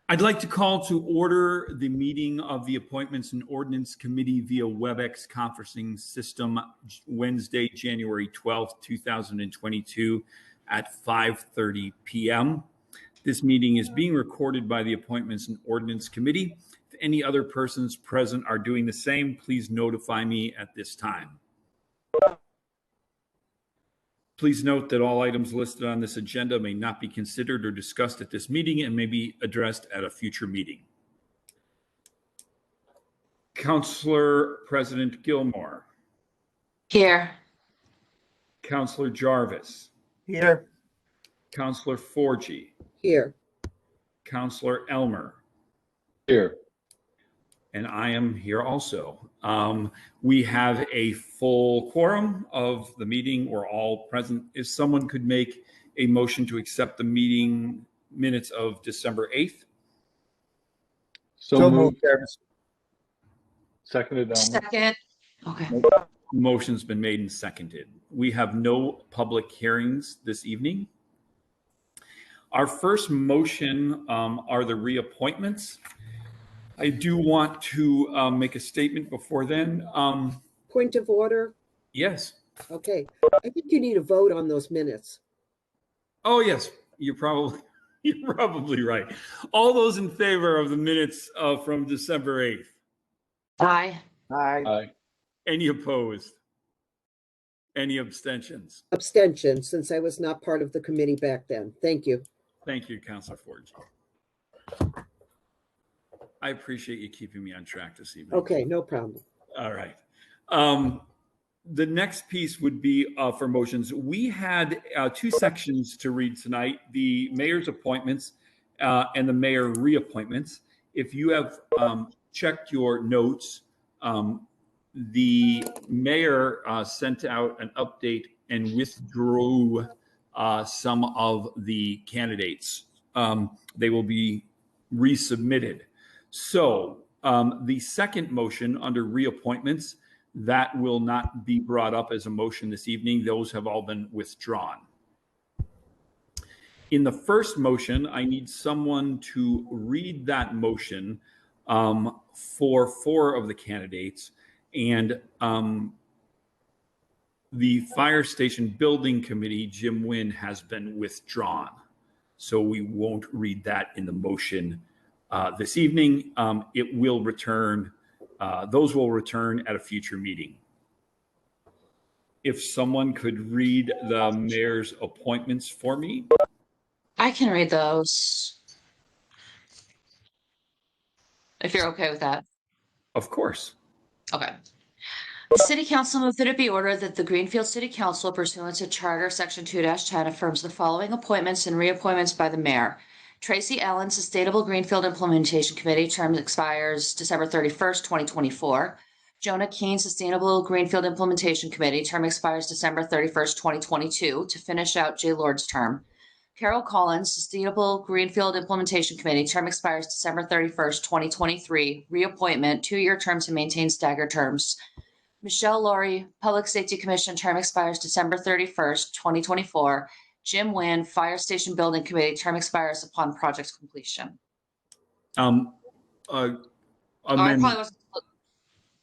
I'd like to call to order the meeting of the Appointments and Ordinance Committee via WebEx conferencing system Wednesday, January 12th, 2022 at 5:30 p.m. This meeting is being recorded by the Appointments and Ordinance Committee. If any other persons present are doing the same, please notify me at this time. Please note that all items listed on this agenda may not be considered or discussed at this meeting and may be addressed at a future meeting. Councilor President Gilmore. Here. Councilor Jarvis. Here. Councilor Forgy. Here. Councilor Elmer. Here. And I am here also. We have a full quorum of the meeting. We're all present. If someone could make a motion to accept the meeting minutes of December 8th. So moved. Seconded. Second. Okay. Motion's been made and seconded. We have no public hearings this evening. Our first motion are the reappointments. I do want to make a statement before then. Point of order? Yes. Okay. I think you need a vote on those minutes. Oh, yes. You're probably right. All those in favor of the minutes from December 8th? Aye. Aye. Aye. Any opposed? Any abstentions? Abstention, since I was not part of the committee back then. Thank you. Thank you, Councilor Forge. I appreciate you keeping me on track this evening. Okay, no problem. All right. The next piece would be for motions. We had two sections to read tonight, the mayor's appointments and the mayor reappointments. If you have checked your notes, the mayor sent out an update and withdrew some of the candidates. They will be resubmitted. So the second motion under reappointments, that will not be brought up as a motion this evening. Those have all been withdrawn. In the first motion, I need someone to read that motion for four of the candidates. And the Fire Station Building Committee, Jim Wynn, has been withdrawn. So we won't read that in the motion this evening. It will return, those will return at a future meeting. If someone could read the mayor's appointments for me. I can read those. If you're okay with that. Of course. Okay. The City Council moved that it be ordered that the Greenfield City Council, pursuant to Charter Section 2-10, affirms the following appointments and reappointments by the mayor. Tracy Allen, Sustainable Greenfield Implementation Committee, term expires December 31st, 2024. Jonah Keene, Sustainable Greenfield Implementation Committee, term expires December 31st, 2022, to finish out Jay Lord's term. Carol Collins, Sustainable Greenfield Implementation Committee, term expires December 31st, 2023, reappointment, 2-year term to maintain staggered terms. Michelle Laurie, Public Safety Commission, term expires December 31st, 2024. Jim Wynn, Fire Station Building Committee, term expires upon project completion.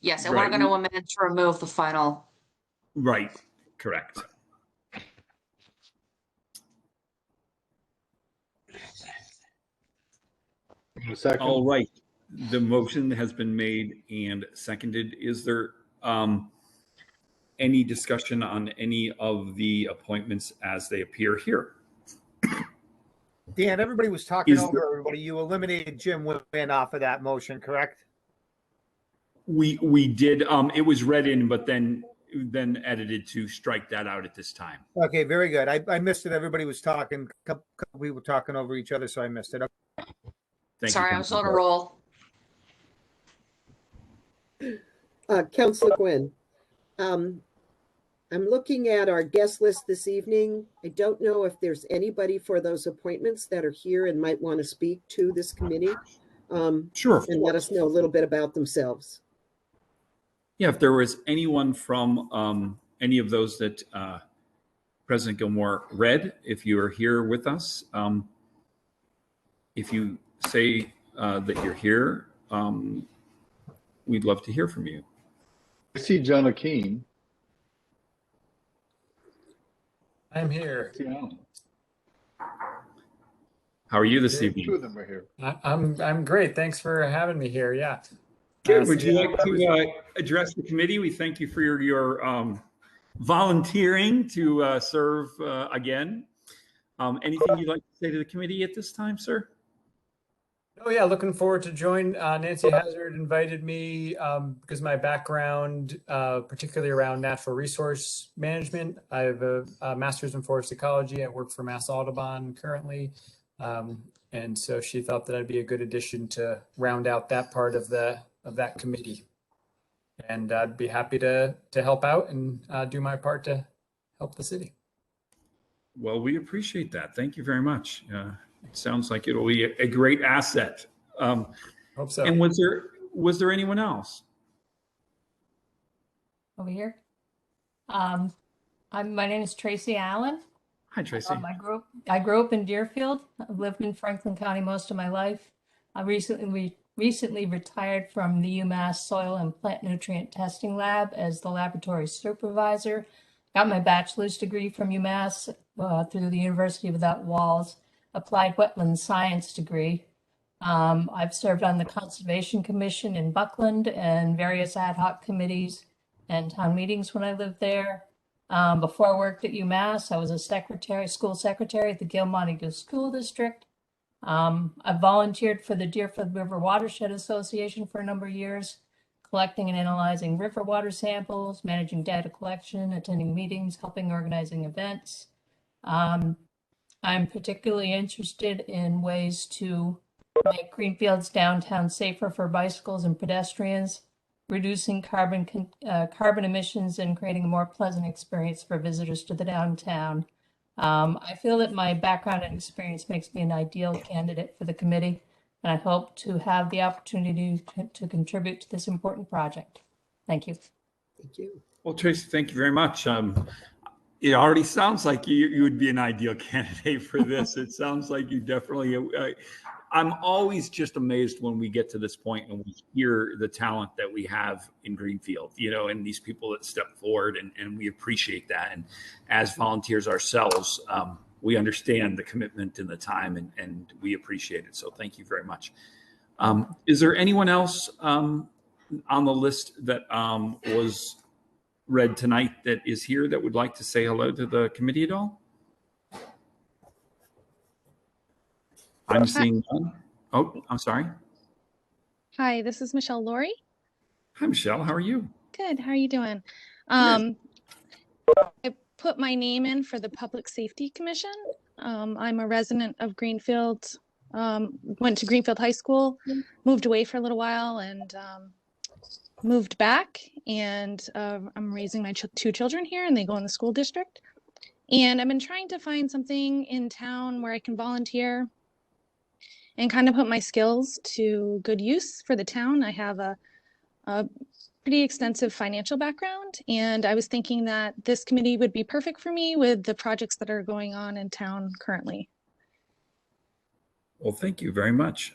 Yes, and we're going to amend to remove the final. Right, correct. Second. All right. The motion has been made and seconded. Is there any discussion on any of the appointments as they appear here? Dan, everybody was talking over everybody. You eliminated Jim Wynn off of that motion, correct? We did. It was read in, but then edited to strike that out at this time. Okay, very good. I missed it. Everybody was talking. We were talking over each other, so I missed it. Okay. Sorry, I was on a roll. Councilor Gwynn, I'm looking at our guest list this evening. I don't know if there's anybody for those appointments that are here and might want to speak to this committee. Sure. And let us know a little bit about themselves. Yeah, if there was anyone from any of those that President Gilmore read, if you are here with us, if you say that you're here. We'd love to hear from you. I see John Akeen. I'm here. Tracy Allen. How are you this Two evening? of them are here. I'm great. Thanks for having me here. Yeah. Good. So Would you yeah, like to address the committee? We thank you for your volunteering to serve again. Anything you'd like to say to the committee at this time, sir? Oh yeah, looking forward to join. Nancy Hazard invited me because my background, particularly around natural resource management. I have a master's in forest ecology. I work for Mass Audubon currently. And so she thought that I'd be a good addition to round out that part of that committee. And I'd be happy to help out and do my part to help the city. Well, we appreciate that. Thank you very much. It sounds like it'll be a great asset. Hope so. And was there anyone else? Over here. My name is Tracy Allen. Hi, Tracy. I grew up in Deerfield. I've lived in Franklin County most of my life. I recently retired from the UMass Soil and Plant Nutrient Testing Lab as the laboratory supervisor. Got my bachelor's degree from UMass through the University Without Walls, applied wetland science degree. I've served on the Conservation Commission in Buckland and various ad hoc committees and town meetings when I lived there. Before I worked at UMass, I was a school secretary at the Gil Montague School District. I volunteered for the Deerfield River Watershed Association for a number of years, collecting and analyzing river water samples, managing data collection, attending meetings, helping organizing events. I'm particularly interested in ways to make Greenfield's downtown safer for bicycles and pedestrians, reducing carbon emissions and creating a more pleasant experience for visitors to the downtown. I feel that my background and experience makes me an ideal candidate for the committee, and I hope to have the opportunity to contribute to this important project. Thank you. Thank you. Well, Tracy, thank you very much. It already sounds like you would be an ideal candidate for this. It sounds like you definitely, I'm always just amazed when we get to this point and we hear the talent that we have in Greenfield, and these people that step forward, and we appreciate that. And as volunteers ourselves, we understand the commitment and the time, and we appreciate it. So thank you very much. Is there anyone else on the list that was read tonight that is here that would like to say hello to the committee at all? I'm seeing none. Oh, I'm sorry. Hi, this is Michelle Laurie. Hi, Michelle. How are you? Good. How are you doing? Good. I put my name in for the Public Safety Commission. I'm a resident of Greenfield, went to Greenfield High School, moved away for a little while, and moved back. And I'm raising my two children here, and they go in the school district. And I've been trying to find something in town where I can volunteer and kind of put my skills to good use for the town. I have a pretty extensive financial background, and I was thinking that this committee would be perfect for me with the projects that are going on in town currently. Well, thank you very much.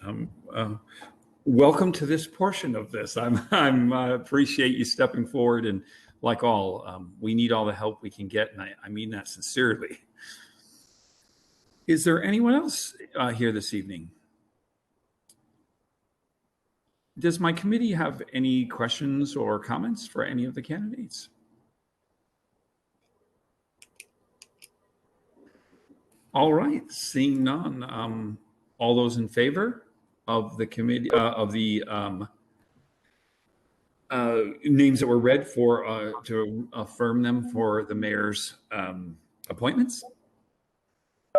Welcome to this portion of this. I'm appreciate you stepping forward, and like all, we need all the help we can get, and I mean that sincerely. Is there anyone else here this evening? Does my committee have any questions or comments for any of the candidates? All right, seeing none, all those in favor of the committee, of the names that were read for to affirm them for the mayor's appointments?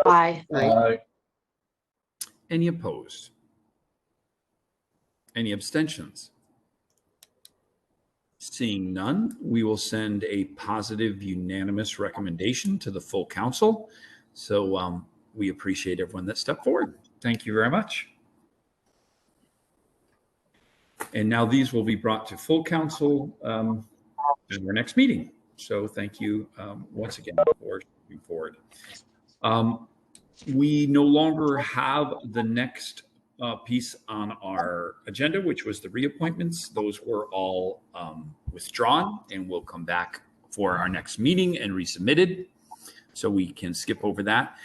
Aye. Aye. Any opposed? Any abstentions? Seeing none, we will send a positive unanimous recommendation to the full council. So we appreciate everyone that stepped forward. Thank you very much. And now these will be brought to full council in our next meeting. So thank you once again for moving forward. We no longer have the next piece on our agenda, which was the reappointments. Those were all withdrawn and will come back for our next meeting and resubmitted. So we can skip over that.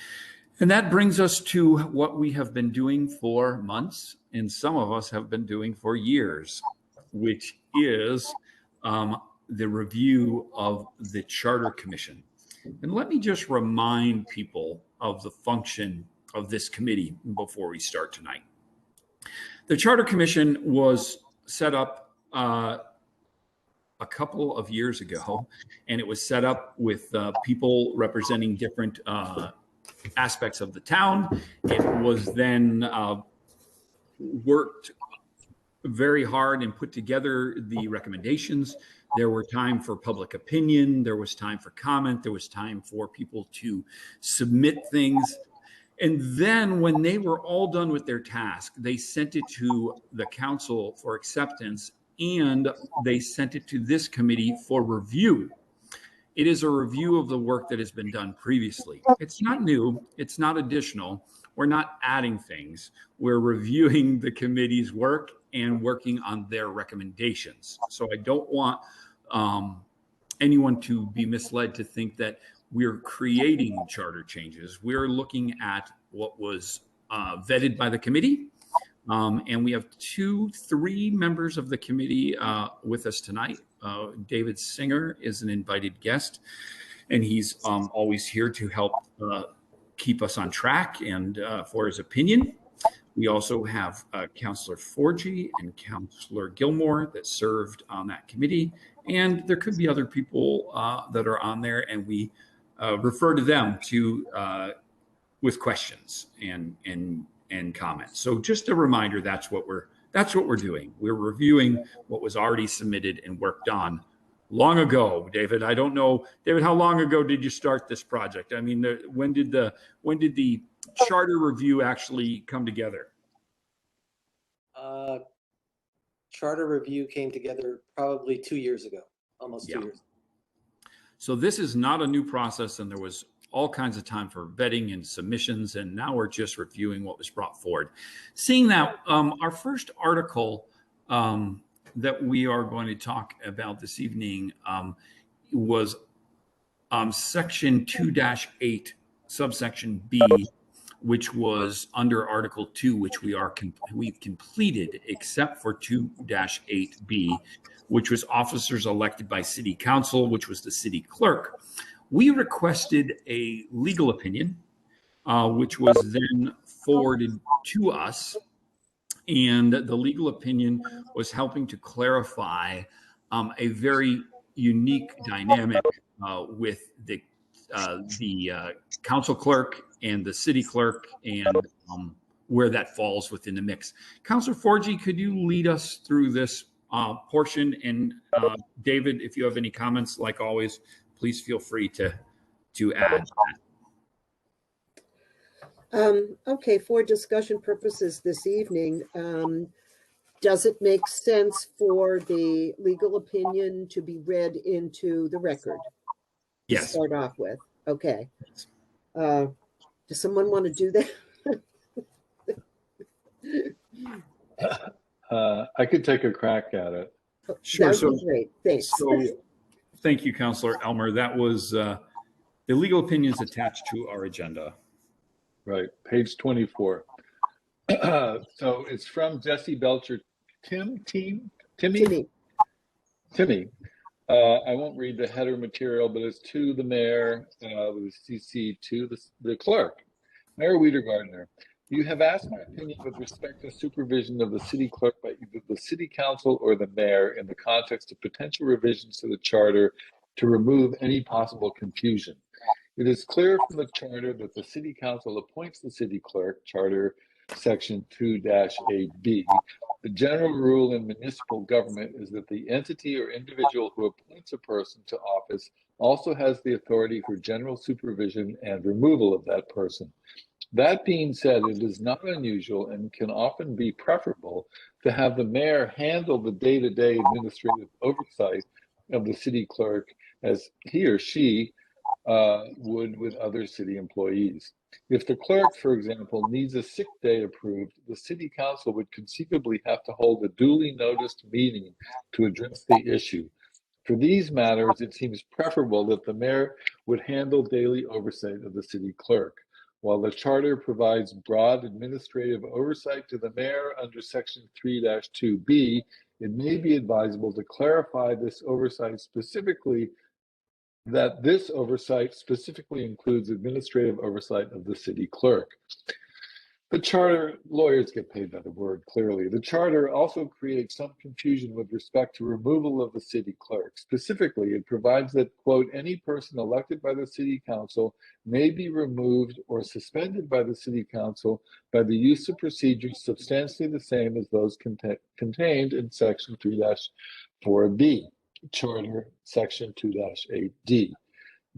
And that brings us to what we have been doing for months, and some of us have been doing for years, which is the review of the Charter Commission. And let me just remind people of the function of this committee before we start tonight. The Charter Commission was set up a couple of years ago, and it was set up with people representing different aspects of the town. It was then worked very hard and put together the recommendations. There were time for public opinion. There was time for comment. There was time for people to submit things. And then when they were all done with their task, they sent it to the council for acceptance, and they sent it to this committee for review. It is a review of the work that has been done previously. It's not new. It's not additional. We're not adding things. We're reviewing the committee's work and working on their recommendations. So I don't want anyone to be misled to think that we're creating charter changes. We're looking at what was vetted by the committee. And we have 3 members of the committee with us tonight. David Singer is an invited guest, and he's always here to help keep us on track and for his opinion. We also have Councillor Forgy and Councillor Gilmore that served on that committee. And there could be other people that are on there, and we refer to them with questions and comments. So just a reminder, that's what we're doing. We're reviewing what was already submitted and worked on long ago. David, I don't know, David, how long ago did you start this project? I mean, when did the charter review actually come together? Charter review came together probably 2 years ago, almost 2 years. So this is not a new process, and there was all kinds of time for vetting and submissions, and now we're just reviewing what was brought forward. Seeing that, our first article that we are going to talk about this evening was section 2-8, subsection B, which was under Article 2, which we've completed, except for 2-8B, which was officers elected by city council, which was the city clerk. We requested a legal opinion, which was then forwarded to us. And the legal opinion was helping to clarify a very unique dynamic with the council clerk and the city clerk, and where that falls within the mix. Councilor Forgy, could you lead us through this portion? And David, if you have any comments, like always, please feel free to add. Okay, for discussion purposes this evening, does it make sense for the legal opinion to be read into the record? Yes. To start off with. Okay. Does someone want to do that? I could take a crack at it. Sure. That would be great. Thanks. So thank you, Councillor Elmer. That was the legal opinions attached to our agenda. Right, page 24. So it's from Jesse Belcher. Timmy. I won't read the header material, but it's to the mayor with CC to the clerk. Mayor Weidergardner, you have asked my opinion with respect to supervision of the city clerk by either the city council or the mayor in the context of potential revisions to the charter to remove any possible confusion. It is clear from the charter that the city council appoints the city clerk, charter section 2-8B. The general rule in municipal government is that the entity or individual who appoints a person to office also has the authority for general supervision and removal of that person. That being said, it is not unusual and can often be preferable to have the mayor handle the day-to-day administrative oversight of the city clerk, as he or she would with other city employees. If the clerk, for example, needs a sick day approved, the city council would conceivably have to hold a duly noticed meeting to address the issue. For these matters, it seems preferable that the mayor would handle daily oversight of the city clerk. While the charter provides broad administrative oversight to the mayor under section 3-2B, it may be advisable to clarify this oversight specifically, that this oversight specifically includes administrative oversight of the city clerk. The charter, lawyers get paid by the word, clearly. The charter also creates some confusion with respect to removal of the city clerk. Specifically, it provides that, quote, any person elected by the city council may be removed or suspended by the city council by the use of procedures substantially the same as those contained in section 3-4B, charter section 2-8D.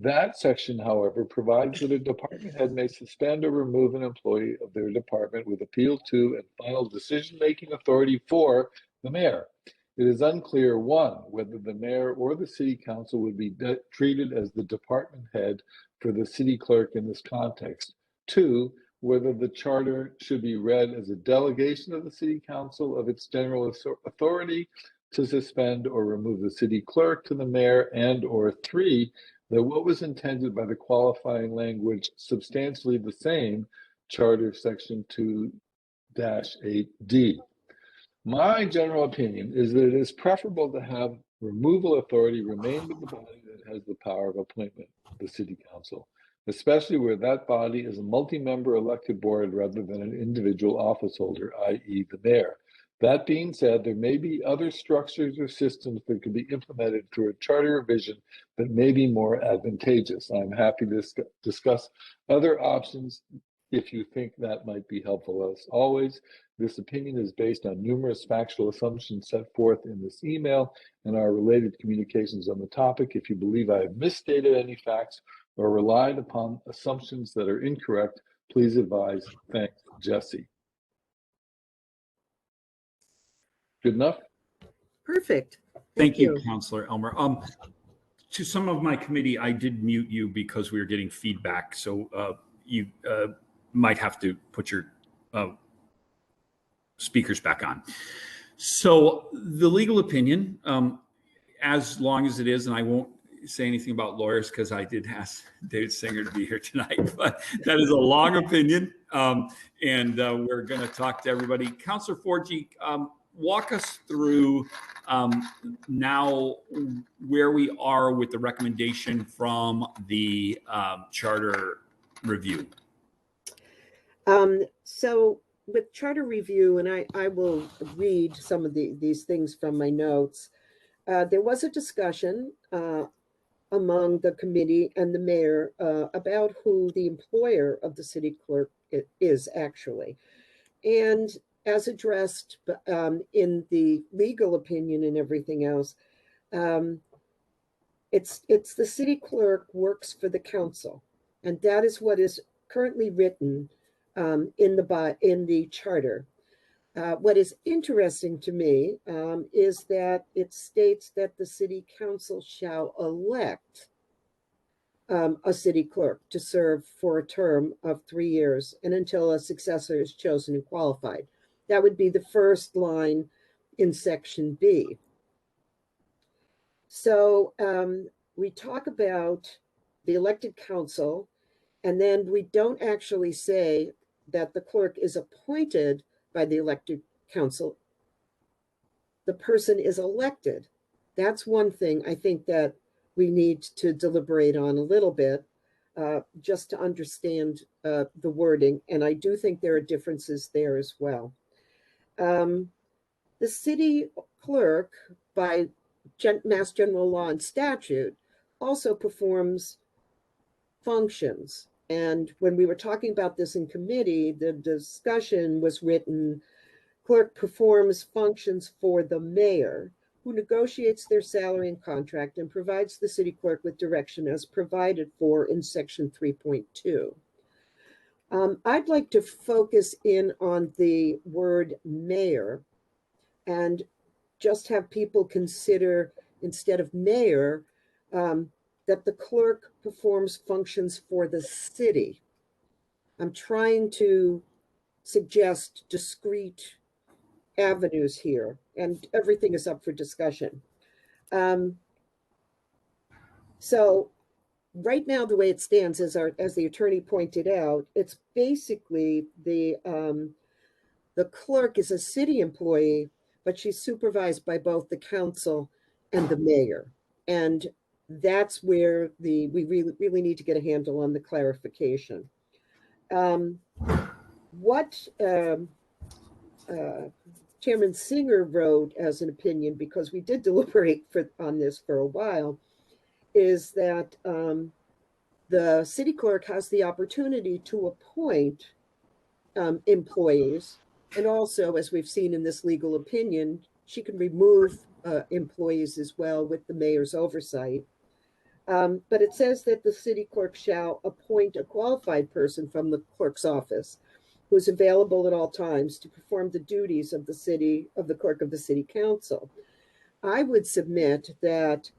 That section, however, provides that a department head may suspend or remove an employee of their department with appeal to and final decision-making authority for the mayor. It is unclear, one, whether the mayor or the city council would be treated as the department head for the city clerk in this context. Two, whether the charter should be read as a delegation of the city council of its general authority to suspend or remove the city clerk to the mayor, and or three, that what was intended by the qualifying language substantially the same, Charter Section 2-8D. My general opinion is that it is preferable to have removal authority remain with the body that has the power of appointment, the City Council, especially where that body is a multi-member elected board rather than an individual office holder, i.e. the mayor. That being said, there may be other structures or systems that could be implemented through a charter revision that may be more advantageous. I'm happy to discuss other options if you think that might be helpful. As always, this opinion is based on numerous factual assumptions set forth in this email and our related communications on the topic. If you believe I have misstated any facts or relied upon assumptions that are incorrect, please advise. Thanks, Jesse. Good enough? Perfect. Thank you, Councilor Elmer. To some of my committee, I did mute you because we were getting feedback. So you might have to put your speakers back on. So the legal opinion, as long as it is, and I won't say anything about lawyers because I did ask David Singer to be here tonight, but that is a long opinion. And we're going to talk to everybody. Councilor Forgy, walk us through now where we are with the recommendation from the charter review. So with charter review, and I will read some of these things from my notes, there was a discussion among the committee and the mayor about who the employer of the city clerk is actually. And as addressed in the legal opinion and everything else, it's the city clerk works for the council, and that is what is currently written in the charter. What is interesting to me is that it states that the city council shall elect a city clerk to serve for a term of 3 years and until a successor is chosen and qualified. That would be the first line in section B. So we talk about the elected council, and then we don't actually say that the clerk is appointed by the elected council. The person is elected. That's one thing I think that we need to deliberate on a little bit, just to understand the wording. And I do think there are differences there as well. The city clerk, by Mass General Law and statute, also performs functions. And when we were talking about this in committee, the discussion was written, clerk performs functions for the mayor, who negotiates their salary and contract and provides the city clerk with direction as provided for in section 3.2. I'd like to focus in on the word mayor and just have people consider, instead of mayor, that the clerk performs functions for the city. I'm trying to suggest discrete avenues here, and everything is up for discussion. So right now, the way it stands, as the attorney pointed out, it's basically the clerk is a city employee, but she's supervised by both the council and the mayor. And that's where we really need to get a handle on the clarification. What Chairman Singer wrote as an opinion, because we did deliberate on this for a while, is that the city clerk has the opportunity to appoint employees. And also, as we've seen in this legal opinion, she can remove employees as well with the mayor's oversight. But it says that the city clerk shall appoint a qualified person from the clerk's office who is available at all times to perform the duties of the clerk of the city council. I would submit that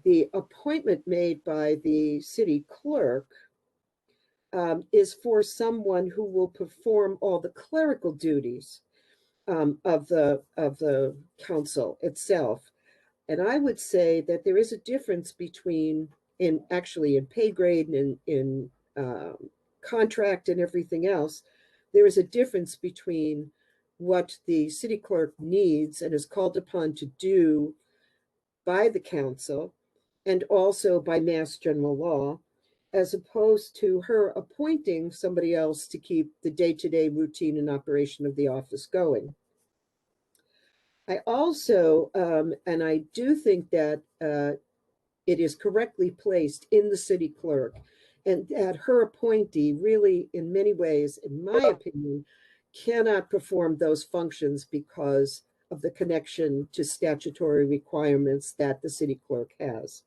the appointment made by the city clerk is for someone who will perform all the clerical duties of the council itself. And I would say that there is a difference between in pay grade and in contract and everything else. There is a difference between what the city clerk needs and is called upon to do by the council and also by mass general law, as opposed to her appointing somebody else to keep the day-to-day routine and operation of the office going. I also, and I do think that it is correctly placed in the city clerk, and that her appointee really, in many ways, in my opinion, cannot perform those functions because of the connection to statutory requirements that the city clerk has.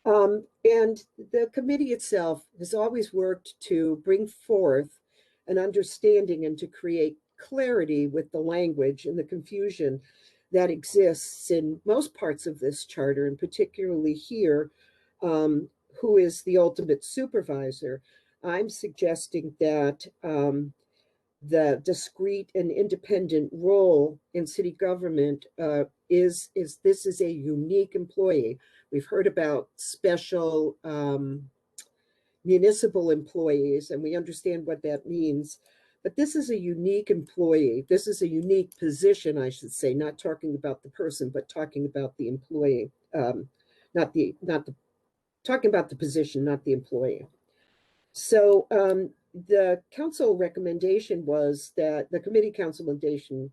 And the committee itself has always worked to bring forth an understanding and to create clarity with the language and the confusion that exists in most parts of this charter, and particularly here, who is the ultimate supervisor. I'm suggesting that the discrete and independent role in city government is a unique employee. We've heard about special municipal employees, and we understand what that means. But this is a unique employee. This is a unique position, I should say, not talking about the person, but talking about the employee, talking about the position, not the employee. So the council recommendation was that the committee council recommendation,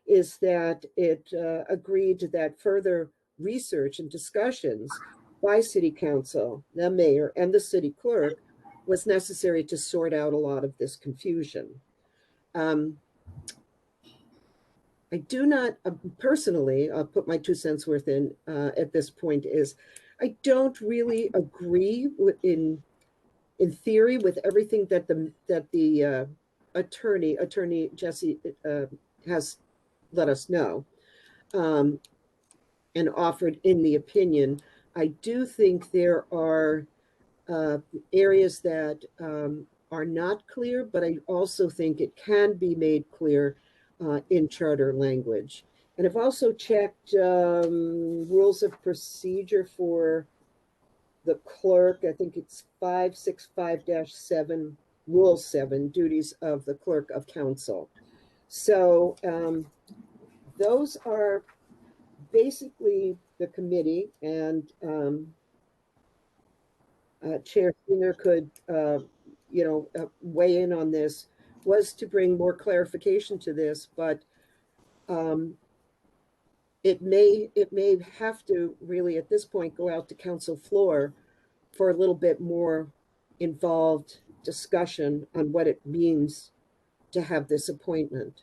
is that it agreed that further research and discussions by city council, the mayor, and the city clerk was necessary to sort out a lot of this confusion. I do not, personally, I'll put my 2 cents worth in at this point, is I don't really agree in theory with everything that the attorney Jesse has let us know and offered in the opinion. I do think there are areas that are not clear, but I also think it can be made clear in charter language. And I've also checked rules of procedure for the clerk. I think it's 565-7, Rule 7, duties of the clerk of council. So those are basically the committee, and Chair Singer could, weigh in on this, was to bring more clarification to this, but it may have to really at this point go out to council floor for a little bit more involved discussion on what it means to have this appointment.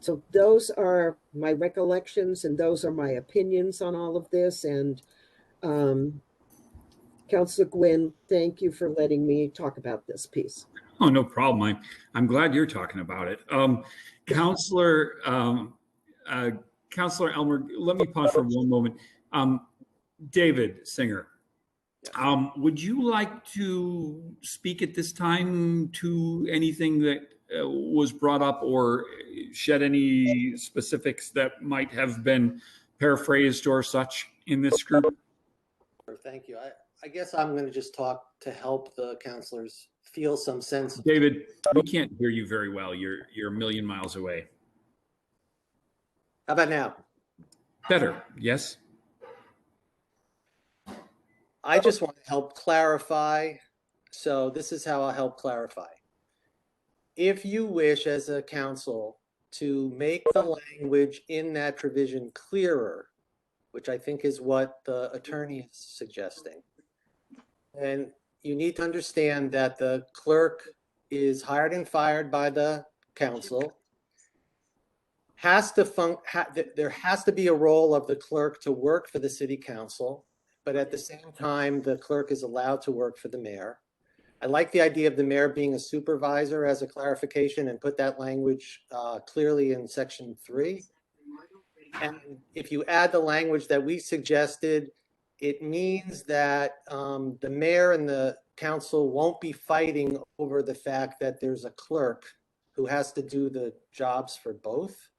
So those are my recollections and those are my opinions on all of this. And Councilor Gwynn, thank you for letting me talk about this piece. Oh, no problem. I'm glad you're talking about it. Councilor Elmer, let me pause for one moment. David Singer, would you like to speak at this time to anything that was brought up or shed any specifics that might have been paraphrased or such in this group? Thank you. I guess I'm going to just talk to help the counselors feel some sense. David, we can't hear you very well. You're a million miles away. How about now? Better, yes? I just want to help clarify. So this is how I'll help clarify. If you wish as a council to make the language in that provision clearer, which I think is what the attorney is suggesting, and you need to understand that the clerk is hired and fired by the council, there has to be a role of the clerk to work for the city council, but at the same time, the clerk is allowed to work for the mayor. I like the idea of the mayor being a supervisor as a clarification and put that language clearly in section 3. And if you add the language that we suggested, it means that the mayor and the council won't be fighting over the fact that there's a clerk who has to do the jobs for both.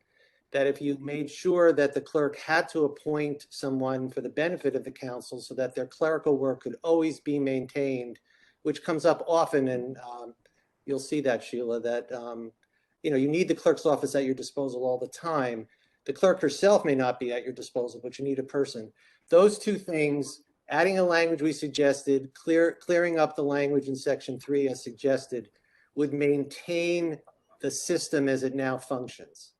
That if you made sure that the clerk had to appoint someone for the benefit of the council so that their clerical work could always be maintained, which comes up often, and you'll see that, Sheila, that you need the clerk's office at your disposal all the time. The clerk herself may not be at your disposal, but you need a person. Those two things, adding a language we suggested, clearing up the language in section 3 as suggested, would maintain the system as it now functions.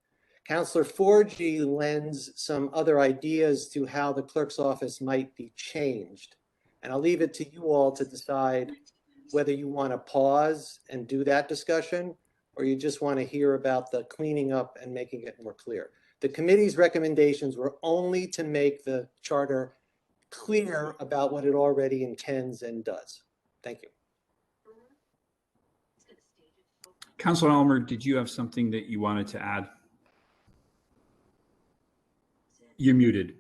Councillor Forgy lends some other ideas to how the clerk's office might be changed. And I'll leave it to you all to decide whether you want to pause and do that discussion, or you just want to hear about the cleaning up and making it more clear. The committee's recommendations were only to make the charter clear about what it already intends and does. Thank you. Councilor Elmer, did you have something that you wanted to add? You're muted.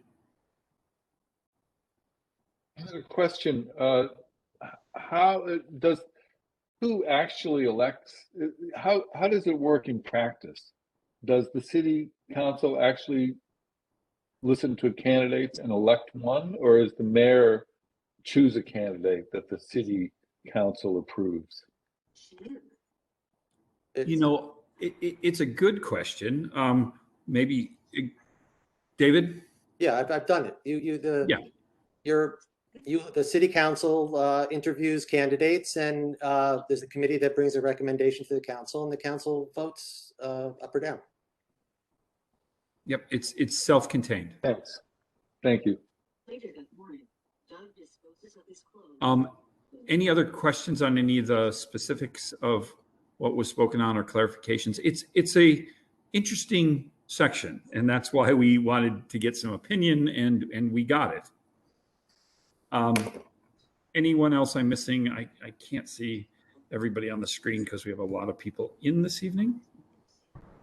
I had a question. Who actually elects? How does it work in practice? Does the city council actually listen to candidates and elect one, or is the mayor choose a candidate that the city council approves? It's a good question. Maybe David? Yeah, I've done it. The city council interviews candidates, and there's a committee that brings a recommendation to the council, and the council votes up or down. Yep, it's self-contained. Thanks. Thank you. Any other questions on any of the specifics of what was spoken on or clarifications? It's a interesting section, and that's why we wanted to get some opinion, and we got it. Anyone else I'm missing? I can't see everybody on the screen because we have a lot of people in this evening.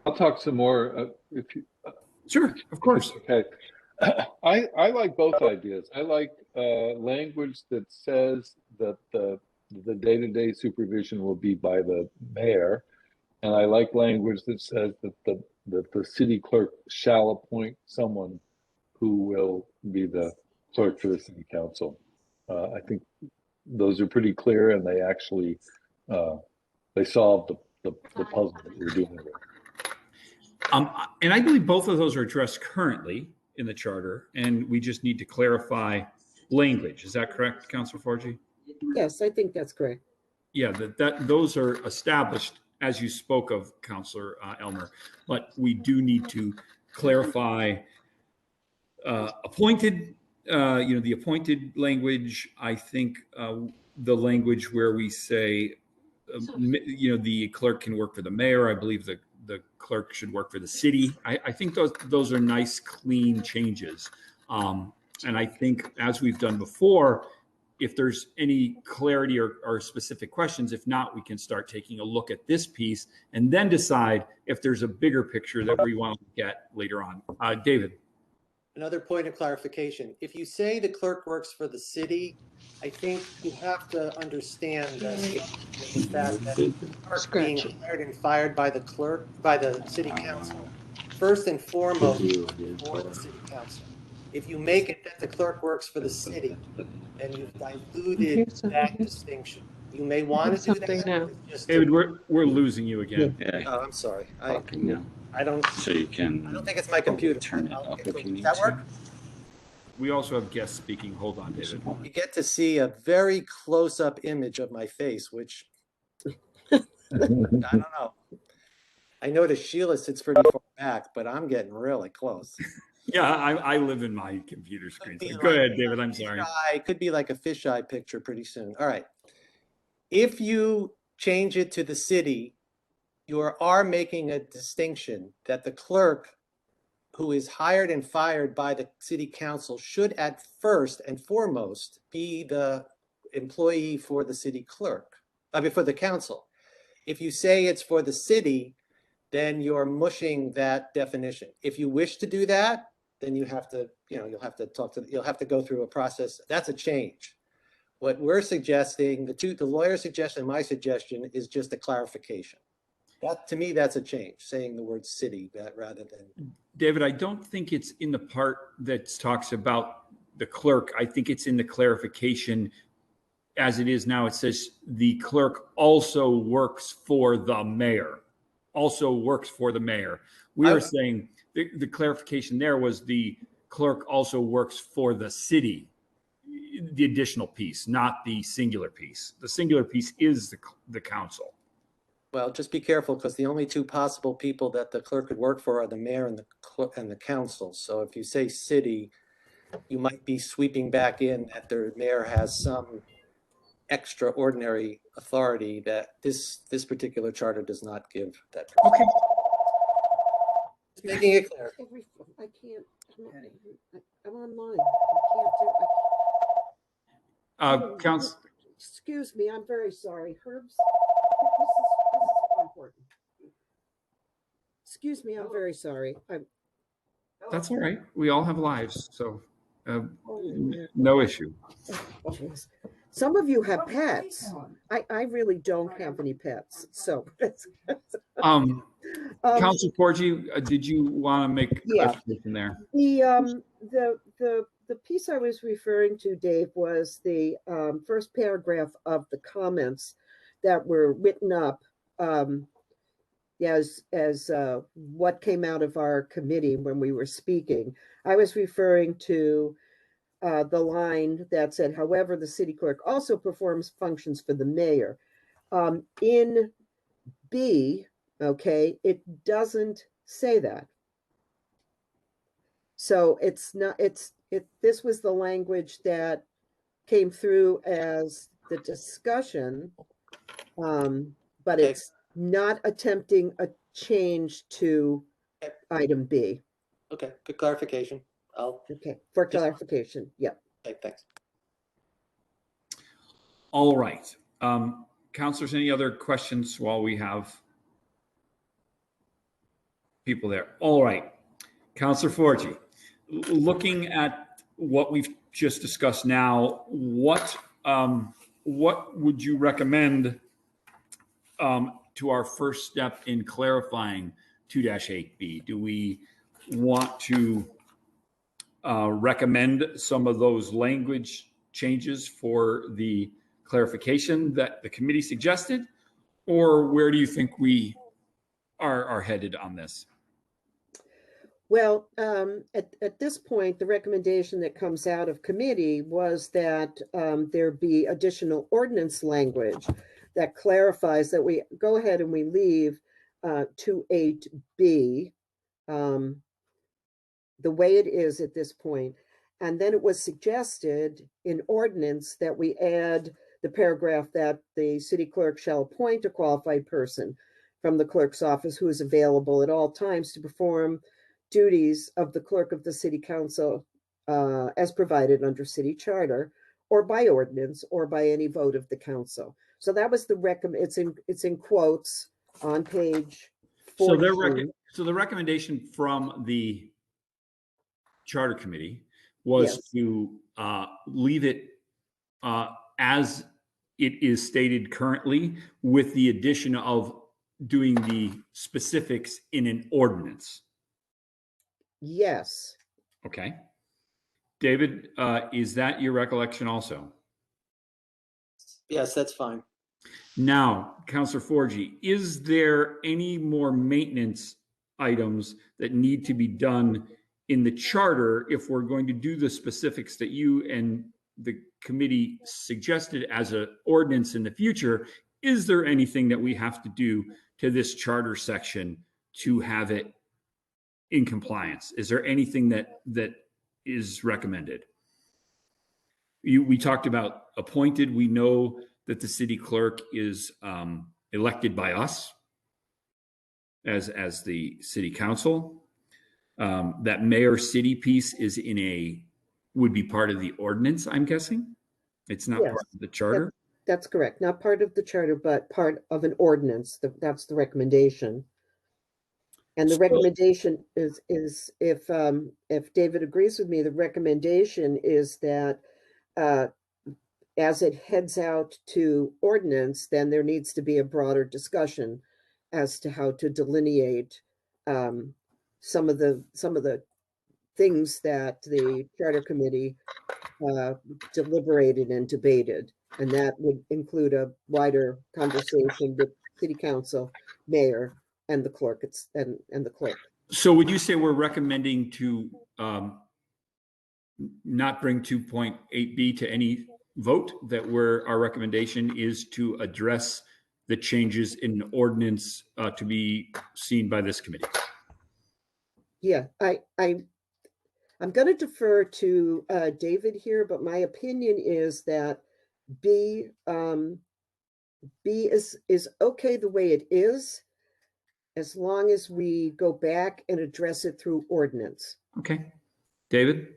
I'll talk some more if you. Sure, of course. Okay. I like both ideas. I like language that says that the day-to-day supervision will be by the mayor, and I like language that says that the city clerk shall appoint someone who will be the clerk for the city council. I think those are pretty clear, and they actually they solve the puzzle that we're dealing with. And I believe both of those are addressed currently in the charter, and we just need to clarify language. Is that correct, Councilor Forgy? Yes, I think that's correct. Yeah, those are established as you spoke of, Councilor Elmer, but we do need to clarify appointed. The appointed language. I think the language where we say, the clerk can work for the mayor. I believe the clerk should work for the city. I think those are nice, clean changes. And I think, as we've done before, if there's any clarity or specific questions, if not, we can start taking a look at this piece and then decide if there's a bigger picture that we want to get later on. David. Another point of clarification. If you say the clerk works for the city, I think you have to understand the fact that the clerk being hired and fired by the clerk, by the city council, first and foremost, for the city council. If you make it that the clerk works for the city, then you've diluted that distinction. You may want to do that. But it's just David, we're losing you again. Yeah, Oh, I'm sorry. talking now. I don't So you can. I don't think it's my computer. Turn it I'll up get- if you need Does that to. work? We also have guests speaking. Hold on, David. You get to see a very close-up image of my face, which I don't know. I noticed Sheila sits pretty far back, but I'm getting really close. Yeah, I live in my computer screen. Be So go like ahead, a David. I'm sorry. It could be like a fisheye picture pretty soon. All right. If you change it to the city, you are making a distinction that the clerk who is hired and fired by the city council should at first and foremost be the employee for the city clerk, for the council. If you say it's for the city, then you're mushing that definition. If you wish to do that, then you have to, you'll have to go through a process. That's a change. What we're suggesting, the lawyer's suggestion and my suggestion is just a clarification. That, to me, that's a change, saying the word city rather than. David, I don't think it's in the part that talks about the clerk. I think it's in the clarification as it is now. It says the clerk also works for the mayor. Also works for the mayor. We are saying the clarification there was the clerk also works for the city, the additional piece, not the singular piece. The singular piece is the council. Well, just be careful because the only two possible people that the clerk could work for are the mayor and the council. So if you say city, you might be sweeping back in that the mayor has some extraordinary authority that this particular charter does not give that. Okay. Just making it clear. I can't, I'm online. I can't do. Council. Excuse me, I'm very sorry. Herbs, this is important. Excuse me, I'm very sorry. That's all right. We all have lives, so no issue. Jeez. Some of you have pets. I really don't have any pets, so. Council Porgy, did you want to make a Yeah. clarification there? The piece I was referring to, Dave, was the first paragraph of the comments that were written up as what came out of our committee when we were speaking. I was referring to the line that said, however, the city clerk also performs functions for the mayor. In B, okay, it doesn't say that. So it's not, this was the language that came through as the discussion, but it's not attempting a change to item B. Okay, good clarification. Okay, for clarification, yeah. Okay, thanks. All right. Councilors, any other questions while we have people there? All right. Councilor Forgy, looking at what we've just discussed now, what would you recommend to our first step in clarifying 2-8B? Do we want to recommend some of those language changes for the clarification that the committee suggested, or where do you think we are headed on this? Well, at this point, the recommendation that comes out of committee was that there be additional ordinance language that clarifies that we go ahead and we leave 2-8B the way it is at this point. And then it was suggested in ordinance that we add the paragraph that the city clerk shall appoint a qualified person from the clerk's office who is available at all times to perform duties of the clerk of the city council as provided under city charter or by ordinance or by any vote of the council. So that was the it's in quotes on page 42. So the recommendation from the charter committee was Yes. to leave it as it is stated currently, with the addition of doing the specifics in an ordinance. Yes. Okay. David, is that your recollection also? Yes, that's fine. Now, Councillor Forgy, is there any more maintenance items that need to be done in the charter if we're going to do the specifics that you and the committee suggested as an ordinance in the future? Is there anything that we have to do to this charter section to have it in compliance? Is there anything that is recommended? We talked about appointed. We know that the city clerk is elected by us as the city council. That mayor city piece is would be part of the ordinance, I'm guessing. It's not Yes. part of the charter. That's correct. Not part of the charter, but part of an ordinance. That's the recommendation. And the recommendation is if David agrees with me, the recommendation is that as it heads out to ordinance, then there needs to be a broader discussion as to how to delineate some of the things that the charter committee deliberated and debated. And that would include a wider conversation with city council, mayor, and the clerk. And the clerk. So would you say we're recommending to not bring 2.8B to any vote, that our recommendation is to address the changes in ordinance to be seen by this committee? Yeah, I'm going to defer to David here, but my opinion is that B is okay the way it is, as long as we go back and address it through ordinance. Okay. David?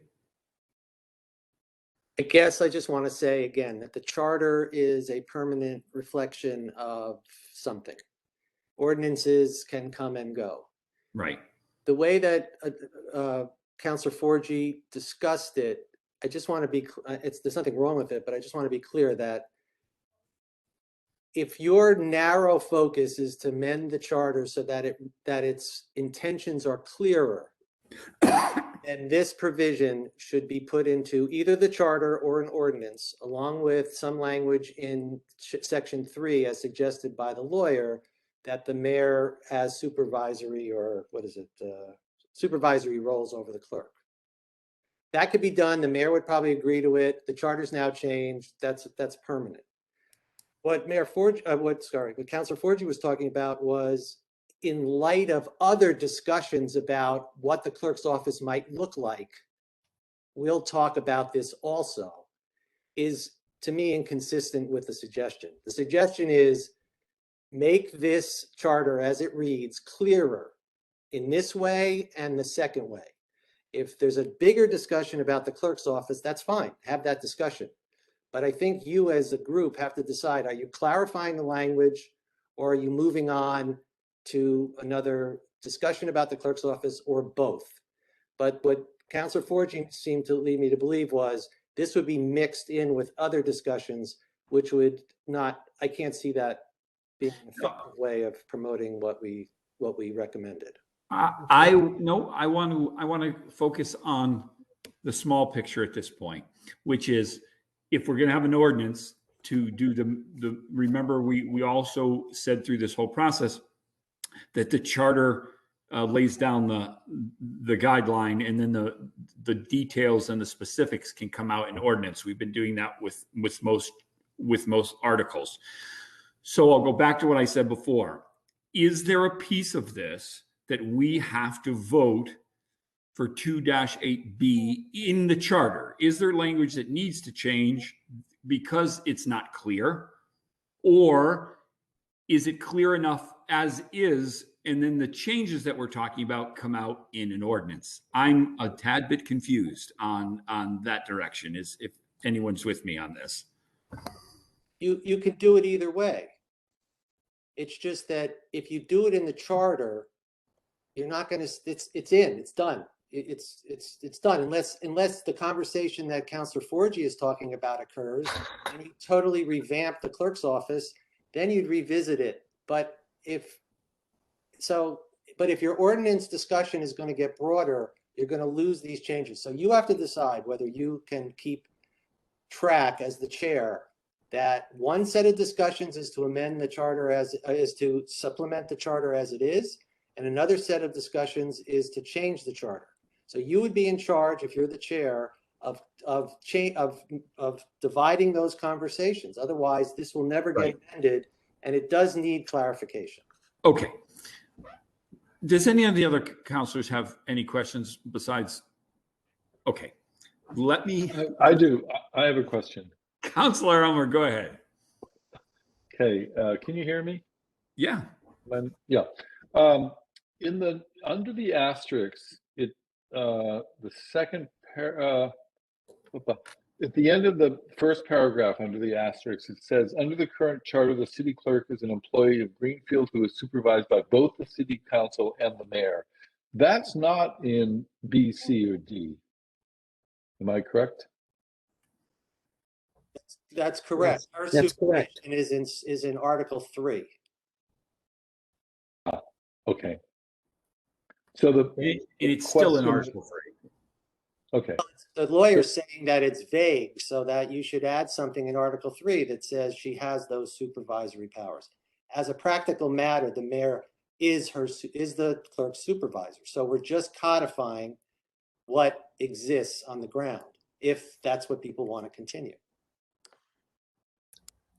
I guess I just want to say again that the charter is a permanent reflection of something. Ordinances can come and go. Right. The way that Councillor Forgy discussed it, I just want to be, there's nothing wrong with it, but I just want to be clear that if your narrow focus is to mend the charter so that its intentions are clearer, and this provision should be put into either the charter or an ordinance, along with some language in section 3, as suggested by the lawyer, that the mayor has supervisory, or supervisory roles over the clerk. That could be done. The mayor would probably agree to it. The charter's now changed. That's permanent. What Councillor Forgy was talking about was, in light of other discussions about what the clerk's office might look like, we'll talk about this also, is to me inconsistent with the suggestion. The suggestion is make this charter as it reads clearer in this way and the second way. If there's a bigger discussion about the clerk's office, that's fine, have that discussion. But I think you as a group have to decide, are you clarifying the language, or are you moving on to another discussion about the clerk's office, or both? But what Councillor Forgy seemed to lead me to believe was this would be mixed in with other discussions, which would not, I can't see that being an effective way of promoting what we recommended. I want to focus on the small picture at this point, which is, if we're going to have an ordinance to do remember, we also said through this whole process that the charter lays down the guideline, and then the details and the specifics can come out in ordinance. We've been doing that with most articles. So I'll go back to what I said before. Is there a piece of this that we have to vote for 2-8B in the charter? Is there language that needs to change because it's not clear? Or is it clear enough as is, and then the changes that we're talking about come out in an ordinance? I'm a tad bit confused on that direction, if anyone's with me on this. You could do it either way. It's just that if you do it in the charter, you're not going to, it's done. it's done unless the conversation that Councillor Forgy is talking about occurs and you totally revamp the clerk's office, then you'd revisit it. But if your ordinance discussion is going to get broader, you're going to lose these changes. So you have to decide whether you can keep track as the chair that one set of discussions is to amend the charter is to supplement the charter as it is, and another set of discussions is to change the charter. So you would be in charge, if you're the chair, of dividing those conversations. Otherwise, this will never get amended, and it does need clarification. Okay. Does any of the other councilors have any questions besides? Okay, let me. I do. I have a question. Councilor Elmer, go ahead. Okay, can you hear me? Yeah. Yeah. Under the asterisks, the second at the end of the first paragraph under the asterisk, it says, under the current charter, the city clerk is an employee of Greenfield who is supervised by both the city council and the mayor. That's not in B, C, or D. Am I correct? That's correct. Our That's correct. supervision is in Article 3. Okay. So it's still in Article 3. Okay. The lawyer's saying that it's vague, so that you should add something in Article 3 that says she has those supervisory powers. As a practical matter, the mayor is the clerk's supervisor. So we're just codifying what exists on the ground, if that's what people want to continue.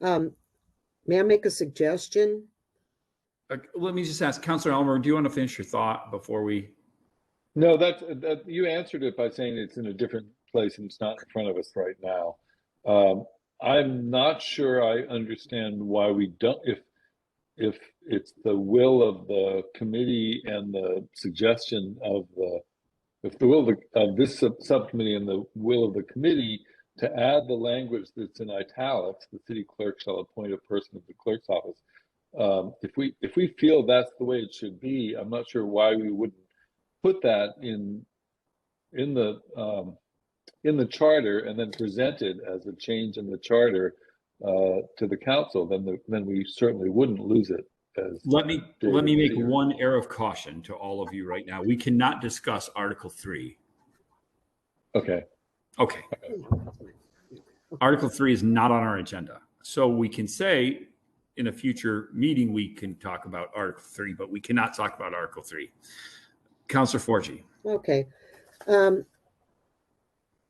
May I make a suggestion? Let me just ask, Councilor Elmer, do you want to finish your thought before we? No, that you answered it by saying it's in a different place and it's not in front of us right now. I'm not sure I understand why we don't, if it's the will of the committee and the suggestion of if the will of this subcommittee and the will of the committee to add the language that's in italics, the city clerk shall appoint a person of the clerk's office. If we feel that's the way it should be, I'm not sure why we wouldn't put that in the charter and then present it as a change in the charter to the council. Then we certainly wouldn't lose it. Let me make one air of caution to all of you right now. We cannot discuss Article 3. Okay. Okay. Article 3 is not on our agenda. So we can say in a future meeting, we can talk about Article 3, but we cannot talk about Article 3. Councilor Forgy. Okay.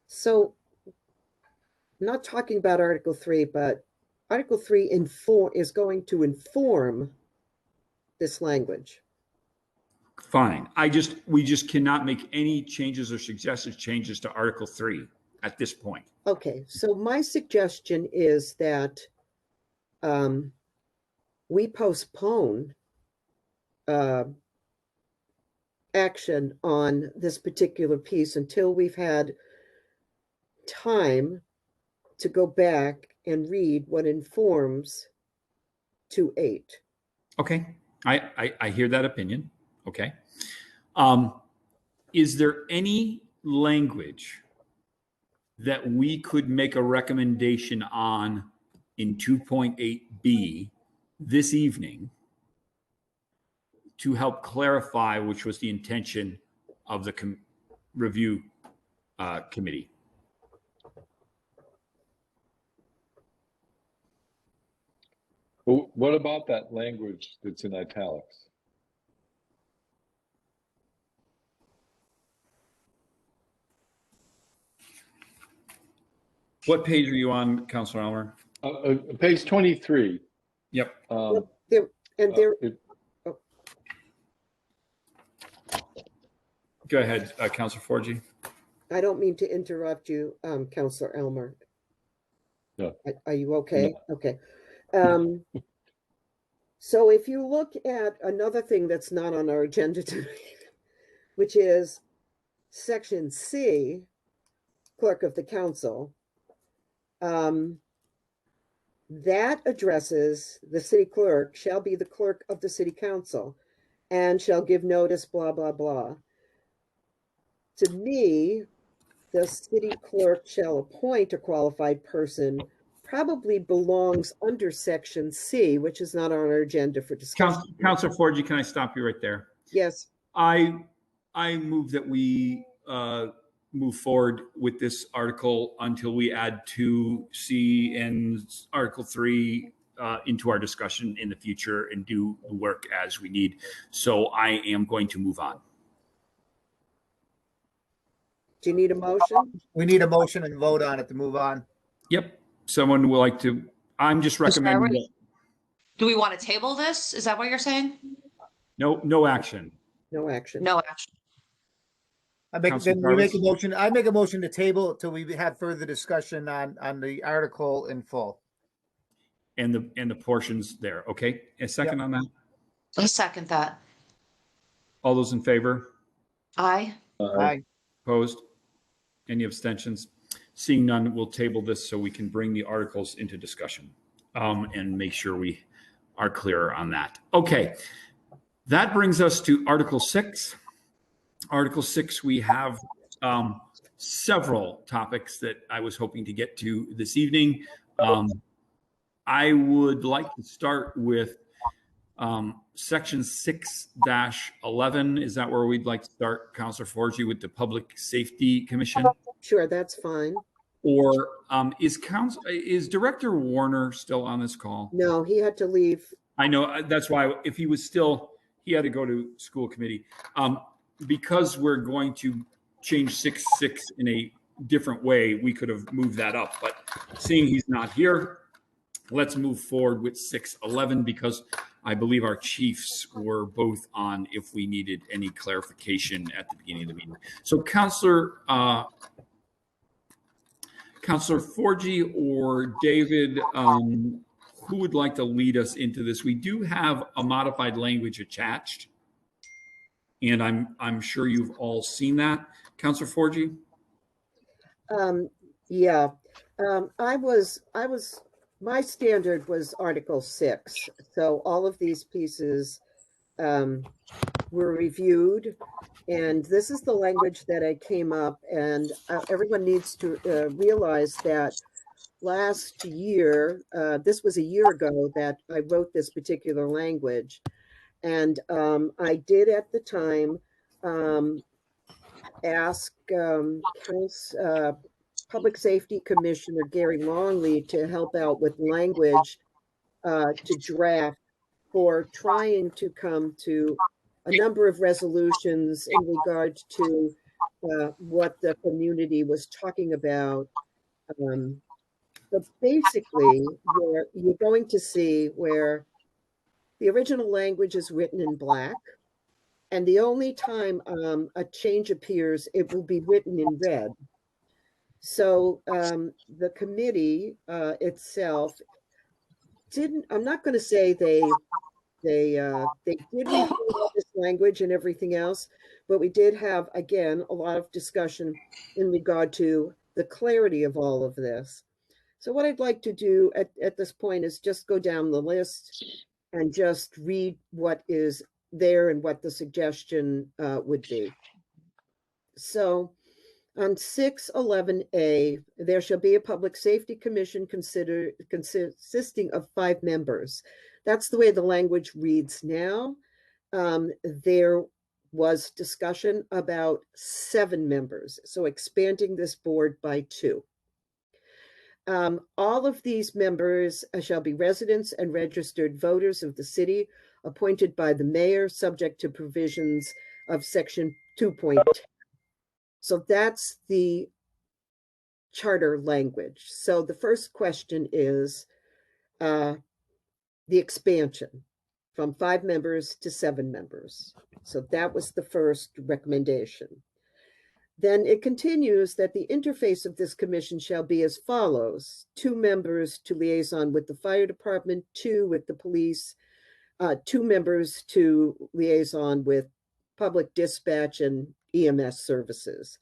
So not talking about Article 3, but Article 3 is going to inform this language. Fine. We just cannot make any changes or suggested changes to Article 3 at this point. Okay. So my suggestion is that we postpone action on this particular piece until we've had time to go back and read what informs 2.8. Okay. I hear that opinion. Okay. Is there any language that we could make a recommendation on in 2.8b this evening to help clarify, which was the intention of the review committee? Well, what about that language that's in italics? What page are you on, Councilor Elmer? Page 23. Yep. Oh. Go ahead, Councilor Forgy. I don't mean to interrupt you, Councilor Elmer. No. Are you okay? No. Okay. So if you look at another thing that's not on our agenda tonight, which is Section C, Clerk of the Council, that addresses the city clerk shall be the clerk of the city council and shall give notice, blah, blah, blah. to me, the city clerk shall appoint a qualified person probably belongs under section C, which is not on our agenda for discussion. Councilor Forgy, can I stop you right there? Yes, I move that we move forward with this article until we add 2C and Article 3 into our discussion in the future and do the work as we need. So I am going to move on. do you need a motion? We need a motion and vote on it to move on. Yep. Someone would like to, I'm just recommending that. Do we want to table this? Is that what you're saying? No action. No action. No action. Councilor Then we make a Jarvis? motion. I make a motion to table till we have further discussion on the article in full. And the portions there. Okay. A second on that. I second that. All those in favor? Aye. Aye. Opposed? Any abstentions? Seeing none, we'll table this so we can bring the articles into discussion and make sure we are clear on that. Okay. That brings us to Article 6. Article 6, we have several topics that I was hoping to get to this evening. I would like to start with Section 6-11. Is that where we'd like to start, Councilor Forgy, with the Public Safety Commission? Sure, that's fine. Or is Director Warner still on this call? No, he had to leave. I know, that's why if he was still, he had to go to school committee. Because we're going to change 6-6 in a different way, we could have moved that up. But seeing he's not here, let's move forward with 6-11 because I believe our chiefs were both on if we needed any clarification at the beginning of the meeting. So Councilor Forgy or David, who would like to lead us into this? We do have a modified language attached, and I'm sure you've all seen that. Councilor Forgy? Yeah, my standard was Article 6. So all of these pieces were reviewed, and this is the language that I came up, and everyone needs to realize that last year, this was a year ago that I wrote this particular language. And I did at the time ask Public Safety Commissioner Gary Longley to help out with language to draft for trying to come to a number of resolutions in regard to what the community was talking about. But basically, you're going to see where the original language is written in black, and the only time a change appears, it will be written in red. So the committee itself didn't, I'm not going to say they did review this language and everything else, but we did have, again, a lot of discussion in regard to the clarity of all of this. So what I'd like to do at this point is just go down the list and just read what is there and what the suggestion would be. So on 6-11A, there shall be a public safety commission consisting of 5 members. That's the way the language reads now. There was discussion about 7 members, so expanding this board by 2. All of these members shall be residents and registered voters of the city, appointed by the mayor, subject to provisions of section 2.10. So that's the charter language. So the first question is the expansion from 5 members to 7 members. So that was the first recommendation. Then it continues that the interface of this commission shall be as follows: 2 members to liaison with the fire department, 2 with the police, 2 members to liaison with public dispatch and EMS services.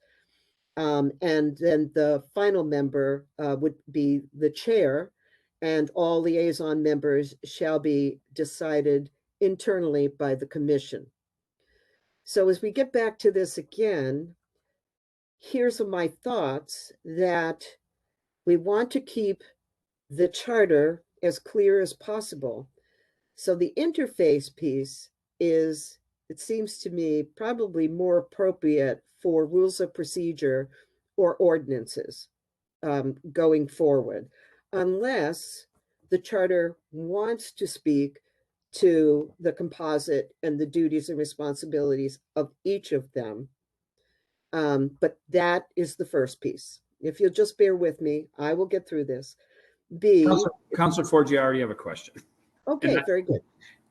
And then the final member would be the chair, and all liaison members shall be decided internally by the commission. So as we get back to this again, here's my thoughts, that we want to keep the charter as clear as possible. So the interface piece is, it seems to me, probably more appropriate for rules of procedure or ordinances going forward, unless the charter wants to speak to the composite and the duties and responsibilities of each of them. But that is the first piece. If you'll just bear with me, I will get through this. B. Councilor Forgy, I already have a question. Okay, very good.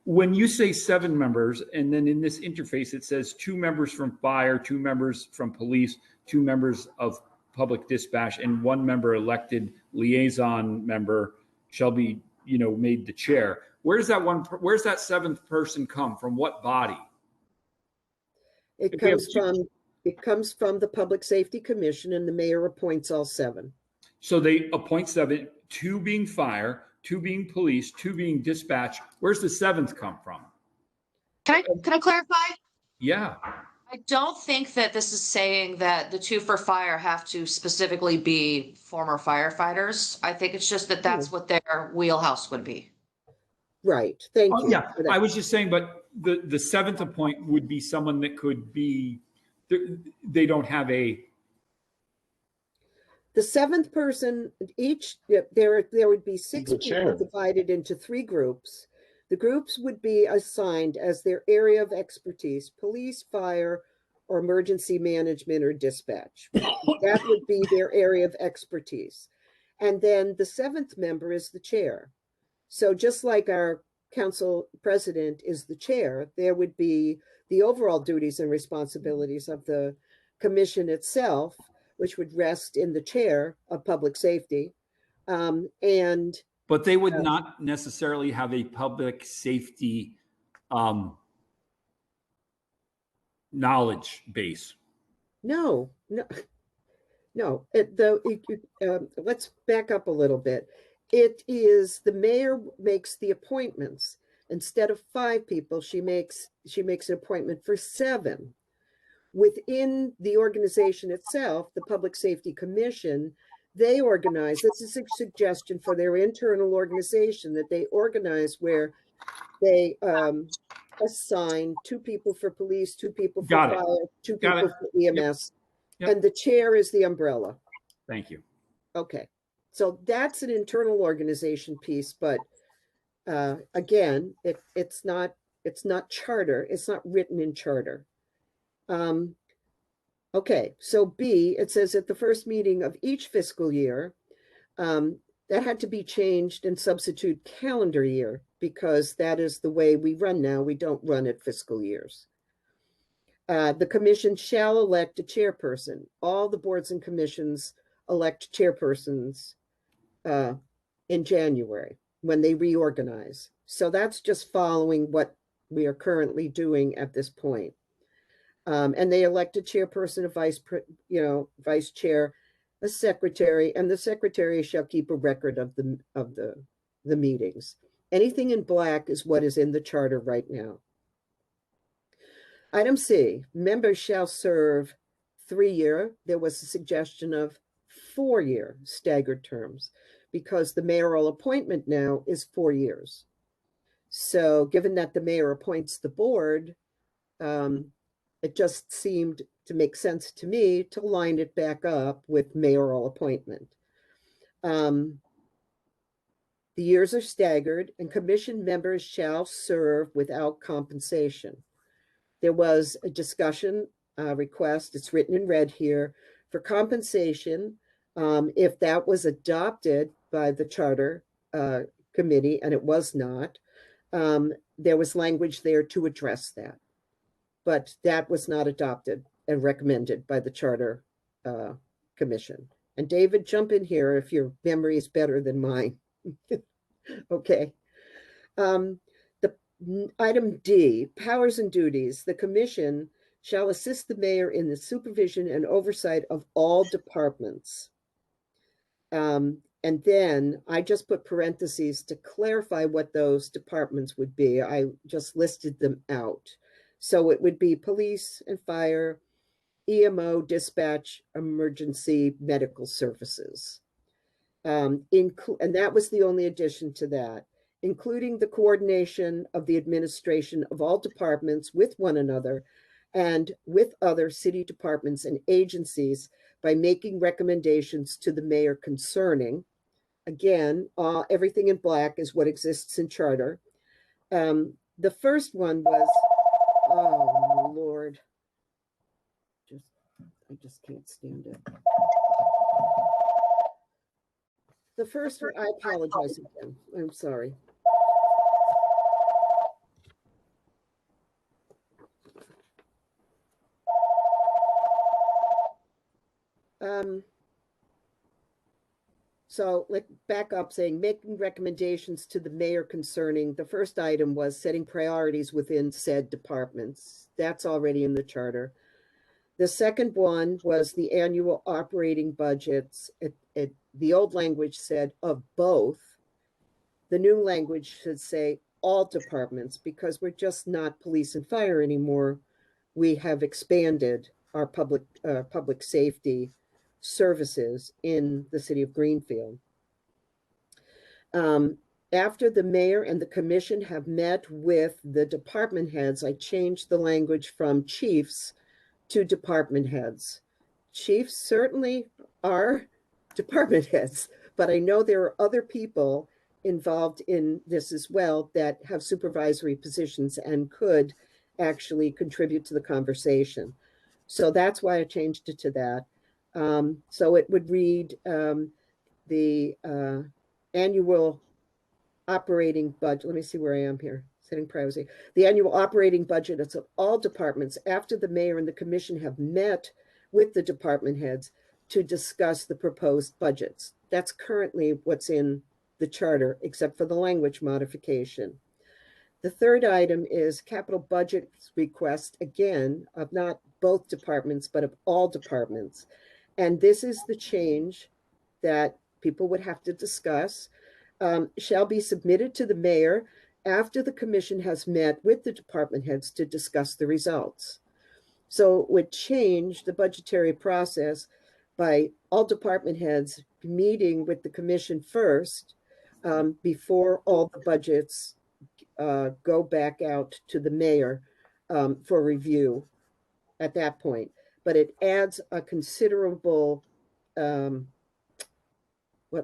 When you say 7 members, and then in this interface, it says 2 members from fire, 2 members from police, 2 members of public dispatch, and 1 member elected liaison member shall be, made the chair. Where's that 7th person come from? What body? It comes from the Public Safety Commission, and the mayor appoints all 7. So they appoint 7, 2 being fire, 2 being police, 2 being dispatch. Where's the 7th come from? Can I clarify? Yeah. I don't think that this is saying that the 2 for fire have to specifically be former firefighters. I think it's just that that's what their wheelhouse would be. Right. Thank you. Yeah, I was just saying, but the 7th appoint would be someone that could be, they don't have a. The 7th person, there would be 6 people divided into 3 groups. The groups would be assigned as their area of expertise: police, fire, or emergency management or dispatch. That would be their area of expertise. And then the 7th member is the chair. So just like our council president is the chair, there would be the overall duties and responsibilities of the commission itself, which would rest in the chair of public safety. But they would not necessarily have a public safety knowledge base. No. Let's back up a little bit. It is the mayor makes the appointments. Instead of 5 people, she makes an appointment for 7. Within the organization itself, the Public Safety Commission, they organize, this is a suggestion for their internal organization, that they organize where they assign 2 people for police, 2 people for fire, 2 people for EMS, and the chair is the umbrella. Thank you. Okay, so that's an internal organization piece, but again, it's not charter, it's not written in charter. Okay, so B, it says at the first meeting of each fiscal year, that had to be changed and substitute calendar year, because that is the way we run now. We don't run at fiscal years. The commission shall elect a chairperson. All the boards and commissions elect chairpersons in January when they reorganize. So that's just following what we are currently doing at this point. And they elect a chairperson, a vice chair, a secretary, and the secretary shall keep a record of the meetings. Anything in black is what is in the charter right now. Item C, members shall serve 3-year. There was a suggestion of 4-year staggered terms, because the mayoral appointment now is 4 years. So given that the mayor appoints the board, it just seemed to make sense to me to line it back up with mayoral appointment. The years are staggered, and commission members shall serve without compensation. There was a discussion request, it's written in red here, for compensation. If that was adopted by the charter committee, and it was not, there was language there to address that. But that was not adopted and recommended by the Charter Commission. And David, jump in here if your memory is better than mine. Okay. The item D, powers and duties. The commission shall assist the mayor in the supervision and oversight of all departments. And then I just put parentheses to clarify what those departments would be. I just listed them out. So it would be police and fire, EMO dispatch emergency medical services. And that was the only addition to that, including the coordination of the administration of all departments with one another and with other city departments and agencies by making recommendations to the mayor concerning, again, everything in black is what exists in charter. The first one was, oh Lord, I just can't stand it. The first one, I apologize again. I'm sorry. So let's back up saying making recommendations to the mayor concerning, the first item was setting priorities within said departments. That's already in the charter. The second one was the annual operating budgets. The old language said of both. The new language should say all departments, because we're just not police and fire anymore. We have expanded our public safety services in the city of Greenfield. After the mayor and the commission have met with the department heads, I changed the language from chiefs to department heads. Chiefs certainly are department heads, but I know there are other people involved in this as well that have supervisory positions and could actually contribute to the conversation. So that's why I changed it to that. So it would read the annual operating budget. Let me see where I am here. Setting privacy. The annual operating budget of all departments after the mayor and the commission have met with the department heads to discuss the proposed budgets. That's currently what's in the charter, except for the language modification. The third item is capital budget request, again, of not both departments, but of all departments. And this is the change that people would have to discuss, shall be submitted to the mayor after the commission has met with the department heads to discuss the results. So it would change the budgetary process by all department heads meeting with the commission first before all the budgets go back out to the mayor for review at that point. But it adds a considerable, what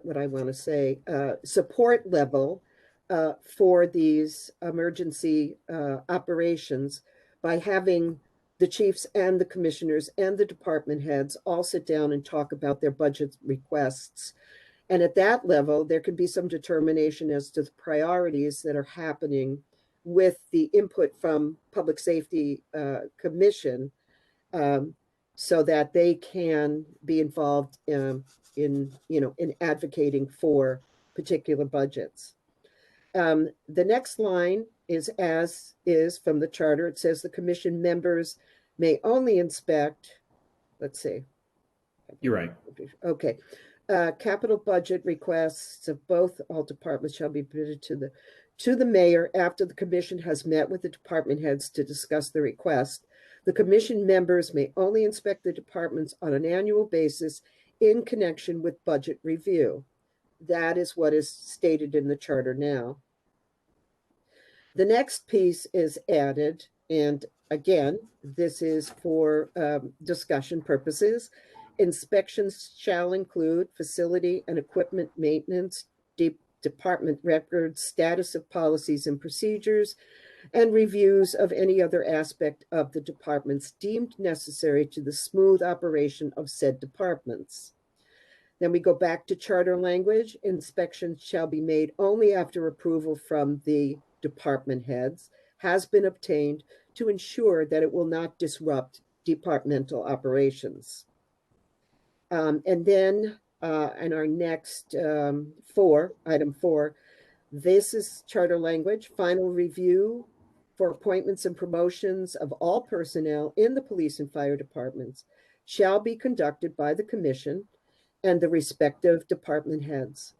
would I want to say, support level for these emergency operations by having the chiefs and the commissioners and the department heads all sit down and talk about their budget requests. And at that level, there could be some determination as to the priorities that are happening with the input from Public Safety Commission, so that they can be involved in advocating for particular budgets. The next line is as is from the charter. It says the commission members may only inspect, let's see. You're right. Okay. Capital budget requests of both all departments shall be submitted to the mayor after the commission has met with the department heads to discuss the request. The commission members may only inspect the departments on an annual basis in connection with budget review. That is what is stated in the charter now. The next piece is added, and again, this is for discussion purposes. Inspections shall include facility and equipment maintenance, department records, status of policies and procedures, and reviews of any other aspect of the departments deemed necessary to the smooth operation of said departments. Then we go back to charter language. Inspections shall be made only after approval from the department heads has been obtained to ensure that it will not disrupt departmental operations. And then in our next item 4, this is charter language. Final review for appointments and promotions of all personnel in the police and fire departments shall be conducted by the commission and the respective department heads.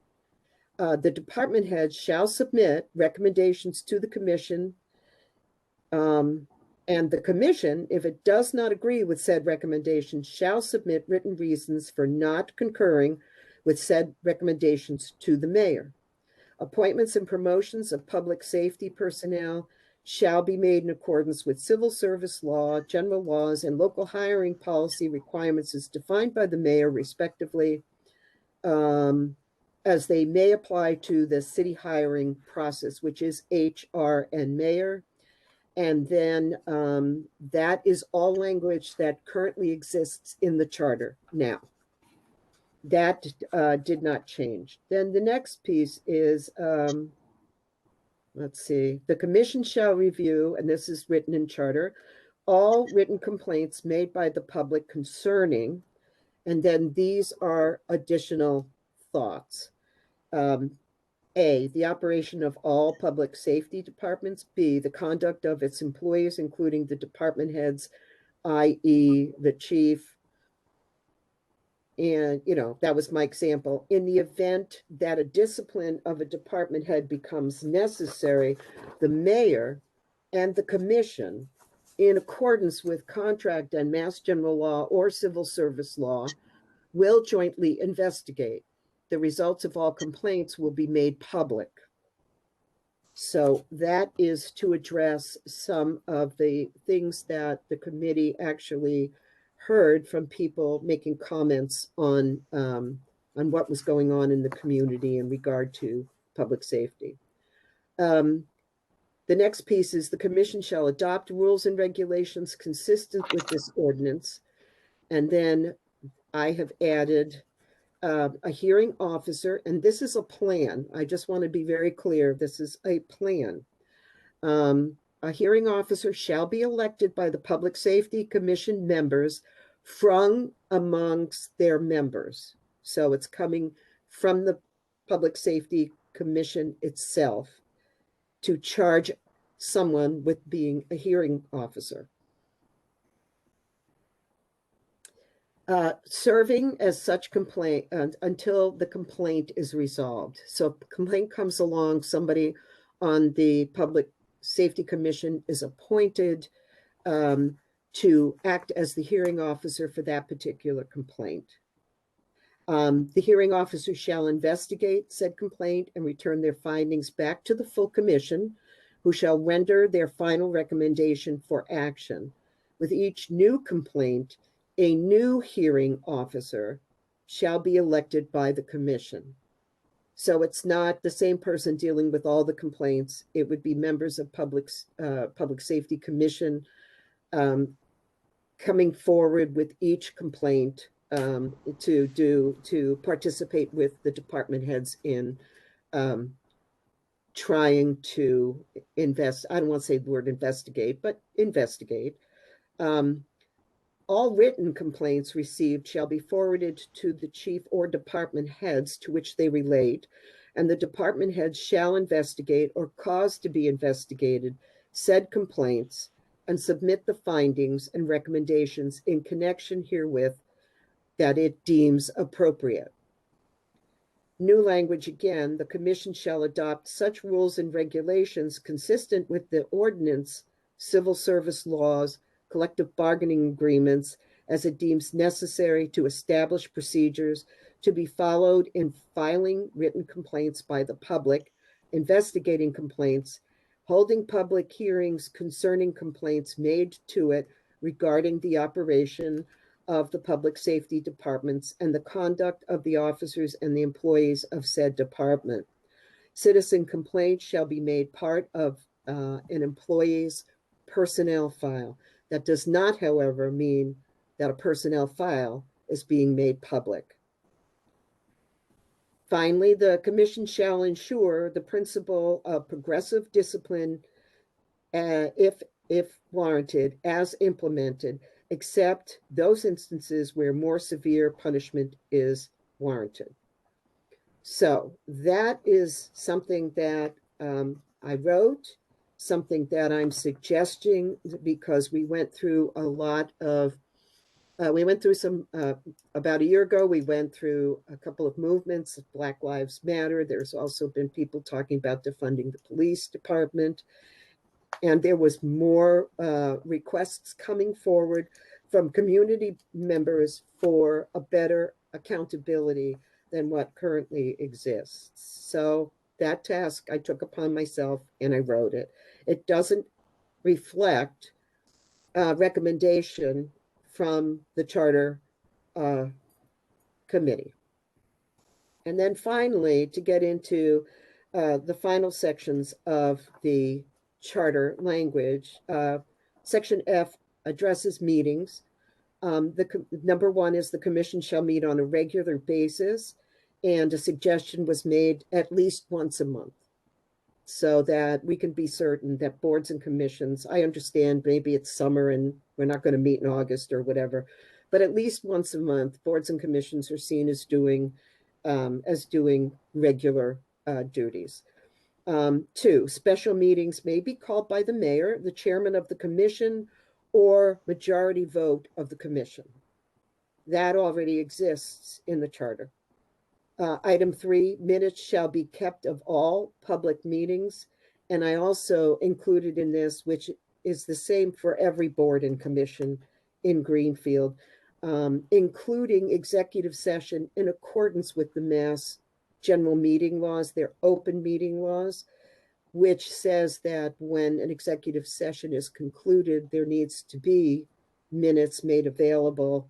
The department heads shall submit recommendations to the commission And the commission, if it does not agree with said recommendation, shall submit written reasons for not concurring with said recommendations to the mayor. Appointments and promotions of public safety personnel shall be made in accordance with civil service law, general laws, and local hiring policy requirements as defined by the mayor respectively, as they may apply to the city hiring process, which is HR and mayor. And then that is all language that currently exists in the charter now. That did not change. Then the next piece is, let's see, the commission shall review, and this is written in charter, all written complaints made by the public concerning, and then these are additional thoughts. A, the operation of all public safety departments. B, the conduct of its employees, including the department heads, i.e. the chief. And, that was my example. In the event that a discipline of a department head becomes necessary, the mayor and the commission, in accordance with contract and mass general law or civil service law, will jointly investigate. The results of all complaints will be made public. So that is to address some of the things that the committee actually heard from people making comments on what was going on in the community in regard to public safety. The next piece is the commission shall adopt rules and regulations consistent with this ordinance. And then I have added a hearing officer, and this is a plan. I just want to be very clear. This is a plan. A hearing officer shall be elected by the Public Safety Commission members from amongst their members. So it's coming from the Public Safety Commission itself to charge someone with being a hearing officer. Serving as such complaint until the complaint is resolved. So if a complaint comes along, somebody on the Public Safety Commission is appointed to act as the hearing officer for that particular complaint. The hearing officer shall investigate said complaint and return their findings back to the full commission, who shall render their final recommendation for action. With each new complaint, a new hearing officer shall be elected by the commission. So it's not the same person dealing with all the complaints. It would be members of Public Safety Commission coming forward with each complaint to participate with the department heads in trying to I don't want to say the word investigate, but investigate. All written complaints received shall be forwarded to the chief or department heads to which they relate, and the department heads shall investigate or cause to be investigated said complaints and submit the findings and recommendations in connection herewith that it deems appropriate. New language again, the commission shall adopt such rules and regulations consistent with the ordinance, civil service laws, collective bargaining agreements as it deems necessary to establish procedures to be followed in filing written complaints by the public, investigating complaints, holding public hearings concerning complaints made to it regarding the operation of the public safety departments and the conduct of the officers and the employees of said department. Citizen complaints shall be made part of an employee's personnel file. That does not, however, mean that a personnel file is being made public. Finally, the commission shall ensure the principle of progressive discipline, if warranted, as implemented, except those instances where more severe punishment is warranted. So that is something that I wrote, something that I'm suggesting, because we went through a lot of, about a year ago, we went through a couple of movements, Black Lives Matter. There's also been people talking about defunding the police department. And there was more requests coming forward from community members for a better accountability than what currently exists. So that task I took upon myself and I wrote it. It doesn't reflect recommendation from the charter committee. And then finally, to get into the final sections of the charter language, section F addresses meetings. Number 1 is the commission shall meet on a regular basis, and a suggestion was made at least once a month, so that we can be certain that boards and commissions, I understand maybe it's summer and we're not going to meet in August or whatever, but at least once a month, boards and commissions are seen as doing regular duties. 2, special meetings may be called by the mayor, the chairman of the commission, or majority vote of the commission. That already exists in the charter. Item 3, minutes shall be kept of all public meetings. And I also included in this, which is the same for every board and commission in Greenfield, including executive session in accordance with the Mass General Meeting laws, their open meeting laws, which says that when an executive session is concluded, there needs to be minutes made available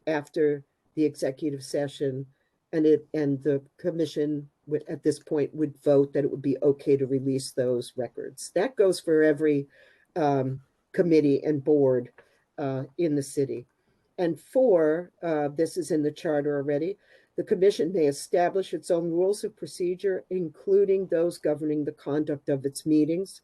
after the executive session, and the commission would, at this point, would vote that it would be okay to release those records. That goes for every committee and board in the city. And 4, this is in the charter already, the commission may establish its own rules of procedure, including those governing the conduct of its meetings.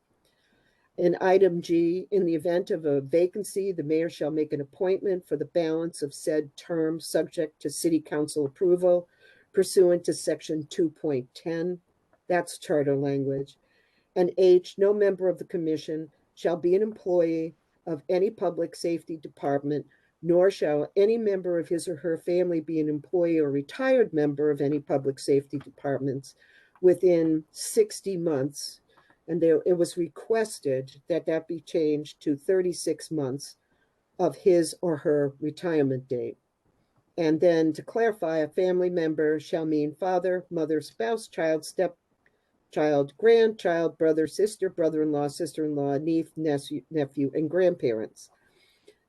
In item G, in the event of a vacancy, the mayor shall make an appointment for the balance of said term subject to city council approval pursuant to section 2.10. That's charter language. And H, no member of the commission shall be an employee of any public safety department, nor shall any member of his or her family be an employee or retired member of any public safety departments within 60 months. And it was requested that that be changed to 36 months of his or her retirement date. And then to clarify, a family member shall mean father, mother, spouse, child, stepchild, grandchild, brother, sister, brother-in-law, sister-in-law, niece, nephew, and grandparents.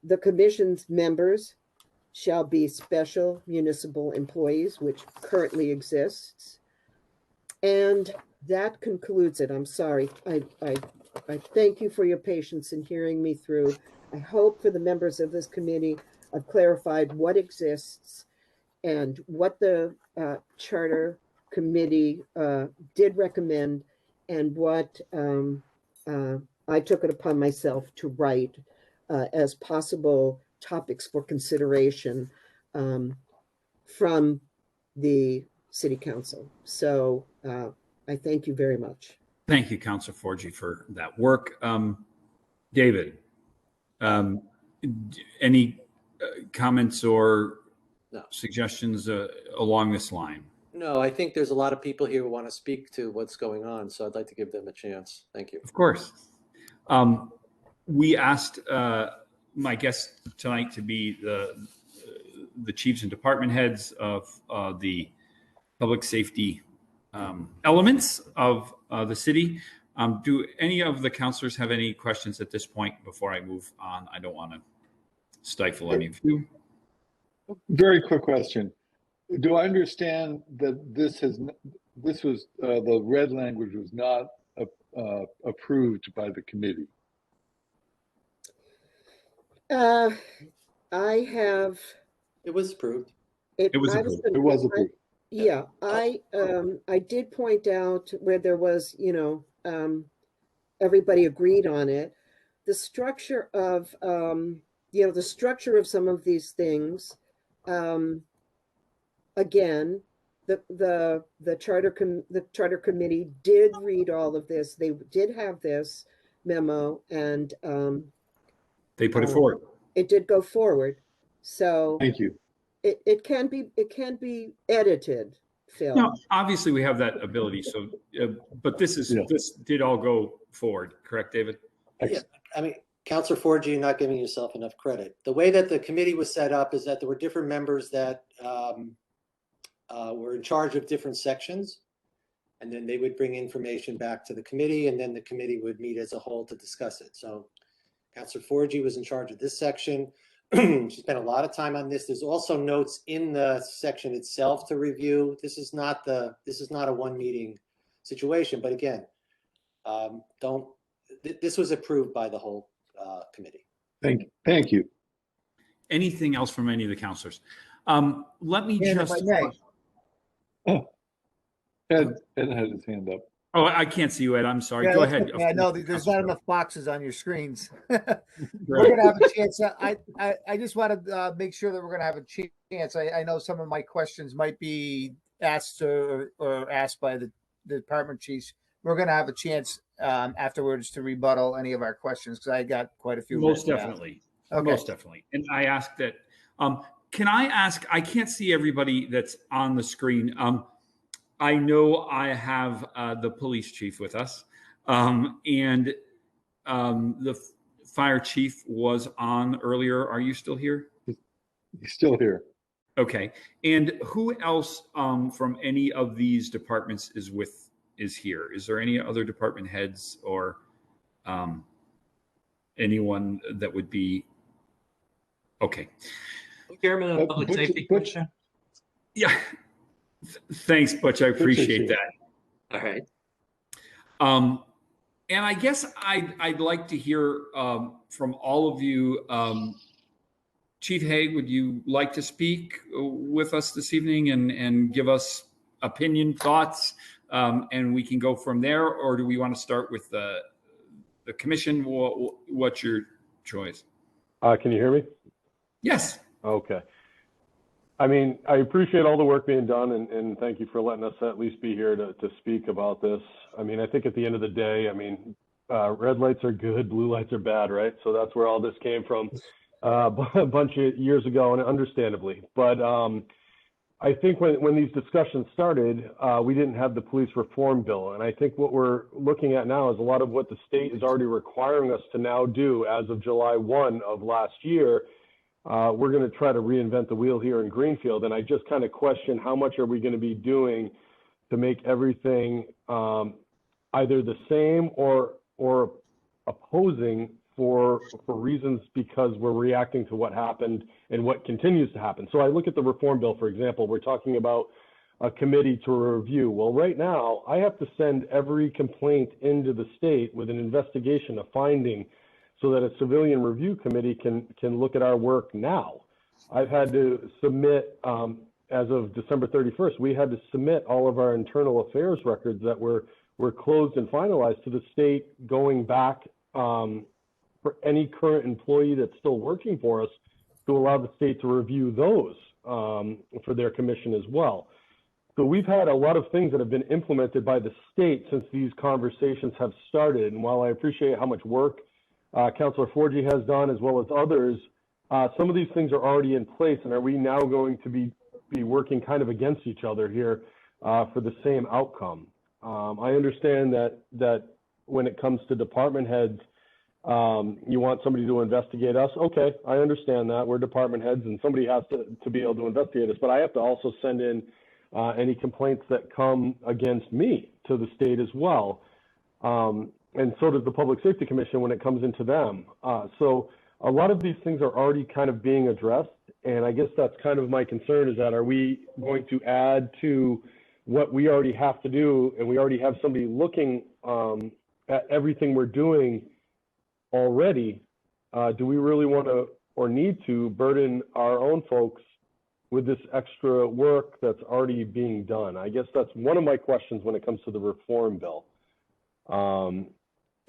The commission's members shall be special municipal employees, which currently exists. And that concludes it. I'm sorry. I thank you for your patience in hearing me through. I hope for the members of this committee, I've clarified what exists and what the charter committee did recommend, and what I took it upon myself to write as possible topics for consideration from the city council. So I thank you very much. Thank you, Councilor Forgy, for that work. David, any comments or suggestions along this line? No, I think there's a lot of people here who want to speak to what's going on, so I'd like to give them a chance. Thank you. Of course. We asked my guests tonight to be the chiefs and department heads of the public safety elements of the city. Do any of the councilors have any questions at this point before I move on? I don't want to stifle any of you. Very quick question. Do I understand that this was the red language was not approved by the committee? I have. It was approved. It was approved. It was approved. Yeah, I did point out where there was, everybody agreed on it. The structure of, the structure of some of these things, again, the charter committee did read all of this. They did have this memo, and they put it forward. It did go forward. So thank you. It can be edited. Phil. No, obviously we have that ability. So, but this did all go forward, correct, David? Yeah, I mean, Councilor Forgy, you're not giving yourself enough credit. The way that the committee was set up is that there were different members that were in charge of different sections. And then they would bring information back to the committee, and then the committee would meet as a whole to discuss it. So Councilor Forgy was in charge of this section. She spent a lot of time on this. There's also notes in the section itself to review. This is not a one meeting situation, but again, this was approved by the whole committee. Thank you. Anything else from any of the counselors? Let me And just. if I may, Ed has his hand up. Oh, I can't see you, Ed. I'm sorry. yeah, Go that's ahead. okay. I know there's Counselor not Stroh. enough boxes on your screens. Right. We're gonna have a chance. I just want to make sure that we're gonna have a chance. I know some of my questions might be asked or asked by the department chiefs. We're gonna have a chance afterwards to rebuttal any of our questions because I got quite a few. Most written down. definitely. Okay. Most definitely. And I ask that, can I ask, I can't see everybody that's on the screen. I know I have the police chief with us, and the fire chief was on earlier. Are you still here? He's still here. Okay. And who else from any of these departments is here? Is there any other department heads or anyone that would be okay? Chairman of the Public Safety Commission. Yeah. Thanks, Butch. I appreciate that. All right. And I guess I'd like to hear from all of you. Chief Haig, would you like to speak with us this evening and give us opinion, thoughts, and we can go from there? Or do we want to start with the commission? What's your choice? Can you hear me? Yes. Okay. I mean, I appreciate all the work being done, and thank you for letting us at least be here to speak about this. I mean, I think at the end of the day, I mean, red lights are good, blue lights are bad, right? So that's where all this came from a bunch of years ago, and understandably. But I think when these discussions started, we didn't have the police reform bill. And I think what we're looking at now is a lot of what the state is already requiring us to now do as of July 1 of last year. We're going to try to reinvent the wheel here in Greenfield. And I just kind of question how much are we going to be doing to make everything either the same or opposing for reasons because we're reacting to what happened and what continues to happen. So I look at the reform bill, for example, we're talking about a committee to review. Well, right now I have to send every complaint into the state with an investigation, a finding, so that a civilian review committee can look at our work now. I've had to submit, as of December 31st, we had to submit all of our internal affairs records that were closed and finalized to the state going back for any current employee that's still working for us to allow the state to review those for their commission as well. So we've had a lot of things that have been implemented by the state since these conversations have started. And while I appreciate how much work Councilor Forgy has done, as well as others, some of these things are already in place. And are we now going to be working kind of against each other here for the same outcome? I understand that when it comes to department heads, you want somebody to investigate us. Okay, I understand that. We're department heads and somebody has to be able to investigate us, but I have to also send in any complaints that come against me to the state as well. And so does the Public Safety Commission when it comes into them. So a lot of these things are already kind of being addressed. And I guess that's kind of my concern is that are we going to add to what we already have to do and we already have somebody looking at everything we're doing already? Do we really want to or need to burden our own folks with this extra work that's already being done? I guess that's one of my questions when it comes to the reform bill.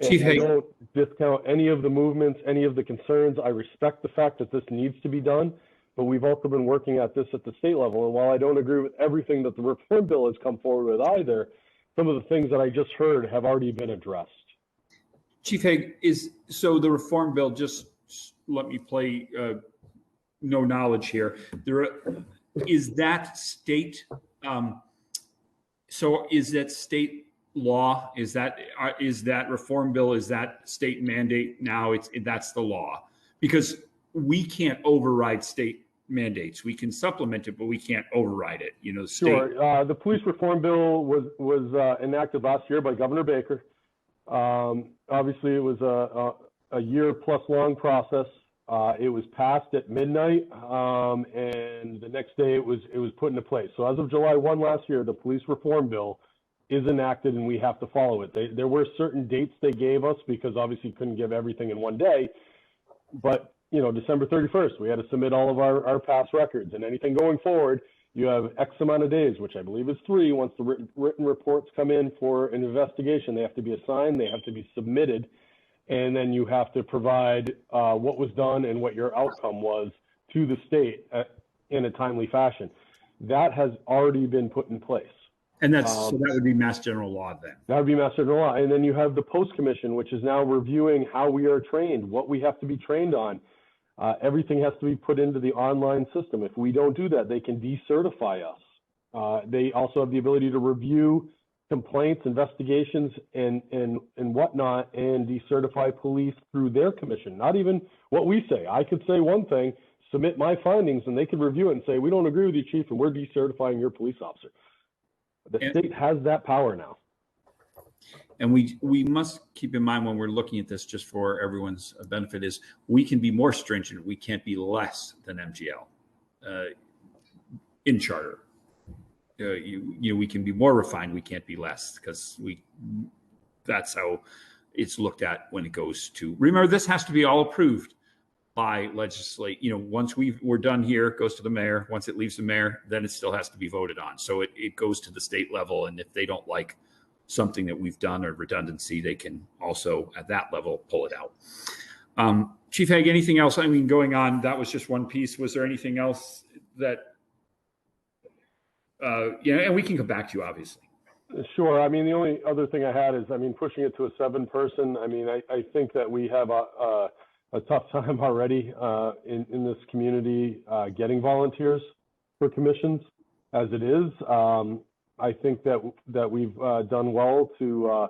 Chief I don't discount any of the movements, any of the concerns. I respect the fact that this needs to be done, but we've also been working at this at the state level. And while I don't agree with everything that the reform bill has come forward with either, some of the things that I just heard have already been addressed. Chief Haig, so the reform bill, just let me play no knowledge here. Is that state So is that state law? Is that reform bill? Is that state mandate now? That's the law, because we can't override state mandates. We can supplement it, but we can't override it. You know, state. Sure. The police reform bill was enacted last year by Governor Baker. Obviously, it was a year plus long process. It was passed at midnight, and the next day it was put into place. So as of July 1 last year, the police reform bill is enacted, and we have to follow it. There were certain dates they gave us because obviously couldn't give everything in one day, but you know, December 31st, we had to submit all of our past records, and anything going forward, you have X amount of days, which I believe is 3. Once the written reports come in for an investigation, they have to be assigned, they have to be submitted, and then you have to provide what was done and what your outcome was to the state in a timely fashion. That has already been put in place. And so that would be Mass General Law then. That would be Mass General Law. And then you have the Post Commission, which is now reviewing how we are trained, what we have to be trained on. Everything has to be put into the online system. If we don't do that, they can decertify us. They also have the ability to review complaints, investigations, and whatnot, and decertify police through their commission. Not even what we say. I could say one thing, submit my findings, and they could review it and say, we don't agree with you, Chief, and we're decertifying your police officer. The state has that power now. And we must keep in mind when we're looking at this, just for everyone's benefit, is we can be more stringent. We can't be less than MGL in charter. We can be more refined. We can't be less, because that's how it's looked at when it goes to. Remember, this has to be all approved by legislate. Once we're done here, it goes to the mayor. Once it leaves the mayor, then it still has to be voted on. So it goes to the state level, and if they don't like something that we've done or redundancy, they can also at that level pull it out. Chief Hague, anything else? I mean, going on, that was just one piece. Was there anything else that, and we can come back to you, obviously. Sure. I mean, the only other thing I had is, pushing it to a 7-person. I think that we have a tough time already in this community getting volunteers for commissions as it is. I think that we've done well to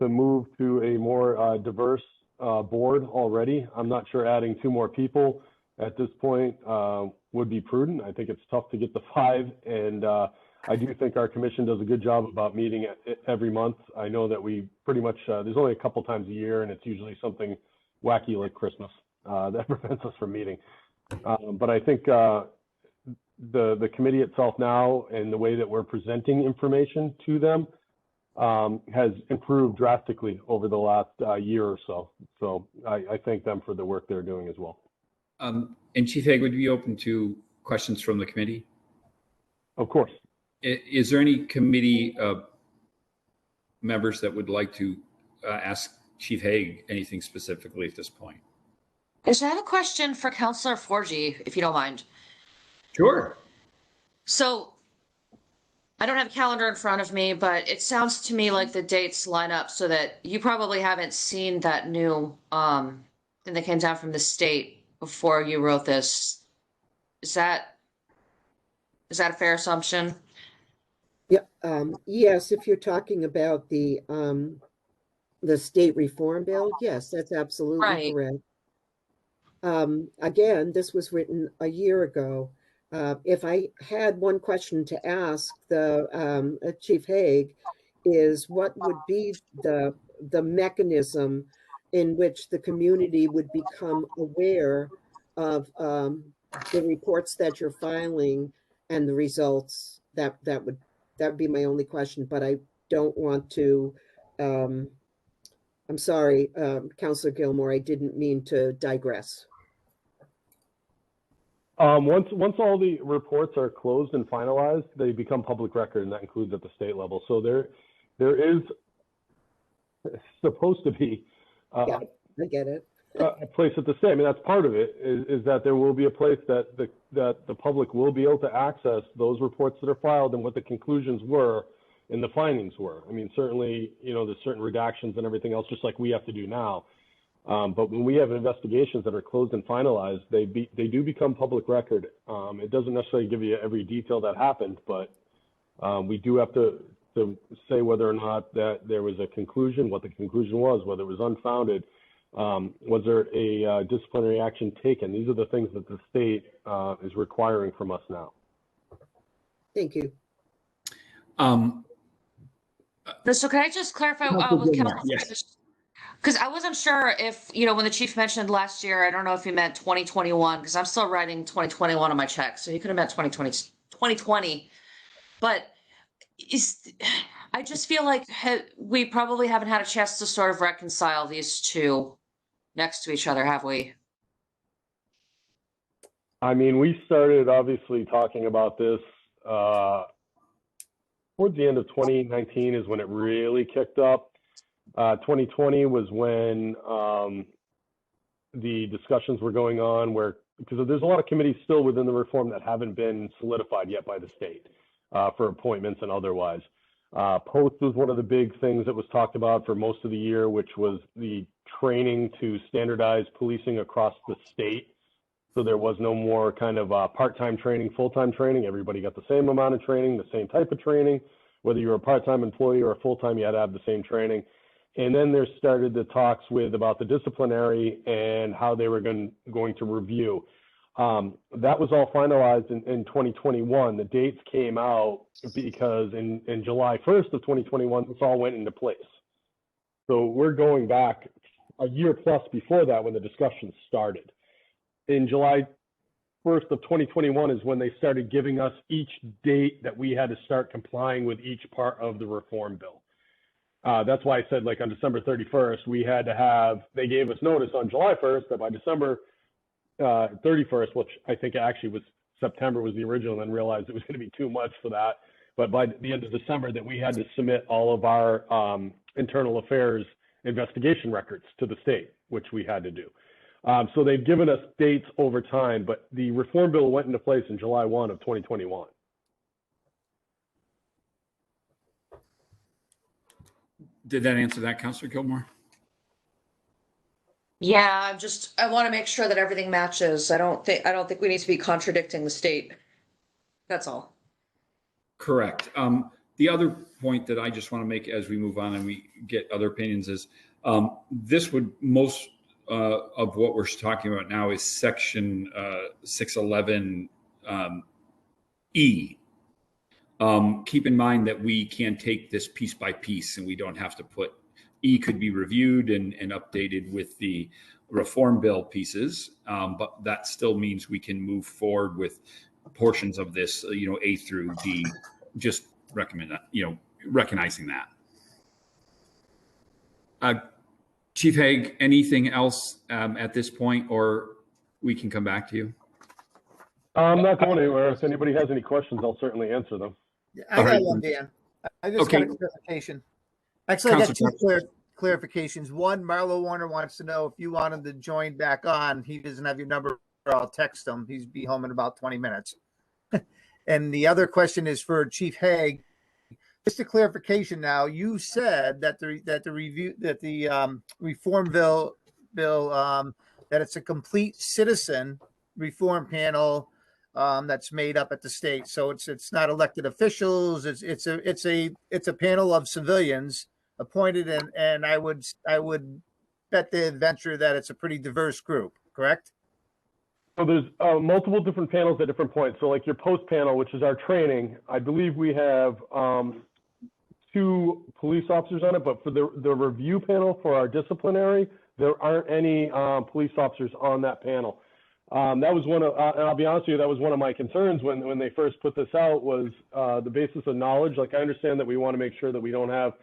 move to a more diverse board already. I'm not sure adding 2 more people at this point would be prudent. I think it's tough to get to 5, and I do think our commission does a good job about meeting every month. I know that we pretty much, there's only a couple times a year, and it's usually something wacky like Christmas that prevents us from meeting. But I think the committee itself now, and the way that we're presenting information to them has improved drastically over the last year or so. So I thank them for the work they're doing as well. And Chief Hague, would you be open to questions from the committee? Of course. Is there any committee members that would like to ask Chief Hague anything specifically at this point? I have a question for Councilor Forgy, if you don't mind. Sure. So I don't have a calendar in front of me, but it sounds to me like the dates line up so that you probably haven't seen that new thing that came down from the state before you wrote this. Is that a fair assumption? Yeah. Yes, if you're talking about the state reform bill, yes, that's absolutely correct. Again, this was written a year ago. If I had one question to ask the Chief Hague, is what would be the mechanism in which the community would become aware of the reports that you're filing and the results? That would be my only question, but I don't want to. I'm sorry, Councilor Gilmore, I didn't mean to digress. Once all the reports are closed and finalized, they become public record, and that includes at the state level. So there is supposed to be yeah, I get it. a place at the state. That's part of it, is that there will be a place that the public will be able to access those reports that are filed and what the conclusions were and the findings were. Certainly, there's certain redactions and everything else, just like we have to do now. But when we have investigations that are closed and finalized, they do become public record. It doesn't necessarily give you every detail that happened, but we do have to to say whether or not that there was a conclusion, what the conclusion was, whether it was unfounded. Was there a disciplinary action taken? These are the things that the state is requiring from us now. Thank you. So can I just clarify with council? Yes. Because I wasn't sure if, when the chief mentioned last year, I don't know if he meant 2021, because I'm still writing 2021 on my check. So he could have meant 2020. But I just feel like we probably haven't had a chance to sort of reconcile these two next to each other, have we? I mean, we started obviously talking about this towards the end of 2019 is when it really kicked up. 2020 was when the discussions were going on because there's a lot of committees still within the reform that haven't been solidified yet by the state for appointments and otherwise. Post was one of the big things that was talked about for most of the year, which was the training to standardize policing across the state. So there was no more kind of part-time training, full-time training. Everybody got the same amount of training, the same type of training. Whether you were a part-time employee or a full-time, you had to have the same training. And then there started the talks about the disciplinary and how they were going to review. That was all finalized in 2021. The dates came out because in July 1st of 2021, this all went into place. So we're going back a year plus before that when the discussion started. In July 1st of 2021 is when they started giving us each date that we had to start complying with each part of the reform bill. That's why I said, like, on December 31st, we had to have, they gave us notice on July 1st that by December 31st, which I think actually was September was the original, and then realized it was going to be too much for that. But by the end of December, that we had to submit all of our internal affairs investigation records to the state, which we had to do. So they've given us dates over time, but the reform bill went into place in July 1 of 2021. Did that answer that, Councilor Gilmore? Yeah, I want to make sure that everything matches. I don't think we need to be contradicting the state. That's all. Correct. The other point that I just want to make as we move on and we get other opinions is this would most of what we're talking about now is section 611 E. Keep in mind that we can take this piece by piece and we don't have to put E could be reviewed and updated with the reform bill pieces, but that still means we can move forward with portions of this, A through D. Just recommend that, recognizing that. Chief Haig, anything else at this point, or we can come back to you? I'm not going anywhere. If anybody has any questions, I'll certainly answer them. I got one, Dan. I just got a clarification. Actually, I got two clarifications. One, Marlo Warner wants to know if you want him to join back on. He doesn't have your number. I'll text him. He's be home in about 20 minutes. And the other question is for Chief Haig. Just a clarification now. You said that the reform bill that it's a complete citizen reform panel that's made up at the state. So it's not elected officials. It's a panel of civilians appointed, and I would bet the venture that it's a pretty diverse group. Correct? So there's multiple different panels at different points. So like your post panel, which is our training, I believe we have 2 police officers on it, but for the review panel for our disciplinary, there aren't any police officers on that panel. That was one of, and I'll be honest with you, that was one of my concerns when they first put this out was the basis of knowledge. Like, I understand that we want to make sure that we don't have,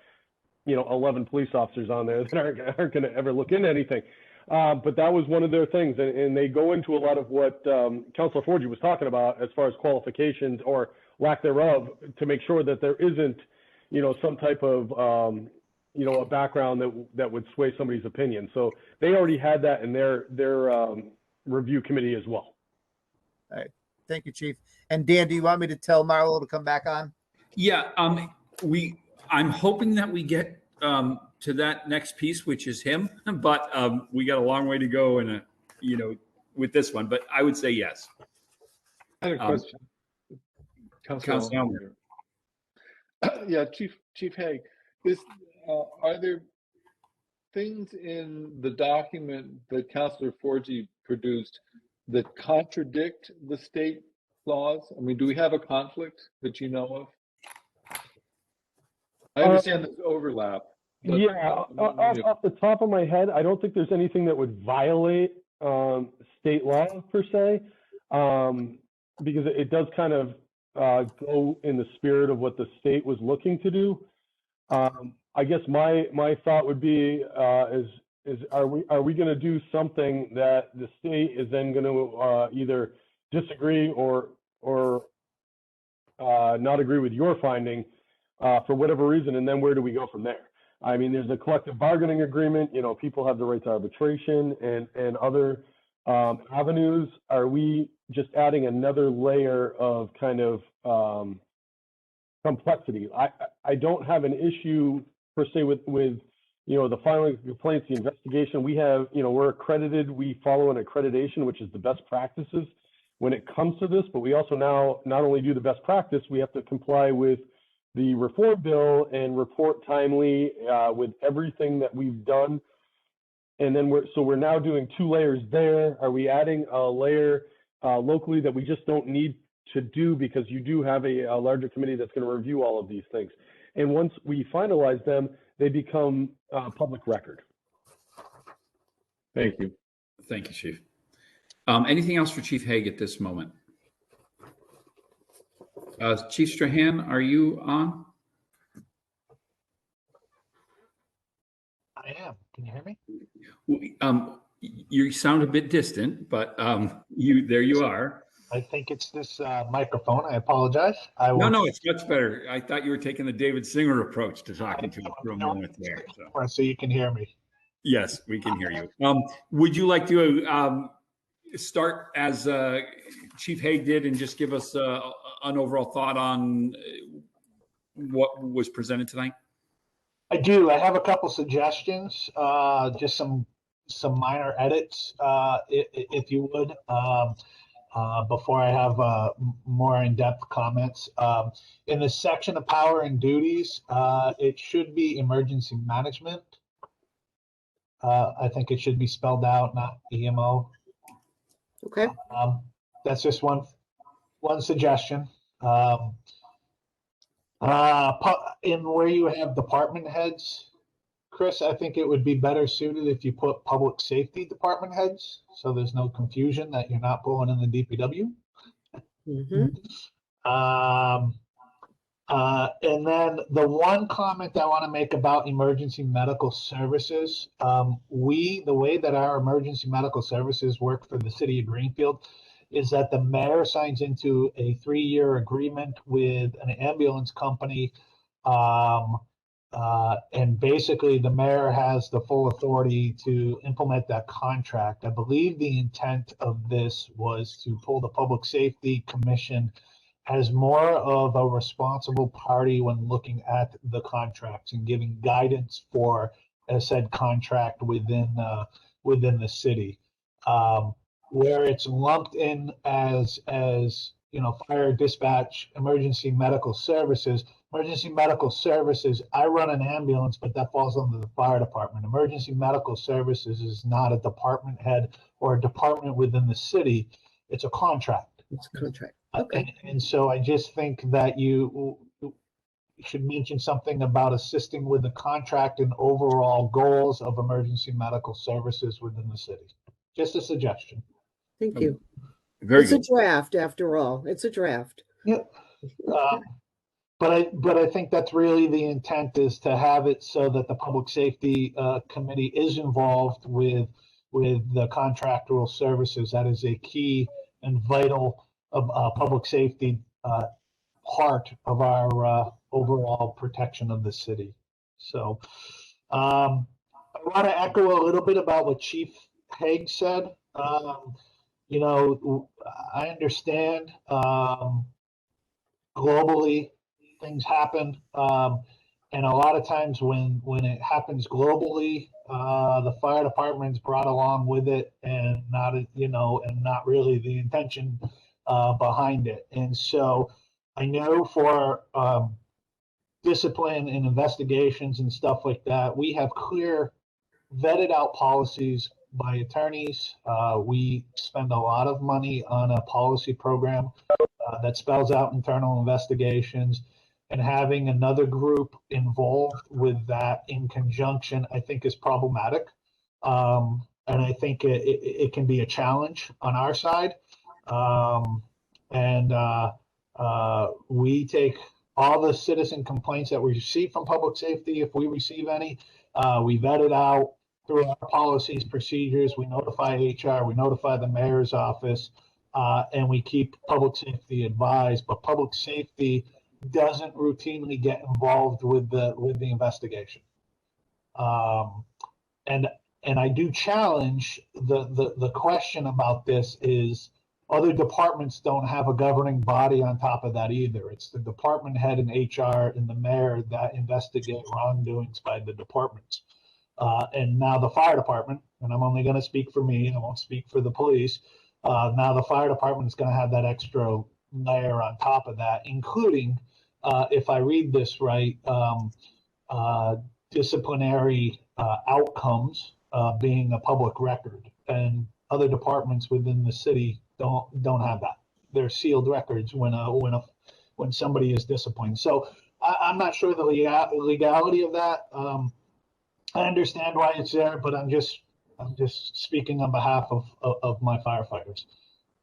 11 police officers on there that aren't going to ever look into anything. But that was one of their things. And they go into a lot of what Councilor Forgy was talking about as far as qualifications or lack thereof to make sure that there isn't, some type of, a background that would sway somebody's opinion. So they already had that in their review committee as well. All right. Thank you, Chief. And Dan, do you want me to tell Marlo to come back on? Yeah, I'm hoping that we get to that next piece, which is him, but we got a long way to go and with this one, but I would say yes. I had a question. Councilor, Yeah, Chief Haig, are there things in the document that Councilor Forgy produced that contradict the state laws? I mean, do we have a conflict that you know of? I understand there's overlap. But Yeah, off the top of my head, I don't think there's anything that would violate state law per se, because it does kind of go in the spirit of what the state was looking to do. I guess my thought would be is are we going to do something that the state is then going to either disagree or not agree with your finding for whatever reason, and then where do we go from there? I mean, there's a collective bargaining agreement. You know, people have the right to arbitration and other avenues. Are we just adding another layer of kind of complexity? I don't have an issue per se with you know, the filing of complaints, the investigation. We have, you know, we're accredited. We follow an accreditation, which is the best practices when it comes to this. But we also now not only do the best practice, we have to comply with the reform bill and report timely with everything that we've done. And then we're now doing 2 layers there. Are we adding a layer locally that we just don't need to do because you do have a larger committee that's going to review all of these things? And once we finalize them, they become public record. Thank you. Thank you, Chief. Anything else for Chief Haig at this moment? Chief Strahan, are you on? I am. Can you hear me? You sound a bit distant, but there you are. I think it's this microphone. I apologize. No, it's much better. I thought you were taking the David Singer approach to talking to us for a moment there. So you can hear me. Yes, we can hear you. Would you like to start as Chief Haig did and just give us an overall thought on what was presented tonight? I do. I have a couple suggestions, just some minor edits, if you would, before I have more in-depth comments. In the section of power and duties, it should be emergency management. I think it should be spelled out, not EMO. Okay. That's just one suggestion. In where you have department heads, Chris, I think it would be better suited if you put public safety department heads, so there's no confusion that you're not pulling in the DPW. And then the one comment I want to make about emergency medical services, the way that our emergency medical services work for the city of Greenfield is that the mayor signs into a 3-year agreement with an ambulance company. And basically the mayor has the full authority to implement that contract. I believe the intent of this was to pull the Public Safety Commission as more of a responsible party when looking at the contracts and giving guidance for a said contract within the city. Where it's lumped in as you know, fire dispatch, emergency medical services. Emergency medical services, I run an ambulance, but that falls under the fire department. Emergency medical services is not a department head or a department within the city. It's a contract. It's a contract. Okay. And so I just think that you should mention something about assisting with the contract and overall goals of emergency medical services within the city. Just a suggestion. Thank you. Very it's good. A draft after all. It's a draft. Yep. But I think that's really the intent, is to have it so that the Public Safety Committee is involved with the contractual services. That is a key and vital public safety part of our overall protection of the city. So I want to echo a little bit about what Chief Haig said. You know, I understand globally things happen, and a lot of times when it happens globally, the fire department's brought along with it, and not really the intention behind it. And so I know for discipline and investigations and stuff like that. We have clear vetted out policies by attorneys. We spend a lot of money on a policy program that spells out internal investigations, and having another group involved with that in conjunction, I think, is problematic. And I think it can be a challenge on our side. We take all the citizen complaints that we receive from public safety, if we receive any, we vet it out through our policies, procedures. We notify HR, we notify the mayor's office, and we keep public safety advised. But public safety doesn't routinely get involved with the investigation. And I do challenge the question about this is other departments don't have a governing body on top of that either. It's the department head and HR and the mayor that investigate wrongdoings by the departments. And now the fire department, and I'm only going to speak for me, I won't speak for the police. Now the fire department is going to have that extra layer on top of that, including, if I read this right, disciplinary outcomes being a public record, and other departments within the city don't have that. They're sealed records when somebody is disciplined. So I'm not sure the legality of that. I understand why it's there, but I'm just speaking on behalf of my firefighters.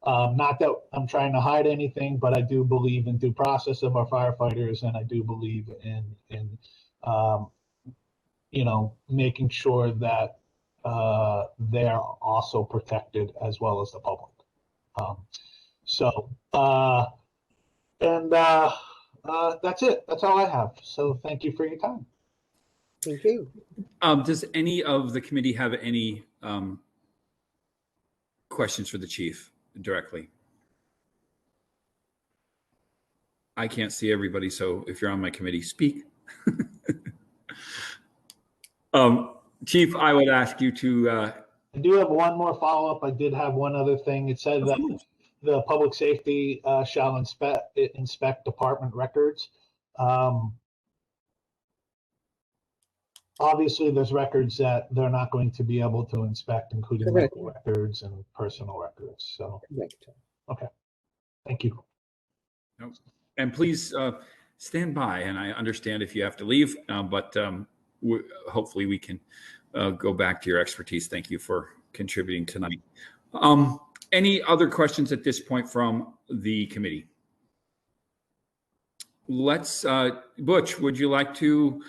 Not that I'm trying to hide anything, but I do believe in due process of our firefighters, and I do believe in making sure that they're also protected as well as the public. That's it. That's all I have. So thank you for your time. Thank you. Does any of the committee have any questions for the chief directly? I can't see everybody, so if you're on my committee, speak. Chief, I would ask you to... I do have one more follow-up. I did have one other thing. It said that the public safety shall inspect department records. Obviously, there's records that they're not going to be able to inspect, including medical records and personal records. So, okay. Thank you. And please stand by, and I understand if you have to leave, but hopefully we can go back to your expertise. Thank you for contributing tonight. Any other questions at this point from the committee? Let's, Butch, would you like to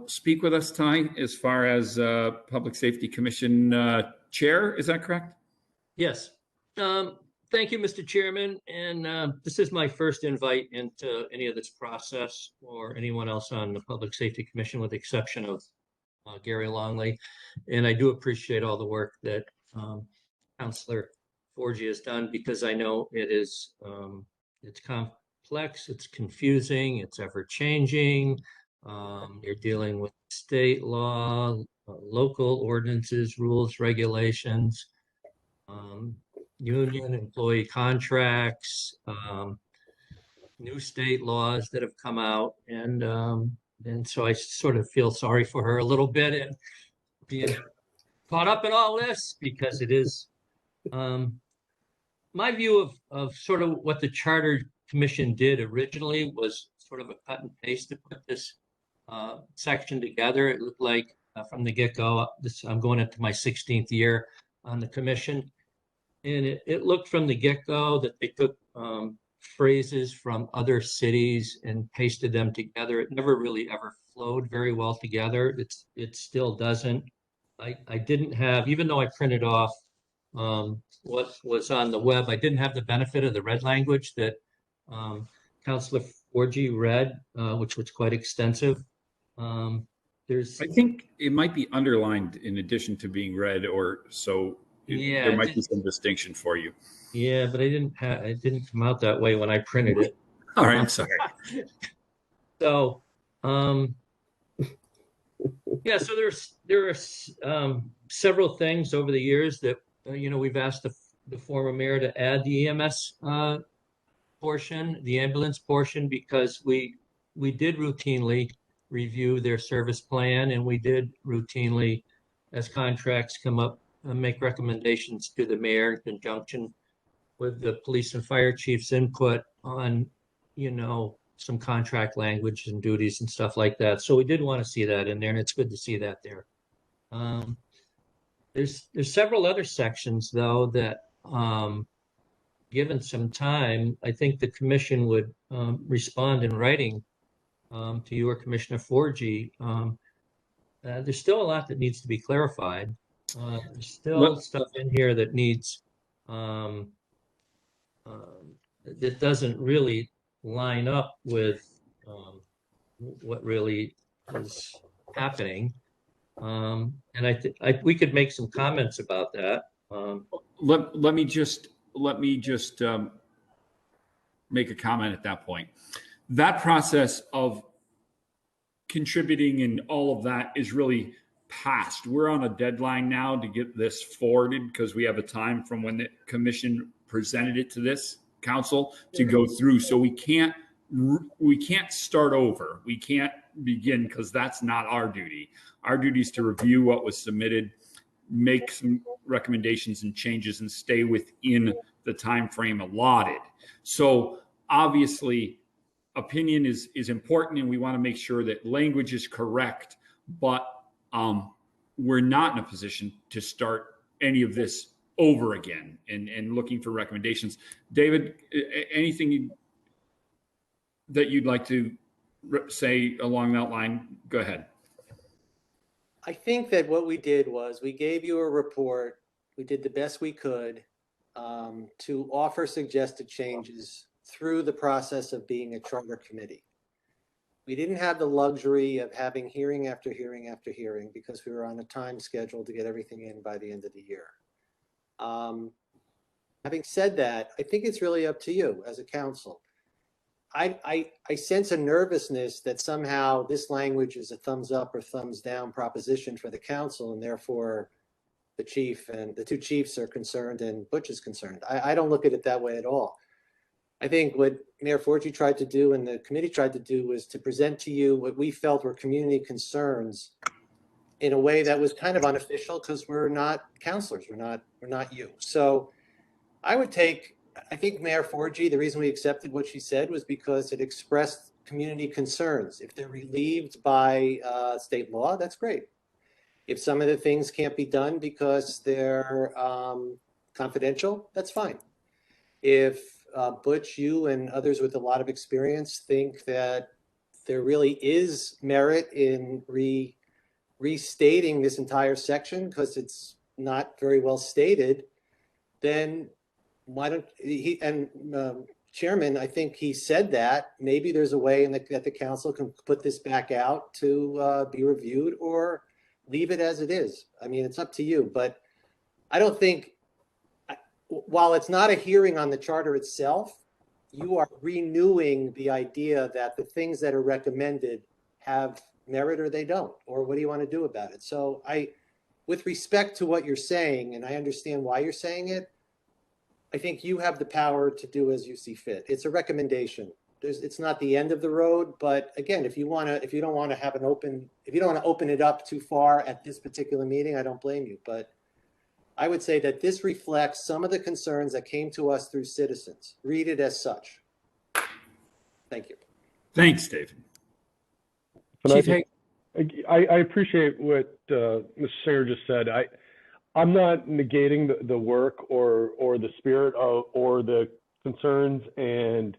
speak with us tonight as far as Public Safety Commission Chair? Is that correct? Yes. Thank you, Mr. Chairman. And this is my first invite into any of this process or anyone else on the Public Safety Commission, with the exception of Gary Longley. And I do appreciate all the work that Councilor Forgy has done, because I know it is it's complex, it's confusing, it's ever changing. You're dealing with state law, local ordinances, rules, regulations, union employee contracts, new state laws that have come out, and so I sort of feel sorry for her a little bit and being caught up in all this, because it is my view of sort of what the Charter Commission did originally was sort of a cut and paste to put this section together. It looked like from the get-go, I'm going into my 16th year on the commission, and it looked from the get-go that they took phrases from other cities and pasted them together. It never really ever flowed very well together. It still doesn't. I didn't have, even though I printed off what was on the web, I didn't have the benefit of the red language that Councilor Forgy read, which was quite extensive. I think it might be underlined in addition to being read, or so. Yeah, there might be some distinction for you. Yeah, but it didn't come out that way when I printed it. All right, I'm sorry. So, yeah, so there are several things over the years that we've asked the former mayor to add the EMS portion, the ambulance portion, because we we did routinely review their service plan, and we did routinely, as contracts come up, make recommendations to the mayor in conjunction with the police and fire chief's input on, some contract language and duties and stuff like that. So we did want to see that in there, and it's good to see that there. There's several other sections, though, that given some time, I think the commission would respond in writing to you or Commissioner Forgy. There's still a lot that needs to be clarified. There's still stuff in here that needs that doesn't really line up with what really is happening. And we could make some comments about that. Let me just make a comment at that point. That process of contributing and all of that is really past. We're on a deadline now to get this forwarded because we have a time from when the commission presented it to this council to go through. So we can't start over. We can't begin because that's not our duty. Our duty is to review what was submitted, make some recommendations and changes, and stay within the time frame allotted. So obviously, opinion is important, and we want to make sure that language is correct, but we're not in a position to start any of this over again and looking for recommendations. David, anything that you'd like to say along that line? Go ahead. I think that what we did was we gave you a report. We did the best we could to offer suggested changes through the process of being a charter committee. We didn't have the luxury of having hearing after hearing after hearing because we were on a time schedule to get everything in by the end of the year. Having said that, I think it's really up to you as a council. I sense a nervousness that somehow this language is a thumbs up or thumbs down proposition for the council, and therefore the chief and the two chiefs are concerned and Butch is concerned. I don't look at it that way at all. I think what Mayor Forgy tried to do and the committee tried to do was to present to you what we felt were community concerns in a way that was kind of unofficial because we're not counselors, we're not you. So I think Mayor Forgy, the reason we accepted what she said was because it expressed community concerns. If they're relieved by state law, that's great. If some of the things can't be done because they're confidential, that's fine. If Butch, you and others with a lot of experience think that there really is merit in restating this entire section because it's not very well stated, then why don't he, and Chairman, I think he said that maybe there's a way that the council can put this back out to be reviewed or leave it as it is. I mean, it's up to you, but I don't think, while it's not a hearing on the charter itself, you are renewing the idea that the things that are recommended have merit or they don't, or what do you want to do about it? So with respect to what you're saying, and I understand why you're saying it, I think you have the power to do as you see fit. It's a recommendation. It's not the end of the road, but again, if you don't want to open it up too far at this particular meeting, I don't blame you. But I would say that this reflects some of the concerns that came to us through citizens. Read it as such. Thank you. Thanks, David. Chief Hague. I appreciate what Mr. Singer just said. I'm not negating the work or the spirit or the concerns and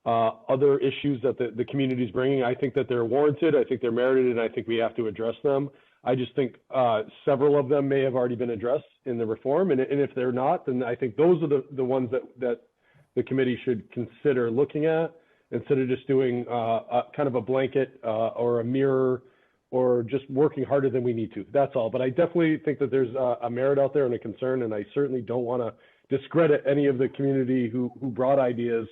other issues that the community is bringing. I think that they're warranted. I think they're merited, and I think we have to address them. I just think several of them may have already been addressed in the reform, and if they're not, then I think those are the ones that the committee should consider looking at instead of just doing a kind of a blanket or a mirror or just working harder than we need to. That's all. But I definitely think that there's a merit out there and a concern, and I certainly don't want to discredit any of the community who brought ideas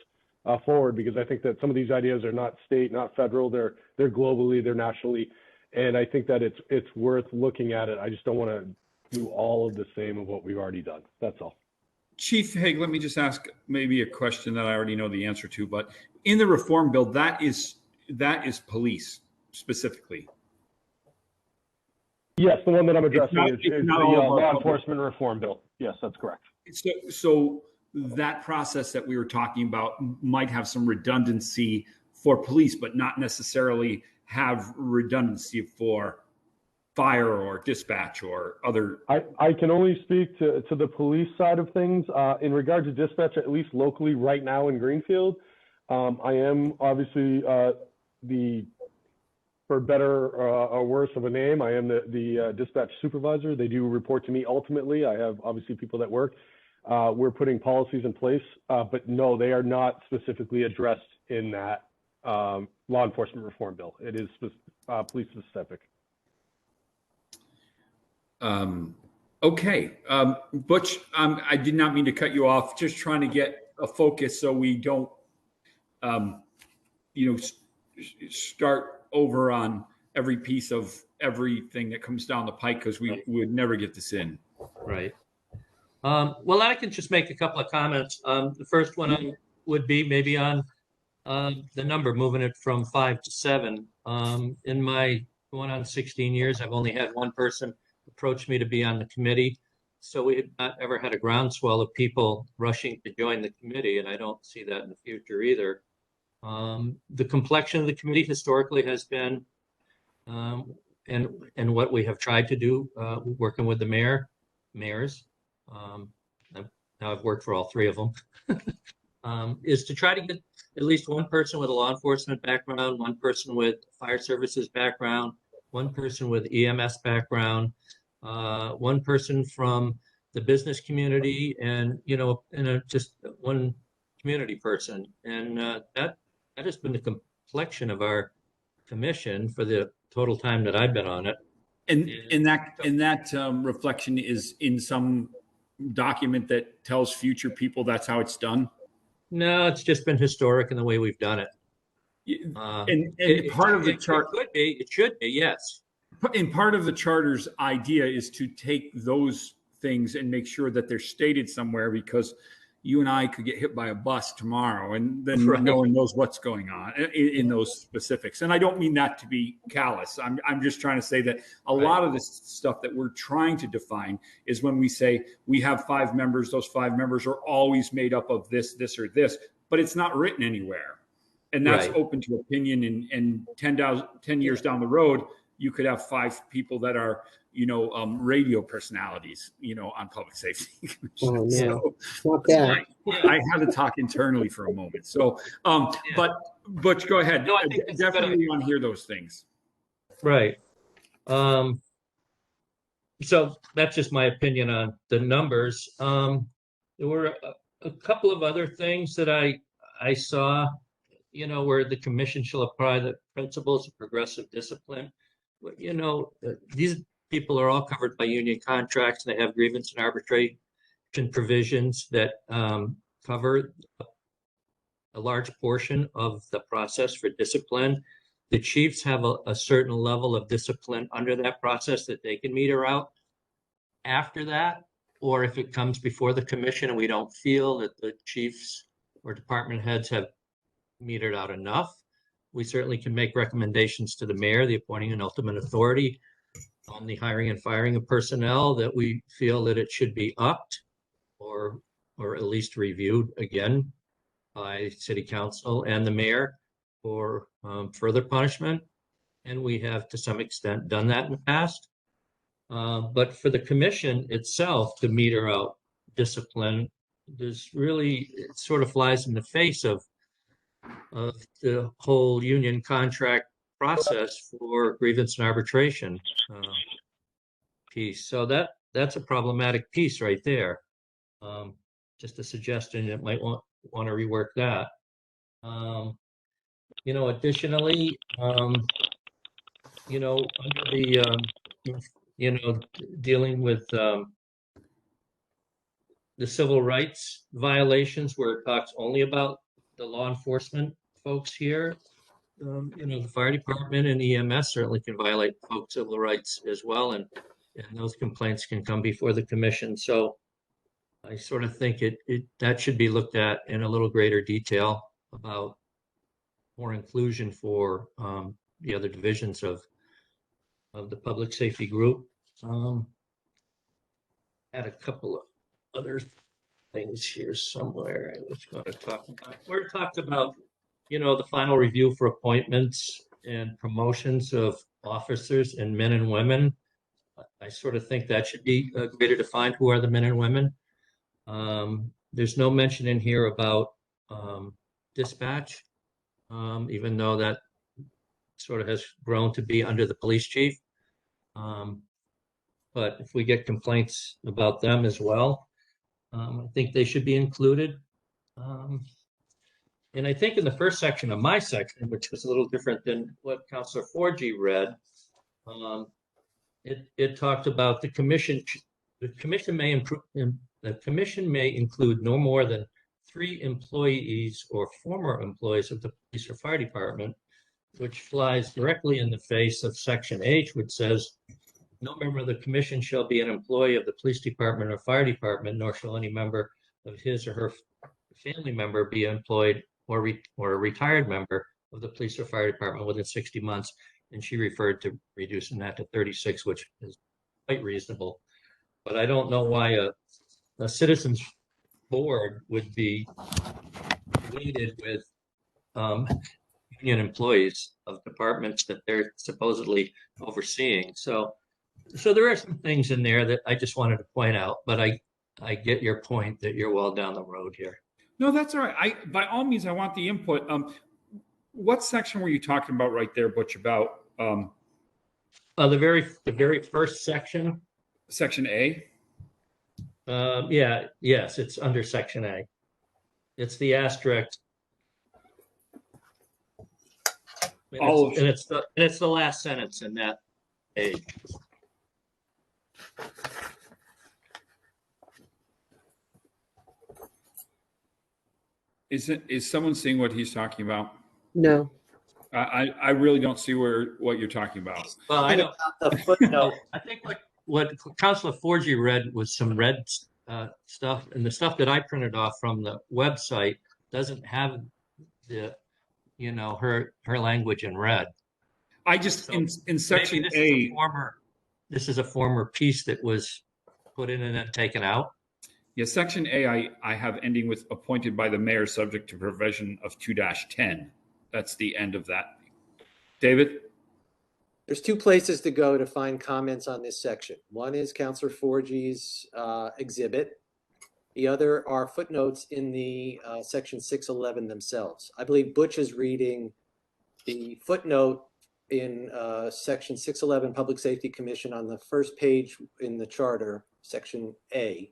forward, because I think that some of these ideas are not state, not federal, they're globally, they're nationally. And I think that it's worth looking at it. I just don't want to do all of the same of what we've already done. That's all. Chief Hague, let me just ask maybe a question that I already know the answer to, but in the reform bill, that is that is police specifically. Yes, the one that I'm addressing not- is it's the not all of our law public- enforcement reform bill. Yes, that's correct. So that process that we were talking about might have some redundancy for police, but not necessarily have redundancy for fire or dispatch or other. I can only speak to the police side of things. In regard to dispatch, at least locally right now in Greenfield, I am obviously for better or worse of a name, I am the dispatch supervisor. They do report to me ultimately. I have obviously people that work. We're putting policies in place, but no, they are not specifically addressed in that law enforcement reform bill. It is police specific. Okay. Butch, I did not mean to cut you off. Just trying to get a focus so we don't, start over on every piece of everything that comes down the pike, because we would never get this in. Right. Well, I can just make a couple of comments. The first one would be maybe on the number, moving it from 5 to 7. In my going on 16 years, I've only had one person approach me to be on the committee. So we had not ever had a groundswell of people rushing to join the committee, and I don't see that in the future either. The complexion of the committee historically has been, and what we have tried to do, working with the mayors, now I've worked for all three of them, is to try to get at least one person with a law enforcement background, one person with fire services background, one person with EMS background, one person from the business community, and just one community person, and that has been the complexion of our commission for the total time that I've been on it. And that reflection is in some document that tells future people that's how it's done. No, it's just been historic in the way we've done it. And part of the chart, it should be, yes. And part of the charter's idea is to take those things and make sure that they're stated somewhere, because you and I could get hit by a bus tomorrow, and then no one knows what's going on in those specifics. And I don't mean that to be callous. I'm just trying to say that a lot of this stuff that we're trying to define is when we say we have 5 members, those 5 members are always made up of this, this, or this, but it's not written anywhere. And that's open to opinion. And 10 years down the road, you could have 5 people that are, radio personalities, on public safety. Oh, no. So, Not that. I had to talk internally for a moment. So, but Butch, go ahead. No, I think that's Definitely want to hear those things. Right. So that's just my opinion on the numbers. There were a couple of other things that I saw, where the commission shall apply the principles of progressive discipline. These people are all covered by union contracts. They have grievance and arbitration provisions that cover a large portion of the process for discipline. The chiefs have a certain level of discipline under that process that they can meter out. After that, or if it comes before the commission and we don't feel that the chiefs or department heads have metered out enough, we certainly can make recommendations to the mayor, the appointing and ultimate authority, on the hiring and firing of personnel, that we feel that it should be upped or at least reviewed again by city council and the mayor for further punishment. And we have to some extent done that in the past. But for the commission itself to meter out discipline, it sort of flies in the face of the whole union contract process for grievance and arbitration piece. So that's a problematic piece right there. Just a suggestion that might want to rework that. Additionally, under the dealing with the civil rights violations, where it talks only about the law enforcement folks here, the fire department and EMS certainly can violate folks' civil rights as well, and those complaints can come before the commission. So I sort of think that should be looked at in a little greater detail about more inclusion for the other divisions of the public safety group. Had a couple of other things here somewhere I was going to talk about. We talked about, the final review for appointments and promotions of officers and men and women. I sort of think that should be greater defined. Who are the men and women? There's no mention in here about dispatch, even though that sort of has grown to be under the police chief. But if we get complaints about them as well, I think they should be included. And I think in the first section of my section, which was a little different than what Councilor Forgy read, it talked about the commission. The commission may include no more than 3 employees or former employees of the police or fire department, which flies directly in the face of Section H, which says, no member of the commission shall be an employee of the police department or fire department, nor shall any member of his or her family member be employed or a retired member of the police or fire department within 60 months. And she referred to reducing that to 36, which is quite reasonable. But I don't know why a citizens board would be weighted with union employees of departments that they're supposedly overseeing. So there are some things in there that I just wanted to point out, but I get your point that you're well down the road here. No, that's all right. By all means, I want the input. What section were you talking about right there, Butch, about? The very first section. Section A? Yes, it's under Section A. It's the asterisk. And it's the last sentence in that page. Is someone seeing what he's talking about? No. I really don't see what you're talking about. Well, I don't. The footnote. I think what Councilor Forgy read was some red stuff, and the stuff that I printed off from the website doesn't have the, her language in red. I just in Section A. This is a former piece that was put in and then taken out. Yeah, Section A, I have ending with appointed by the mayor subject to provision of 2-10. That's the end of that. David? There's 2 places to go to find comments on this section. One is Councilor Forgy's exhibit. The other are footnotes in the Section 611 themselves. I believe Butch is reading the footnote in Section 611 Public Safety Commission on the first page in the charter, Section A,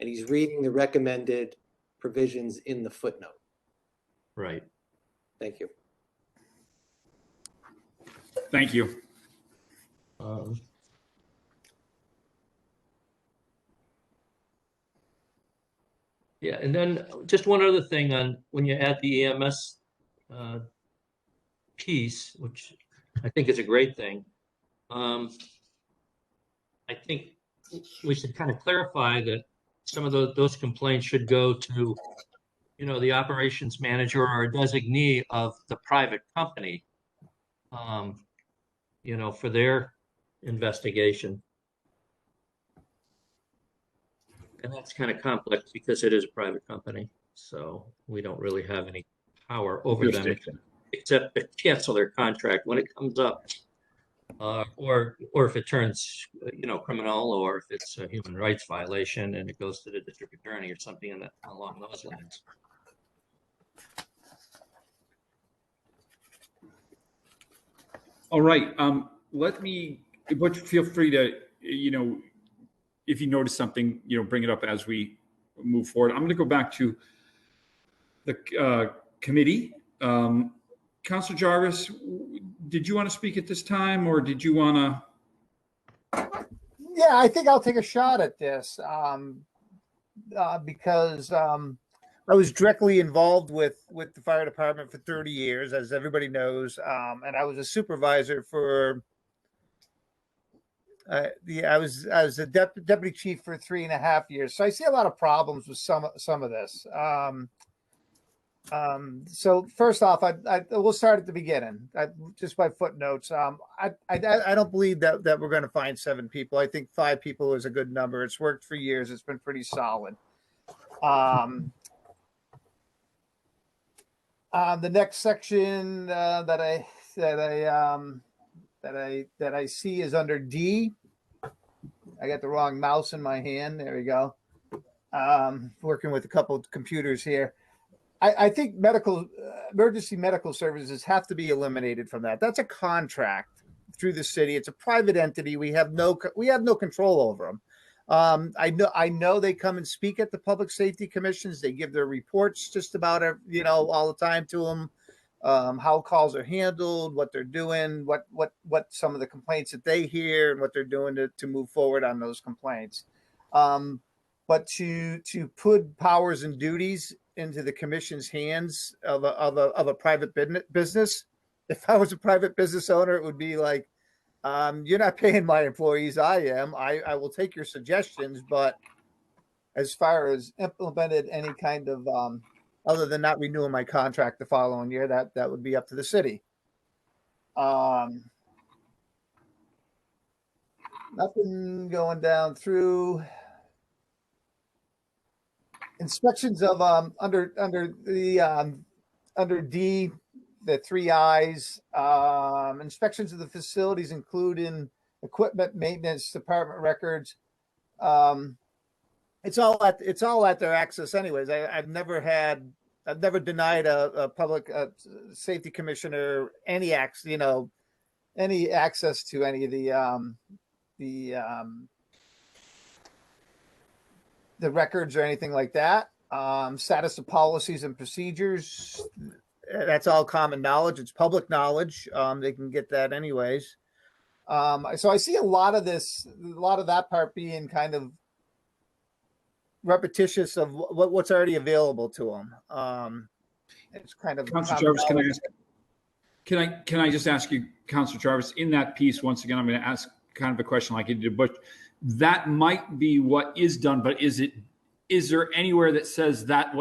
and he's reading the recommended provisions in the footnote. Right. Thank you. Thank you. Yeah, and then just one other thing on when you add the EMS piece, which I think is a great thing. I think we should kind of clarify that some of those complaints should go to, the operations manager or a designee of the private company, for their investigation. And that's kind of complex because it is a private company. So we don't really have any power over them except to cancel their contract when it comes up. Or if it turns, criminal, or if it's a human rights violation and it goes to the district attorney or something along those lines. All right. But feel free to, if you notice something, bring it up as we move forward. I'm going to go back to the committee. Councilor Jarvis, did you want to speak at this time, or did you want to? Yeah, I think I'll take a shot at this because I was directly involved with the fire department for 30 years, as everybody knows, and I was a supervisor for. I was a deputy chief for 3.5 years, so I see a lot of problems with some of this. So first off, we'll start at the beginning, just by footnotes. I don't believe that we're going to find 7 people. I think 5 people is a good number. It's worked for years. It's been pretty solid. The next section that I see is under D. I got the wrong mouse in my hand. There we go. Working with a couple of computers here. I think emergency medical services have to be eliminated from that. That's a contract through the city. It's a private entity. We have no control over them. I know they come and speak at the public safety commissions. They give their reports just about all the time to them, how calls are handled, what they're doing, what some of the complaints that they hear, and what they're doing to move forward on those complaints. But to put powers and duties into the commission's hands of a private business, if I was a private business owner, it would be like, you're not paying my employees. I am. I will take your suggestions, but as far as implemented any kind of other than not renewing my contract the following year, that would be up to the city. Nothing going down through inspections of under D, the 3 I's, inspections of the facilities, including equipment, maintenance, department records. It's all at their access anyways. I've never denied a public safety commissioner any access to any of the records or anything like that. Status of policies and procedures. That's all common knowledge. It's public knowledge. They can get that anyways. So I see a lot of that part being kind of repetitious of what's already available to them. It's kind of Councilor Jarvis, can I just ask you, Councilor Jarvis, in that piece, once again, I'm going to ask kind of a question like you did, but that might be what is done, but is there anywhere that says that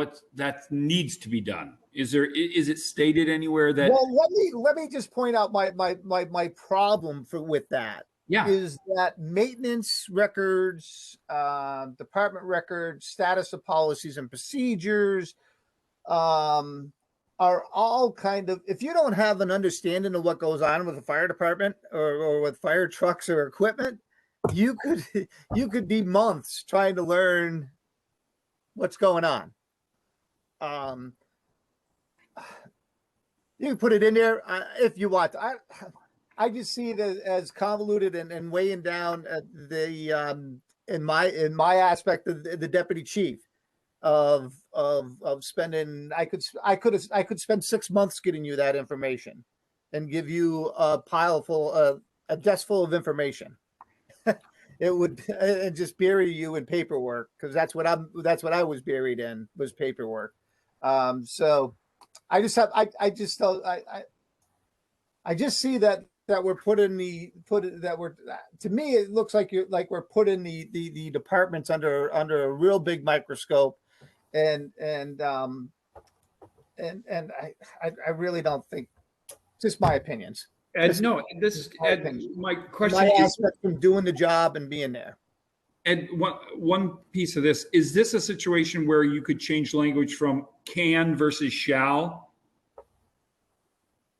needs to be done? Is it stated anywhere that? Well, let me just point out my problem with that. Yeah. Is that maintenance records, department records, status of policies and procedures, are all kind of, if you don't have an understanding of what goes on with the fire department or with fire trucks or equipment, you could be months trying to learn what's going on. You can put it in there if you want. I just see it as convoluted and weighing down the in my aspect of the deputy chief of spending. I could spend 6 months getting you that information and give you a desk full of information. It would and just bury you in paperwork, because that's what I was buried in, was paperwork. So I just see that we're to me it looks like we're putting the departments under a real big microscope, and I really don't think, just my opinions. Ed, no, this is Ed, my question is aspect from doing the job and being there. And one piece of this, is this a situation where you could change language from can versus shall?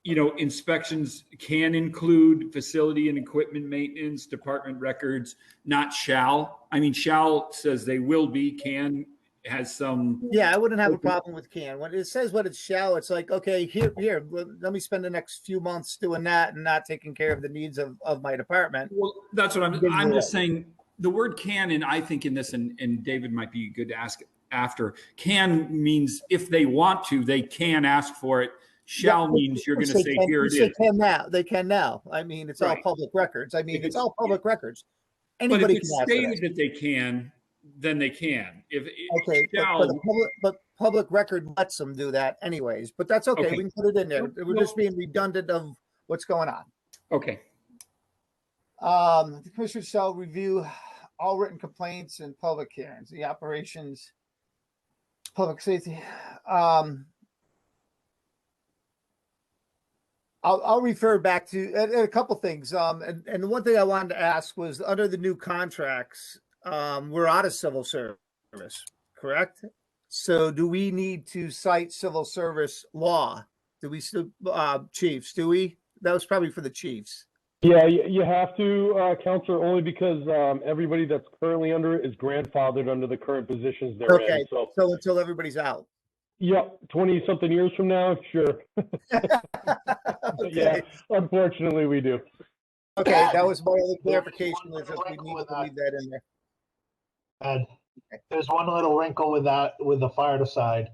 Inspections can include facility and equipment maintenance, department records, not shall. I mean, shall says they will be, can has some. Yeah, I wouldn't have a problem with can. When it says what it shall, it's like, okay, here, let me spend the next few months doing that and not taking care of the needs of my department. Well, that's what I'm just saying. The word can, and I think in this, and David might be good to ask after, can means if they want to, they can ask for it. Shall means you're going to say here it is. They can now. I mean, it's all public records. I mean, it's all public records. Anybody but if it's stated that they can, then they can. But public record lets them do that anyways. But that's okay. We can put it in there. We're just being redundant of what's going on. Okay. The commissioner shall review all written complaints and public hearings, the operations, public safety. I'll refer back to a couple things. And the one thing I wanted to ask was under the new contracts, we're out of civil service, correct? So do we need to cite civil service law? Do we still, chiefs, do we? That was probably for the chiefs. Yeah, you have to, Counselor, only because everybody that's currently under it is grandfathered under the current positions they're Okay, in. So, so until everybody's out. yep, 20-something years from now, sure. But yeah, unfortunately, we do. Okay, that was my only clarification, was if we need to leave that in there. And there's one little wrinkle with that, with the fire side.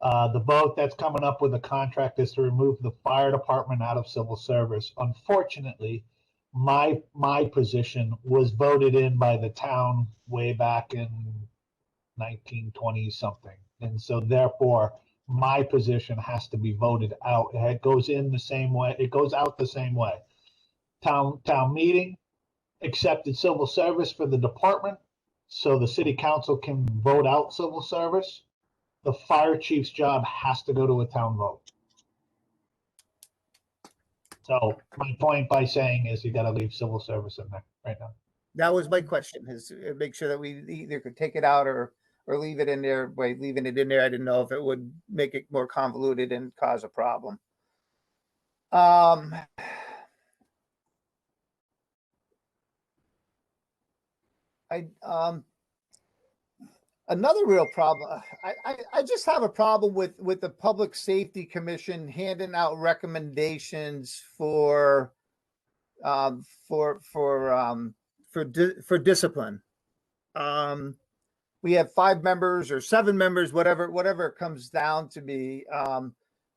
The vote that's coming up with the contract is to remove the fire department out of civil service. Unfortunately, my position was voted in by the town way back in 1920 something. And so therefore, my position has to be voted out. It goes in the same way. It goes out the same way. Town meeting accepted civil service for the department, so the city council can vote out civil service. The fire chief's job has to go to a town vote. So my point by saying is you got to leave civil service in there right now. That was my question, is make sure that we either could take it out or leave it in there. By leaving it in there, I didn't know if it would make it more convoluted and cause a problem. Another real problem. I just have a problem with the Public Safety Commission handing out recommendations for discipline. We have 5 members or 7 members, whatever it comes down to be.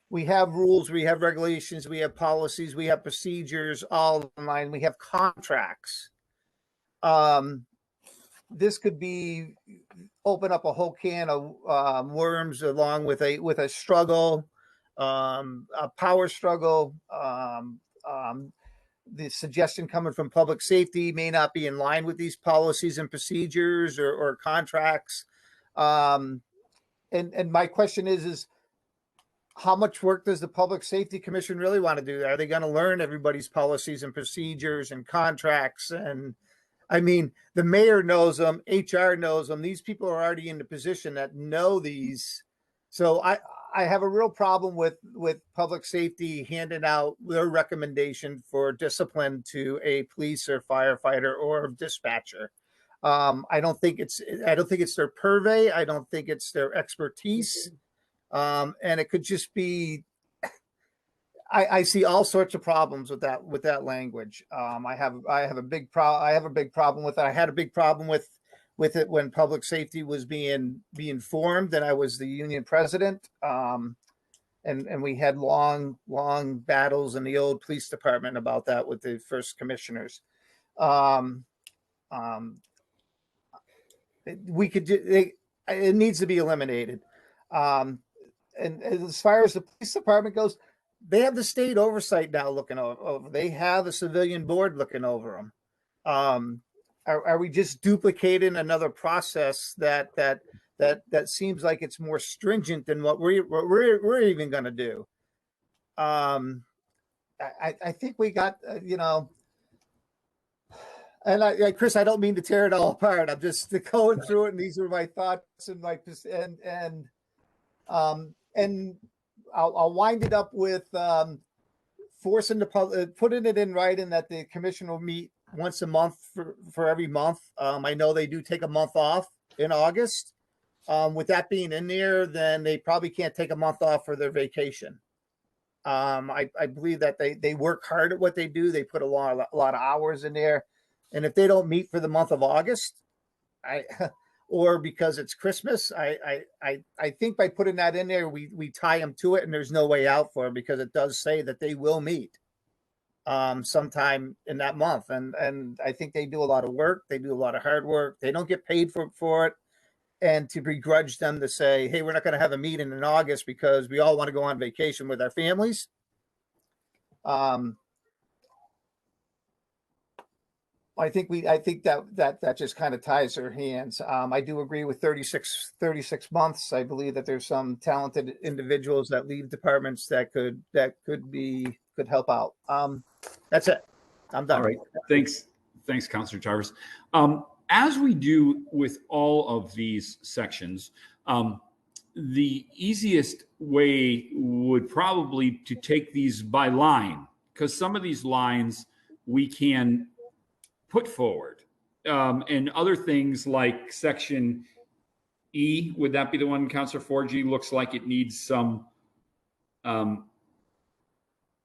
We have rules, we have regulations, we have policies, we have procedures all online. We have contracts. This could be open up a whole can of worms, along with a struggle, a power struggle. The suggestion coming from public safety may not be in line with these policies and procedures or contracts. And my question is how much work does the Public Safety Commission really want to do? Are they going to learn everybody's policies and procedures and contracts? And I mean, the mayor knows them, HR knows them. These people are already in the position that know these. So I have a real problem with public safety handing out their recommendation for discipline to a police or firefighter or dispatcher. I don't think it's their purvey. I don't think it's their expertise. And it could just be, I see all sorts of problems with that language. I have a big problem with it. I had a big problem with it when public safety was being formed, and I was the union president. And we had long battles in the old police department about that with the first commissioners. It needs to be eliminated. And as far as the police department goes, they have the state oversight now looking over. They have a civilian board looking over them. Are we just duplicating another process that seems like it's more stringent than what we're even going to do? I think we got and Chris, I don't mean to tear it all apart. I'm just going through it, and these are my thoughts and I'll wind it up with forcing the public, putting it in writing that the commission will meet once a month for every month. I know they do take a month off in August. With that being in there, then they probably can't take a month off for their vacation. I believe that they work hard at what they do. They put a lot of hours in there. And if they don't meet for the month of August, or because it's Christmas, I think by putting that in there, we tie them to it, and there's no way out for them, because it does say that they will meet sometime in that month. And I think they do a lot of work. They do a lot of hard work. They don't get paid for it. And to begrudge them to say, hey, we're not going to have a meeting in August because we all want to go on vacation with our families. I think that just kind of ties their hands. I do agree with 36 months. I believe that there's some talented individuals that leave departments that could be could help out. That's it. I'm done. All right. Thanks, Councilor Jarvis. As we do with all of these sections, the easiest way would probably to take these by line, because some of these lines we can put forward. And other things like section E, would that be the one, Councilor Forgy, looks like it needs some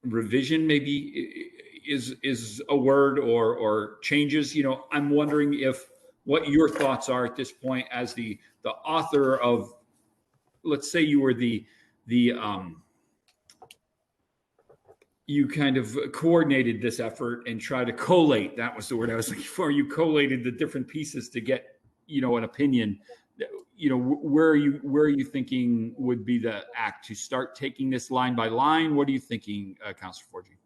revision, maybe is a word, or changes. You know, I'm wondering if what your thoughts are at this point as the author of, let's say you were you kind of coordinated this effort and tried to collate, that was the word I was looking for. You collated the different pieces to get, you know, an opinion. You know, where are you thinking would be the act to start taking this line by line? What are you thinking, Councilor Forgy?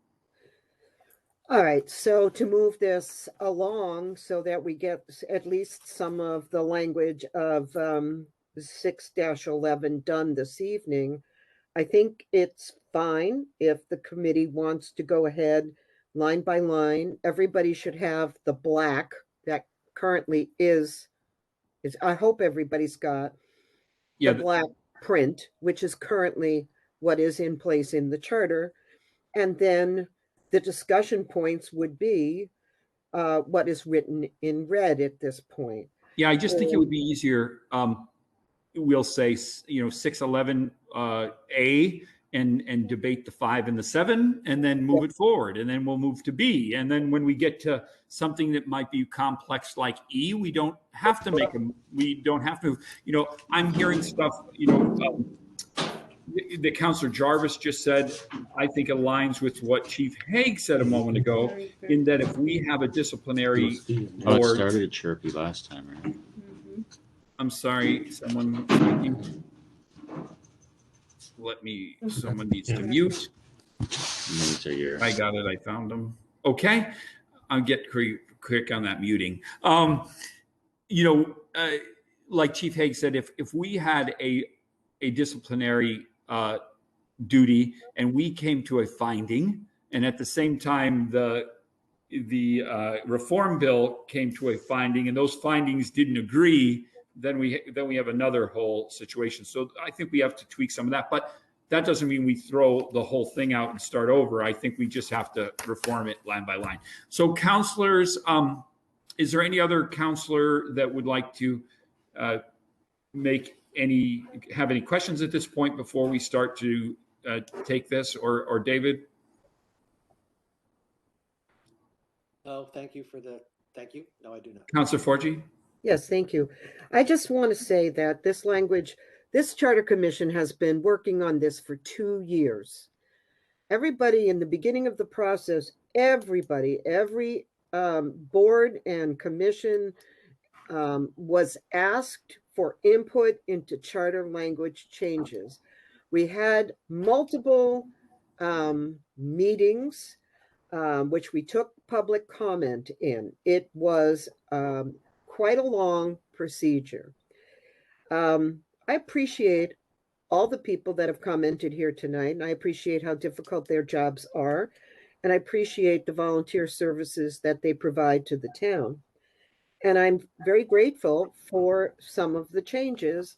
All right, so to move this along so that we get at least some of the language of 6-11 done this evening, I think it's fine if the committee wants to go ahead line by line. Everybody should have the black that currently is I hope everybody's got the black print, which is currently what is in place in the charter. And then the discussion points would be what is written in red at this point. Yeah, I just think it would be easier. We'll say, you know, 611 A and debate the 5 and the 7, and then move it forward, and then we'll move to B. And then when we get to something that might be complex like E, we don't have to make them. We don't have to. You know, I'm hearing stuff. You know. The Councilor Jarvis just said, I think aligns with what Chief Haig said a moment ago, in that if we have a disciplinary board. It started chirpy last time, right? I'm sorry, someone someone needs to mute. I got it, I found them. Okay, I'll get quick on that muting. You know, like Chief Haig said, if we had a disciplinary duty and we came to a finding, and at the same time the reform bill came to a finding, and those findings didn't agree, then we have another whole situation. So I think we have to tweak some of that, but that doesn't mean we throw the whole thing out and start over. I think we just have to reform it line by line. So councilors, is there any other councilor that would like to have any questions at this point before we start to take this, or David? No, thank you. No, I do not. Councilor Forgy? Yes, thank you. I just want to say that this language, this Charter Commission has been working on this for 2 years. Everybody in the beginning of the process, every board and commission was asked for input into charter language changes. We had multiple meetings, which we took public comment in. It was quite a long procedure. I appreciate all the people that have commented here tonight, and I appreciate how difficult their jobs are, and I appreciate the volunteer services that they provide to the town. And I'm very grateful for some of the changes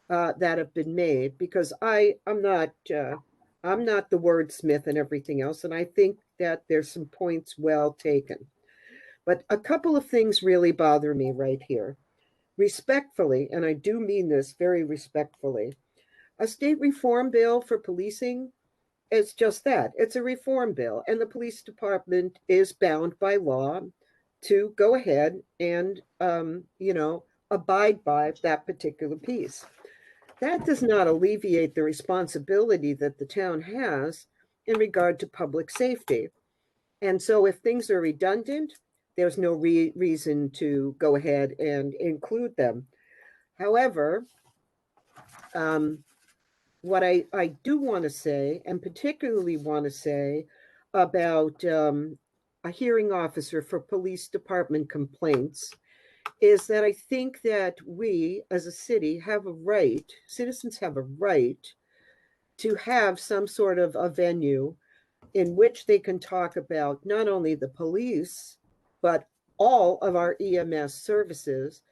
that have been made, because I'm not the wordsmith and everything else, and I think that there's some points well taken. But a couple of things really bother me right here. Respectfully, and I do mean this very respectfully, a state reform bill for policing is just that. It's a reform bill, and the police department is bound by law to go ahead and, abide by that particular piece. That does not alleviate the responsibility that the town has in regard to public safety. And so if things are redundant, there's no reason to go ahead and include them. However, what I do want to say, and particularly want to say about a hearing officer for police department complaints, is that I think that we as a city have a right, citizens have a right to have some sort of a venue in which they can talk about not only the police, but all of our EMS services.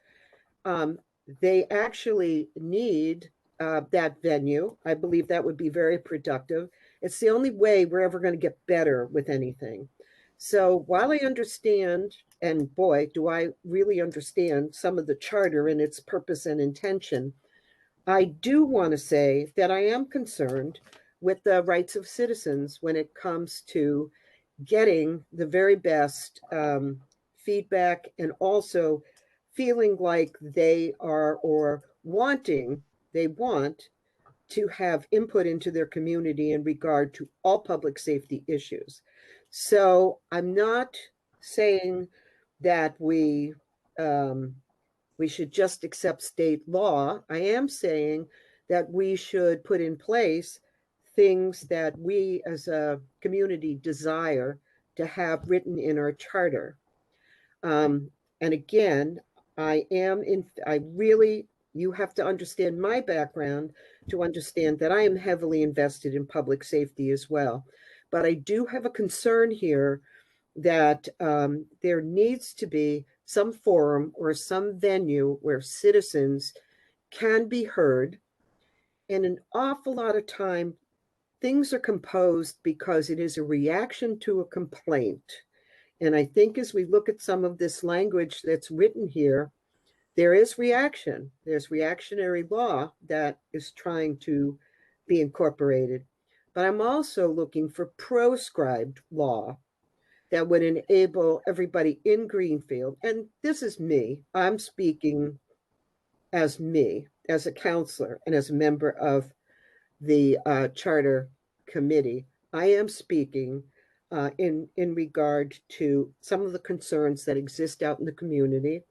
They actually need that venue. I believe that would be very productive. It's the only way we're ever going to get better with anything. So while I understand, and boy, do I really understand some of the charter and its purpose and intention, I do want to say that I am concerned with the rights of citizens when it comes to getting the very best feedback and also feeling like they are or they want to have input into their community in regard to all public safety issues. So I'm not saying that we should just accept state law. I am saying that we should put in place things that we as a community desire to have written in our charter. And again, you have to understand my background to understand that I am heavily invested in public safety as well. But I do have a concern here that there needs to be some forum or some venue where citizens can be heard. And an awful lot of time, things are composed because it is a reaction to a complaint. And I think as we look at some of this language that's written here, there is reaction. There's reactionary law that is trying to be incorporated. But I'm also looking for proscribed law that would enable everybody in Greenfield, and this is me, I'm speaking as me, as a counselor and as a member of the charter committee. I am speaking in regard to some of the concerns that exist out in the community.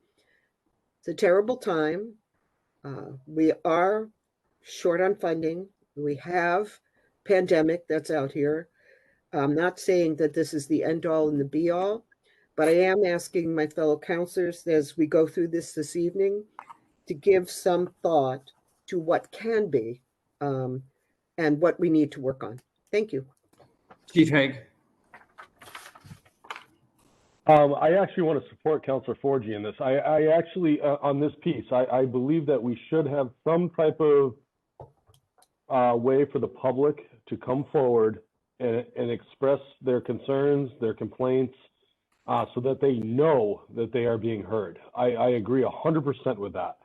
It's a terrible time. We are short on funding. We have pandemic that's out here. I'm not saying that this is the end all and the be all, but I am asking my fellow counselors as we go through this evening to give some thought to what can be and what we need to work on. Thank you. Chief Haig. I actually want to support Councillor Forgy in this. I actually, on this piece, I believe that we should have some type of way for the public to come forward and express their concerns, their complaints, so that they know that they are being heard. I agree 100% with that.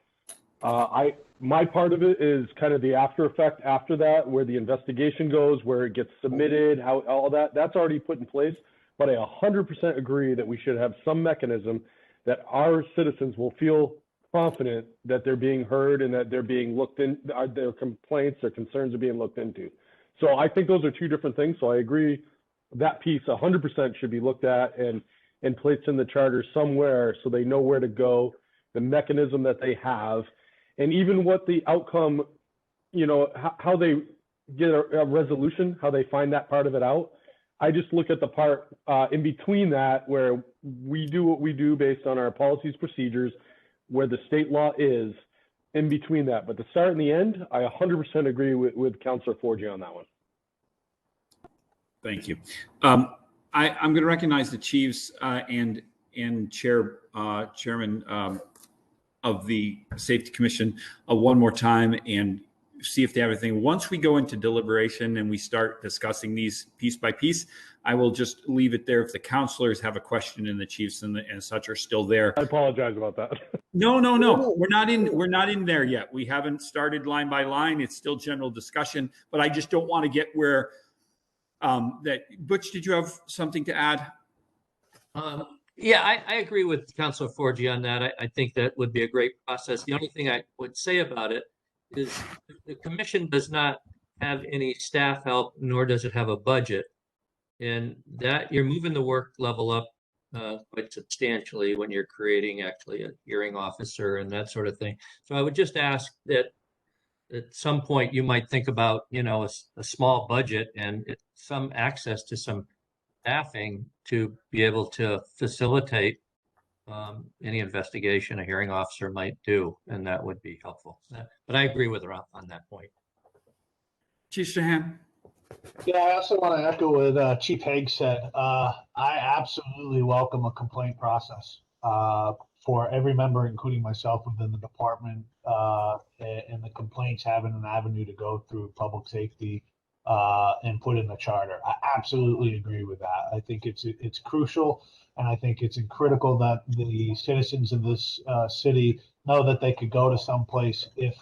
My part of it is kind of the after effect after that, where the investigation goes, where it gets submitted, how all that's already put in place. But I 100% agree that we should have some mechanism that our citizens will feel confident that they're being heard and that they're being looked in, their complaints, their concerns are being looked into. So I think those are two different things. So I agree that piece 100% should be looked at and placed in the charter somewhere so they know where to go, the mechanism that they have, and even what the outcome, you know, how they get a resolution, how they find that part of it out. I just look at the part in between that where we do what we do based on our policies, procedures, where the state law is in between that. But the start and the end, I 100% agree with Councillor Forgy on that one. Thank you. I'm going to recognize the chiefs and chairman of the Safety Commission one more time and see if they have anything. Once we go into deliberation and we start discussing these piece by piece, I will just leave it there. If the counselors have a question and the chiefs and such are still there. I apologize about that. No. We're not in there yet. We haven't started line by line. It's still general discussion, but I just don't want to get where that. Butch, did you have something to add? Yeah, I agree with Councilor Forgy on that. I think that would be a great process. The only thing I would say about it is the commission does not have any staff help, nor does it have a budget. And that you're moving the work level up quite substantially when you're creating actually a hearing officer and that sort of thing. So I would just ask that at some point you might think about, you know, a small budget and some access to some staffing to be able to facilitate any investigation a hearing officer might do, and that would be helpful. But I agree with her on that point. Chief Strahan. Yeah, I also want to echo what Chief Hague said. I absolutely welcome a complaint process for every member, including myself within the department, and the complaints having an avenue to go through public safety and put in the charter. I absolutely agree with that. I think it's crucial, and I think it's critical that the citizens of this city know that they could go to someplace if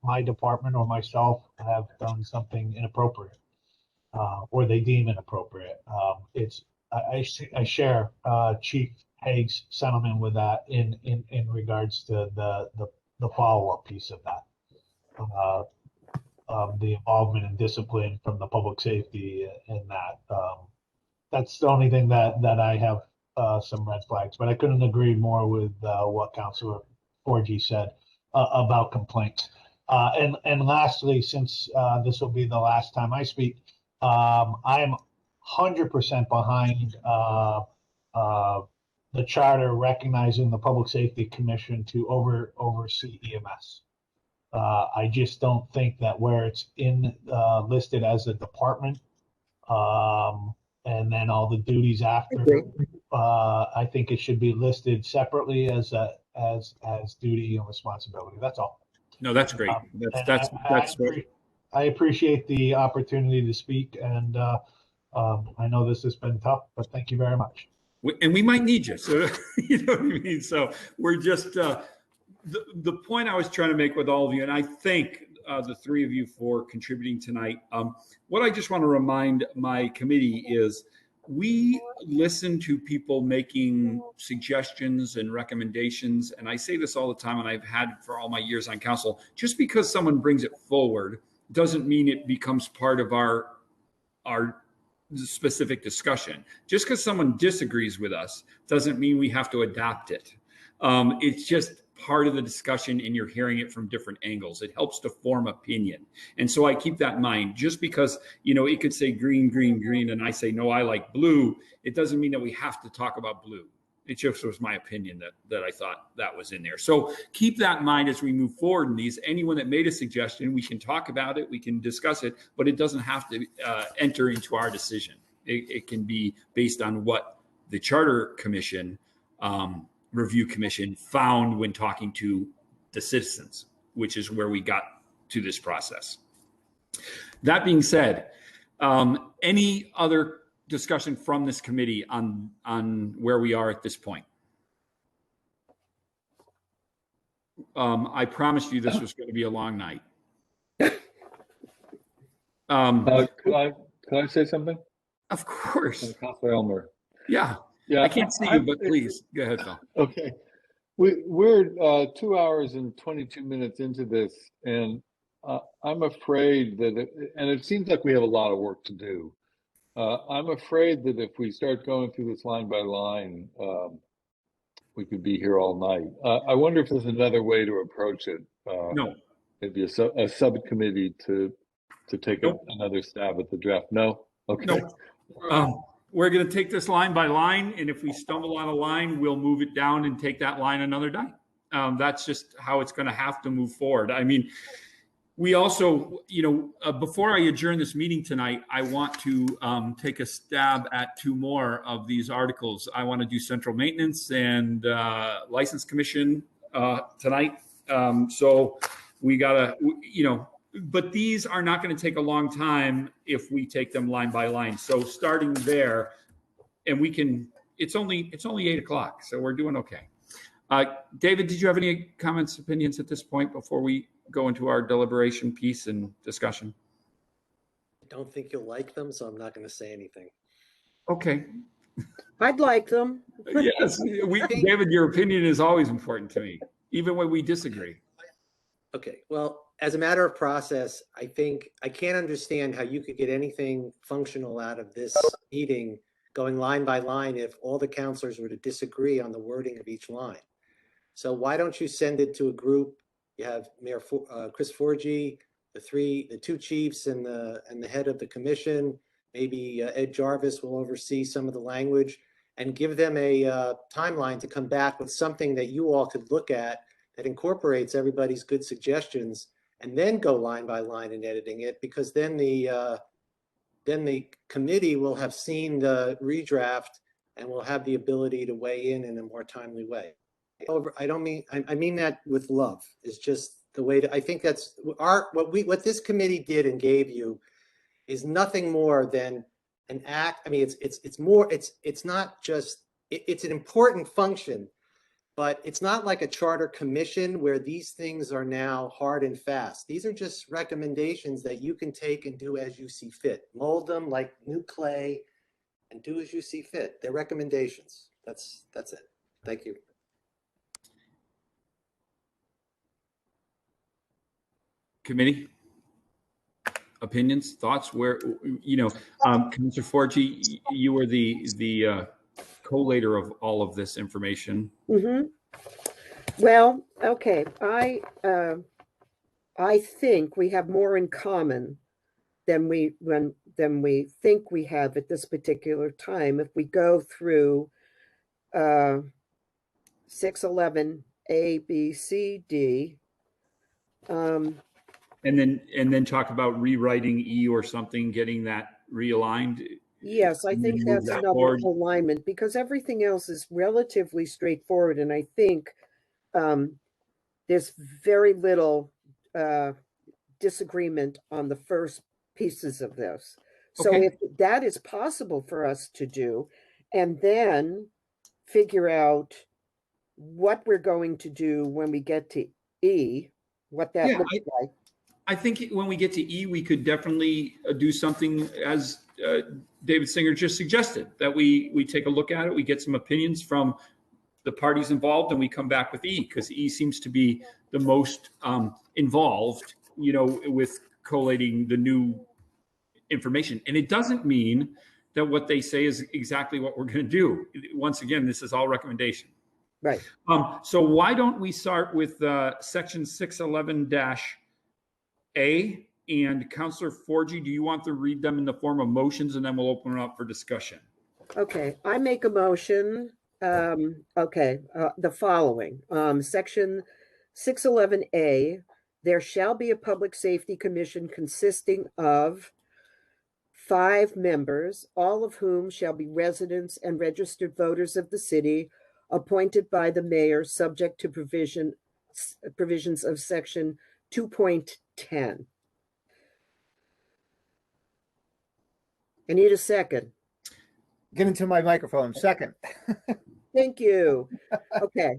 my department or myself have done something inappropriate. Or they deem inappropriate. I share Chief Hague's sentiment with that in regards to the follow-up piece of that, the involvement and discipline from the public safety in that. That's the only thing that I have some red flags, but I couldn't agree more with what Councilor 4G said about complaints. And lastly, since this will be the last time I speak, I am 100% behind the charter recognizing the Public Safety Commission to oversee EMS. I just don't think that where it's listed as a department, and then all the duties after, I think it should be listed separately as duty and responsibility. That's all. No, that's great. That's I appreciate the opportunity to speak, and I know this has been tough, but thank you very much. And we might need you, so you know what I mean. So we're just the point I was trying to make with all of you, and I thank the three of you for contributing tonight. What I just want to remind my committee is we listen to people making suggestions and recommendations, and I say this all the time, and I've had for all my years on council. Just because someone brings it forward doesn't mean it becomes part of our specific discussion. Just because someone disagrees with us doesn't mean we have to adopt it. It's just part of the discussion, and you're hearing it from different angles. It helps to form opinion. And so I keep that in mind. Just because, you know, it could say green, green, green, and I say, no, I like blue, it doesn't mean that we have to talk about blue. It just was my opinion that I thought that was in there. So keep that in mind as we move forward in these. Anyone that made a suggestion, we can talk about it, we can discuss it, but it doesn't have to enter into our decision. It can be based on what the Charter Commission, Review Commission found when talking to the citizens, which is where we got to this process. That being said, any other discussion from this committee on where we are at this point? I promised you this was going to be a long night. Can I say something? Of course. Councilor Elmer. Yeah. I can't see you, but please go ahead, Phil. Okay. We're 2 hours and 22 minutes into this, and I'm afraid that, and it seems like we have a lot of work to do. I'm afraid that if we start going through this line by line, we could be here all night. I wonder if there's another way to approach it. No. Maybe a subcommittee to take another stab at the draft. No? Okay. No. We're going to take this line by line, and if we stumble on a line, we'll move it down and take that line another day. That's just how it's going to have to move forward. I mean, we also, before I adjourn this meeting tonight, I want to take a stab at two more of these articles. I want to do central maintenance and license commission tonight. So we got to, but these are not going to take a long time if we take them line by line. So starting there, and we can, it's only 8 o'clock, so we're doing okay. David, did you have any comments, opinions at this point before we go into our deliberation piece and discussion? I don't think you'll like them, so I'm not going to say anything. Okay. I'd like them. Yes, David, your opinion is always important to me, even when we disagree. Okay, well, as a matter of process, I think I can't understand how you could get anything functional out of this meeting going line by line if all the counselors were to disagree on the wording of each line. So why don't you send it to a group? You have Mayor Chris Forgy, the two chiefs, and the head of the commission. Maybe Ed Jarvis will oversee some of the language, and give them a timeline to come back with something that you all could look at that incorporates everybody's good suggestions, and then go line by line in editing it, because then the then the committee will have seen the redraft and will have the ability to weigh in a more timely way. I don't mean, I mean that with love. It's just the way I think that's what this committee did and gave you is nothing more than an act. I mean, it's not just, it's an important function, but it's not like a charter commission where these things are now hard and fast. These are just recommendations that you can take and do as you see fit. Mold them like new clay and do as you see fit. They're recommendations. That's it. Thank you. Committee opinions, thoughts? Where, Councilor Forgy, you were the collator of all of this information. Mm-hmm. Well, okay. I think we have more in common than we think we have at this particular time. If we go through 611 A, B, C, D. And then talk about rewriting E or something, getting that realigned. Yes, I think that's another alignment because everything else is relatively straightforward. And I think there's very little disagreement on the first pieces of this. So if that is possible for us to do, and then figure out what we're going to do when we get to E, what that looks like. I think when we get to E, we could definitely do something as David Singer just suggested, that we take a look at it, we get some opinions from the parties involved, and we come back with E, because E seems to be the most involved, with collating the new information. And it doesn't mean that what they say is exactly what we're going to do. Once again, this is all recommendation. Right. So why don't we start with section 611-A, and Councilor Forgy, do you want to read them in the form of motions, and then we'll open it up for discussion? Okay, I make a motion. The following, section 611A, there shall be a public safety commission consisting of 5 members, all of whom shall be residents and registered voters of the city, appointed by the mayor, subject to provisions of section 2.10. I need a second. Get into my microphone. Second. Thank you. Okay.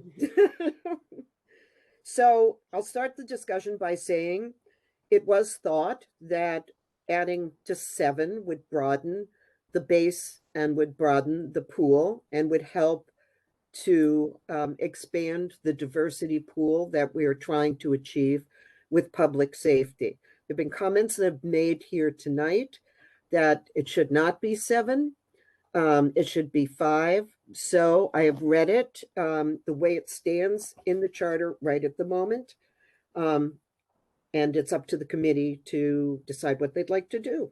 So I'll start the discussion by saying it was thought that adding to 7 would broaden the base and would broaden the pool and would help to expand the diversity pool that we are trying to achieve with public safety. There have been comments that have made here tonight that it should not be 7. It should be 5. So I have read it the way it stands in the charter right at the moment. And it's up to the committee to decide what they'd like to do.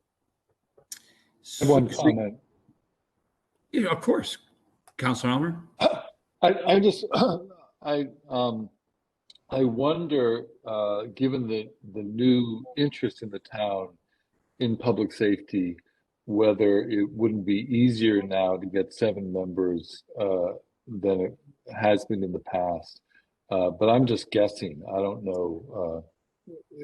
One comment. Yeah, of course. Councilor Elmer? I wonder, given the new interest in the town in public safety, whether it wouldn't be easier now to get 7 members than it has been in the past. But I'm just guessing. I don't know.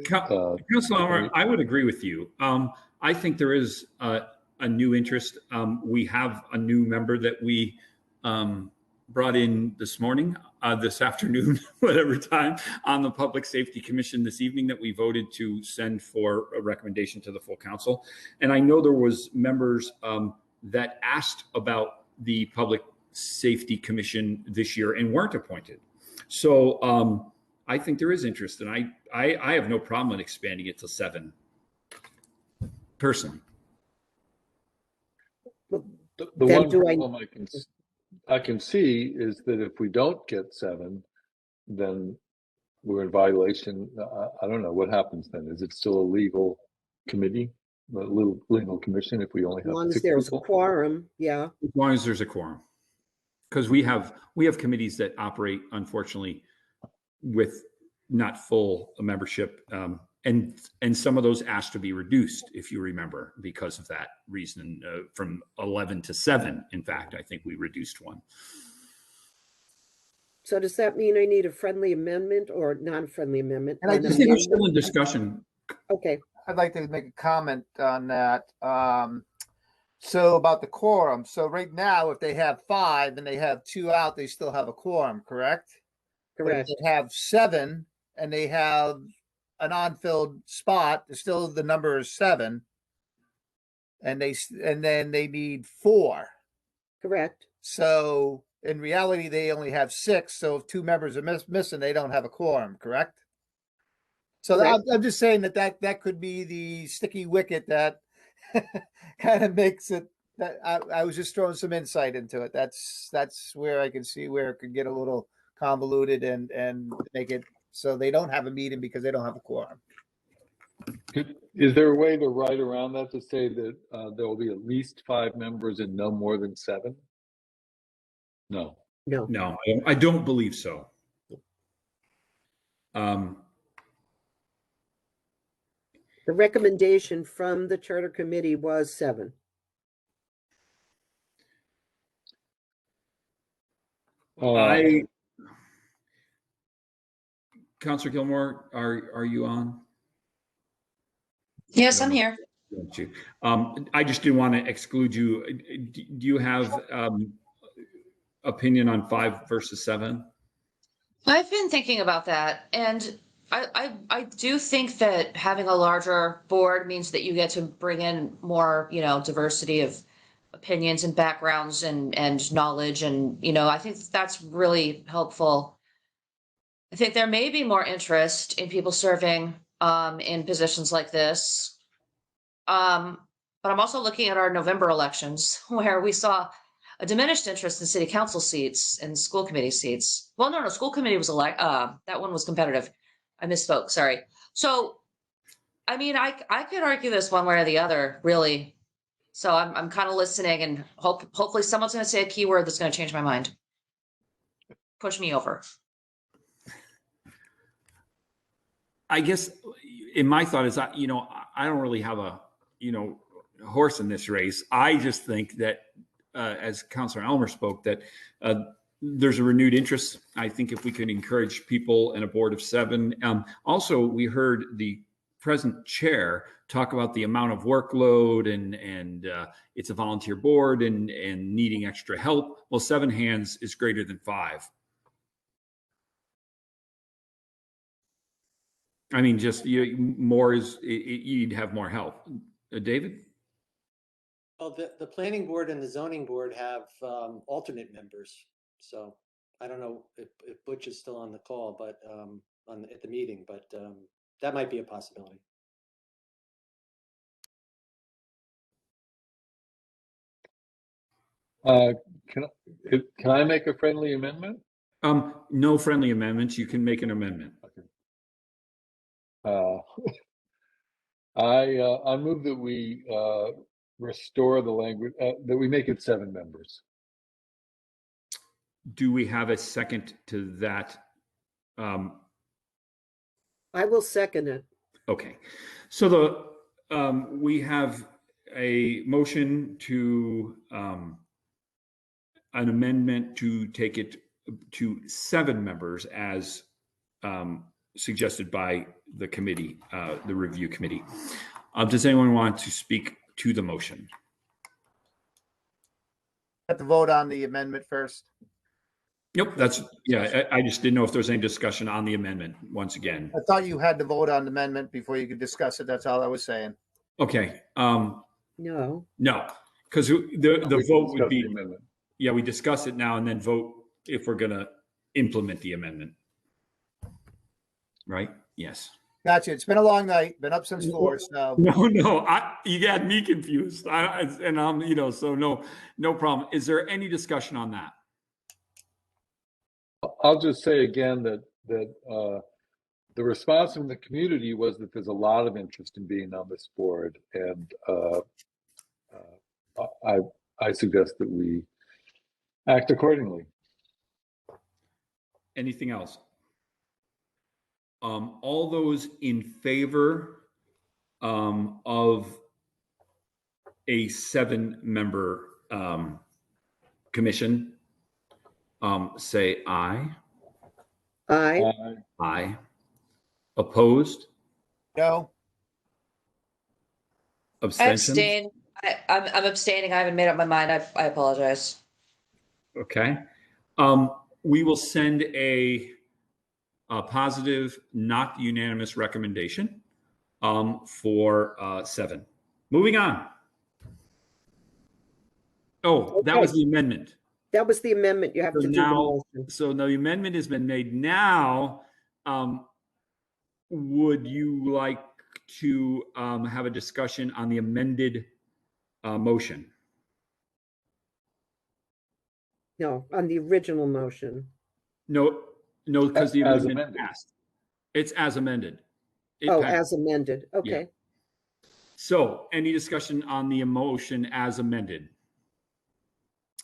Councilor Elmer, I would agree with you. I think there is a new interest. We have a new member that we brought in this morning, this afternoon, whatever time, on the Public Safety Commission this evening that we voted to send for a recommendation to the full council. And I know there was members that asked about the Public Safety Commission this year and weren't appointed. So I think there is interest, and I have no problem in expanding it to 7, personally. The one problem I can see is that if we don't get 7, then we're in violation. I don't know what happens then. Is it still a legal committee, a legal commission if we only have 6 people? As long as there's a quorum, yeah. As long as there's a quorum. Because we have committees that operate, unfortunately, with not full membership. And some of those asked to be reduced, if you remember, because of that reason, from 11 to 7. In fact, I think we reduced one. So does that mean I need a friendly amendment or non-friendly amendment? And I I just- think we're still in discussion. Okay, I'd like to make a comment on that. So about the quorum. So right now, if they have 5 and they have 2 out, they still have a quorum, correct? But if correct. they have 7 and they have an unfilled spot, still the number is 7. And then they need 4. Correct. So in reality, they only have 6. So if 2 members are missing, they don't have a quorum, correct? So Correct. I'm just saying that could be the sticky wicket that kind of makes it. That I was just throwing some insight into it. That's where I can see where it could get a little convoluted and make it so they don't have a meeting because they don't have a quorum. Is there a way to write around that to say that there will be at least 5 members and no more than 7? No. No. No, I don't believe so. The recommendation from the Charter Committee was 7. Councillor Gilmore, are you on? Yes, I'm here. I just didn't want to exclude you. Do you have opinion on 5 versus 7? I've been thinking about that, and I do think that having a larger board means that you get to bring in more, diversity of opinions and backgrounds and knowledge, and I think that's really helpful. I think there may be more interest in people serving in positions like this. But I'm also looking at our November elections where we saw a diminished interest in city council seats and school committee seats. Well, no, school committee was that one was competitive. I misspoke, sorry. So, I mean, I could argue this one way or the other, really. So I'm kind of listening, and hopefully someone's going to say a keyword that's going to change my mind. Push me over. I guess in my thought is, I don't really have a, horse in this race. I just think that, as Councillor Elmer spoke, that there's a renewed interest. I think if we could encourage people in a board of 7. Also, we heard the present chair talk about the amount of workload and it's a volunteer board and needing extra help. Well, 7 hands is greater than 5. I mean, just more is you'd have more help. David? Well, the planning board and the zoning board have alternate members. So I don't know if Butch is still on the call, but at the meeting, but that might be a possibility. Can I make a friendly amendment? No friendly amendments. You can make an amendment. Okay. I move that we restore the language, that we make it 7 members. Do we have a second to that? I will second it. Okay. So we have a motion to an amendment to take it to 7 members as suggested by the committee, the review committee. Does anyone want to speak to the motion? Have to vote on the amendment first. Nope, I just didn't know if there was any discussion on the amendment once again. I thought you had to vote on the amendment before you could discuss it. That's all I was saying. Okay. No, because the vote would be, amendment. yeah, we discuss it now and then vote if we're going to implement the amendment. Right? Yes. Gotcha. It's been a long night. Been up since 4. So No, you got me confused. So no problem. Is there any discussion on that? I'll just say again that the response from the community was that there's a lot of interest in being on this board, and I suggest that we act accordingly. Anything else? All those in favor of a 7-member commission, say aye. Aye. Aye. Opposed? No. I Abstentions? abstain. I'm abstaining. I haven't made up my mind. I apologize. Okay. We will send a positive, not unanimous recommendation for 7. Moving on. Oh, that was the amendment. That was the amendment. You have So to do the now, motion. so the amendment has been made. Now, would you like to have a discussion on the amended motion? No, on the original motion. No, because the As amendment amended. passed. It's as amended. It Oh, passed. as amended. Okay. So, any discussion on the motion as amended?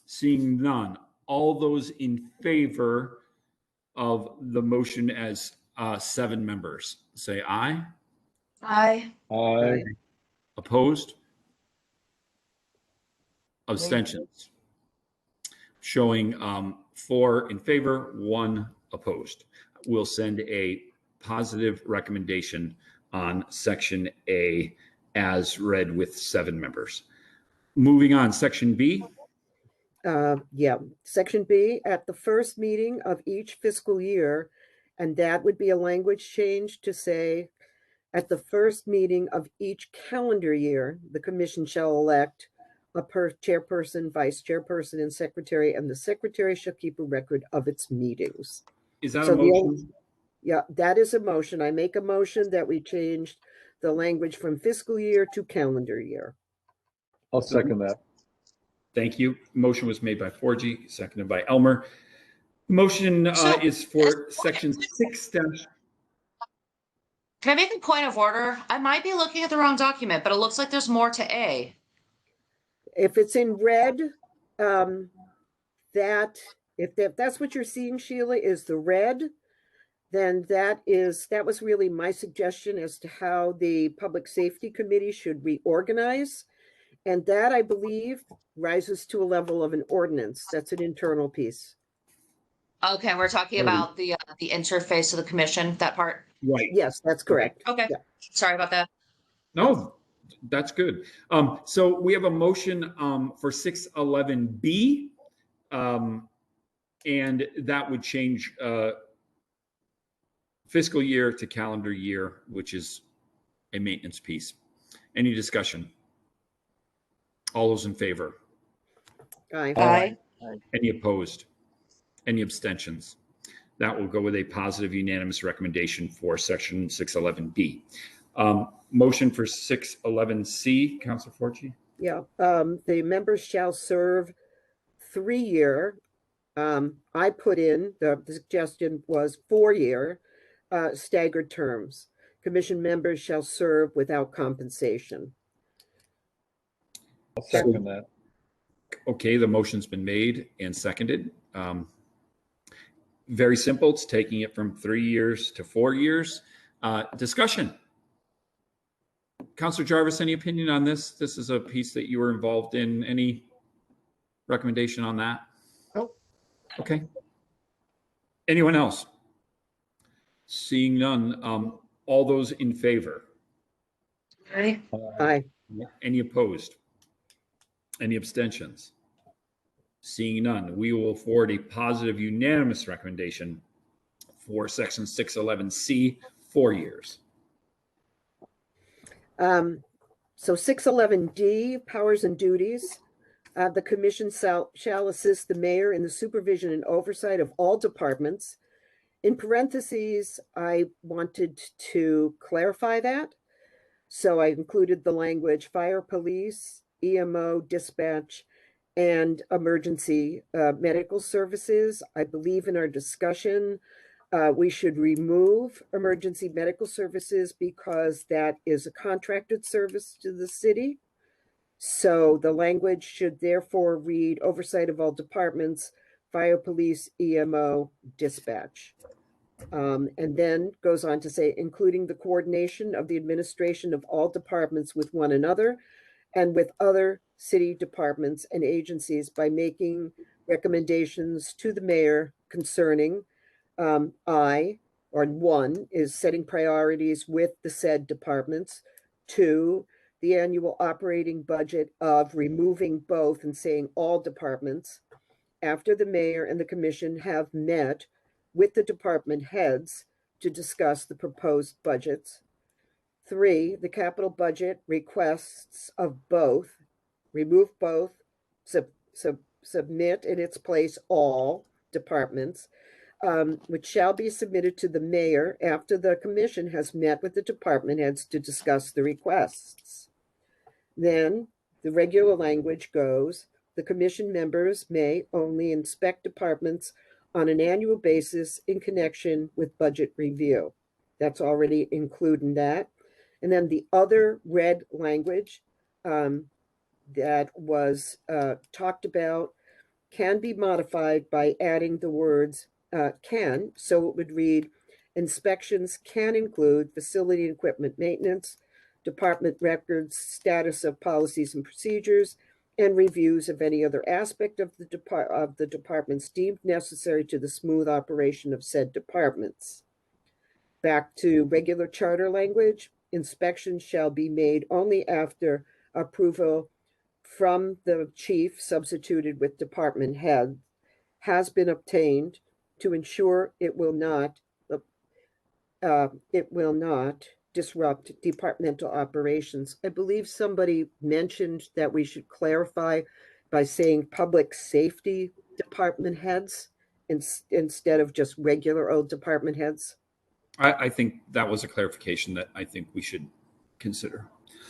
Seeing none. All those in favor of the motion as 7 members, say aye. Aye. Aye. Opposed? Abstentions? Showing 4 in favor, 1 opposed. We'll send a positive recommendation on Section A as read with 7 members. Moving on, Section B. Yeah, Section B, at the first meeting of each fiscal year, and that would be a language change to say, at the first meeting of each calendar year, the commission shall elect a chairperson, vice chairperson, and secretary, and the secretary shall keep a record of its meetings. Is that So a motion? Yeah, that is a motion. I make a motion that we changed the language from fiscal year to calendar year. I'll second that. Thank you. Motion was made by Forgy, seconded by Elmer. Motion So- is for Section 6 dash. Can I make a point of order? I might be looking at the wrong document, but it looks like there's more to A. If it's in red, if that's what you're seeing, Sheila, is the red, then that was really my suggestion as to how the Public Safety Committee should reorganize. And that, I believe, rises to a level of an ordinance. That's an internal piece. Okay, we're talking about the interface of the commission, that part. Right. Yes, that's correct. Okay, Yeah. sorry about that. No, that's good. So we have a motion for 611B, and that would change fiscal year to calendar year, which is a maintenance piece. Any discussion? All those in favor? Aye. Aye. Any opposed? Any abstentions? That will go with a positive unanimous recommendation for Section 611B. Motion for 611C, Councilor Forgy? Yeah, the members shall serve 3-year. I put in, the suggestion was 4-year staggered terms. Commission members shall serve without compensation. I'll second that. Okay, the motion's been made and seconded. Very simple. It's taking it from 3 years to 4 years. Discussion. Councilor Jarvis, any opinion on this? This is a piece that you were involved in. Any recommendation on that? Nope. Okay. Anyone else? Seeing none, all those in favor? Aye. Aye. Any opposed? Any abstentions? Seeing none, we will forward a positive unanimous recommendation for Section 611C, 4 years. So 611D, powers and duties. The commission shall assist the mayor in the supervision and oversight of all departments. In parentheses, I wanted to clarify that. So I included the language fire, police, EMO, dispatch, and emergency medical services. I believe in our discussion, we should remove emergency medical services because that is a contracted service to the city. So the language should therefore read oversight of all departments, fire, police, EMO, dispatch. And then goes on to say, including the coordination of the administration of all departments with one another and with other city departments and agencies by making recommendations to the mayor concerning one is setting priorities with the said departments. 2, the annual operating budget of removing both and saying all departments after the mayor and the commission have met with the department heads to discuss the proposed budgets. 3, the capital budget requests of both, remove both, submit in its place all departments, which shall be submitted to the mayor after the commission has met with the department heads to discuss the requests. Then the regular language goes, the commission members may only inspect departments on an annual basis in connection with budget review. That's already included in that. And then the other red language that was talked about can be modified by adding the words can. So it would read, inspections can include facility and equipment maintenance, department records, status of policies and procedures, and reviews of any other aspect of the departments deemed necessary to the smooth operation of said departments. Back to regular charter language, inspections shall be made only after approval from the chief substituted with department head has been obtained to ensure it will not disrupt departmental operations. I believe somebody mentioned that we should clarify by saying public safety department heads instead of just regular old department heads. I think that was a clarification that I think we should consider.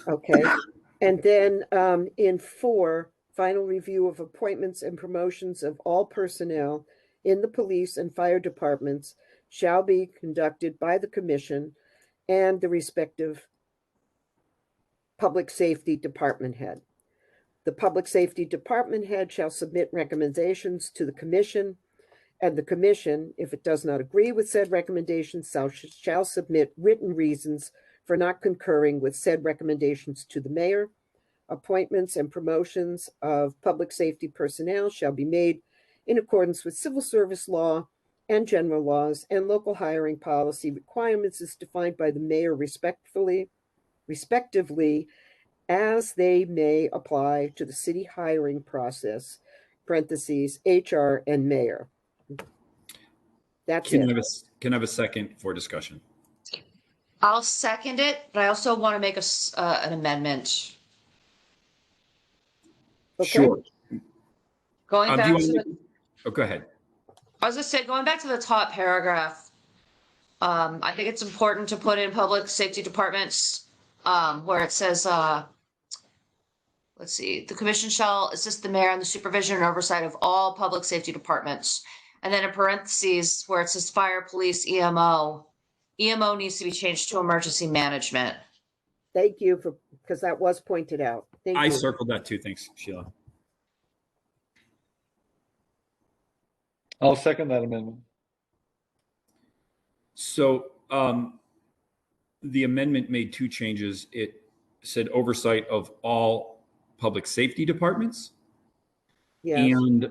Okay. And then in 4, final review of appointments and promotions of all personnel in the police and fire departments shall be conducted by the commission and the respective public safety department head. The public safety department head shall submit recommendations to the commission, and the commission, if it does not agree with said recommendations, shall submit written reasons for not concurring with said recommendations to the mayor. Appointments and promotions of public safety personnel shall be made in accordance with civil service law and general laws and local hiring policy requirements as defined by the mayor respectively, as they may apply to the city hiring process, parentheses, HR and mayor. That's it. Can I have a second for discussion? I'll second it, but I also want to make an amendment. Okay. Sure. Going back to go ahead. I was going to say, going back to the top paragraph, I think it's important to put in public safety departments where it says, let's see, the commission shall assist the mayor in the supervision and oversight of all public safety departments. And then in parentheses where it says fire, police, EMO needs to be changed to emergency management. Thank you because that was pointed out. Thank you. I circled that too. Thanks, Sheila. I'll second that amendment. So the amendment made 2 changes. It said oversight of all public safety departments. Yes. And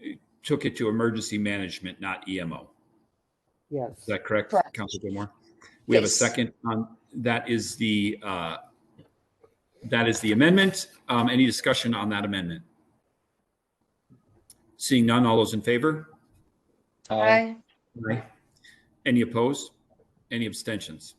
it took it to emergency management, not EMO. Yes. Is that correct, Correct. Councilor Gilmore? We have a Yes. second on that is the amendment. Any discussion on that amendment? Seeing none, all those in favor? Aye. Aye. Any opposed? Any abstentions?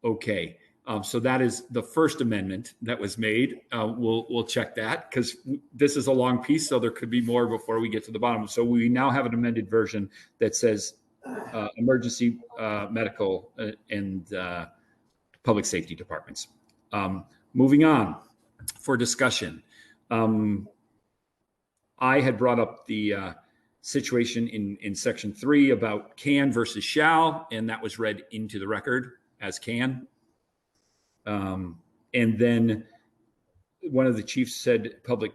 Okay, so that is the first amendment that was made. We'll check that because this is a long piece, so there could be more before we get to the bottom. So we now have an amended version that says emergency medical and public safety departments. Moving on for discussion. I had brought up the situation in section 3 about can versus shall, and that was read into the record as can. And then one of the chiefs said public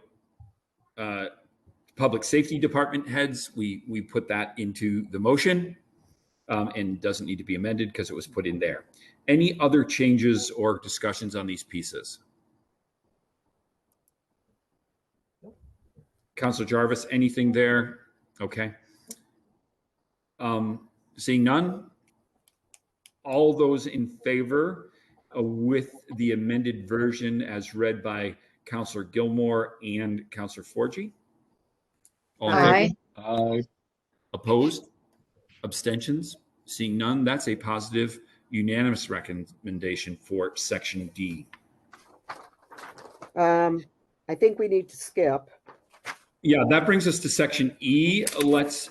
public safety department heads, we put that into the motion, and doesn't need to be amended because it was put in there. Any other changes or discussions on these pieces? Councilor Jarvis, anything there? Okay. Seeing none, all those in favor with the amended version as read by Councilor Gilmore and Councilor Forgy? All in Aye. favor? Aye. Opposed? Abstentions? Seeing none, that's a positive unanimous recommendation for section D. I think we need to skip. Yeah, that brings us to section E. Let's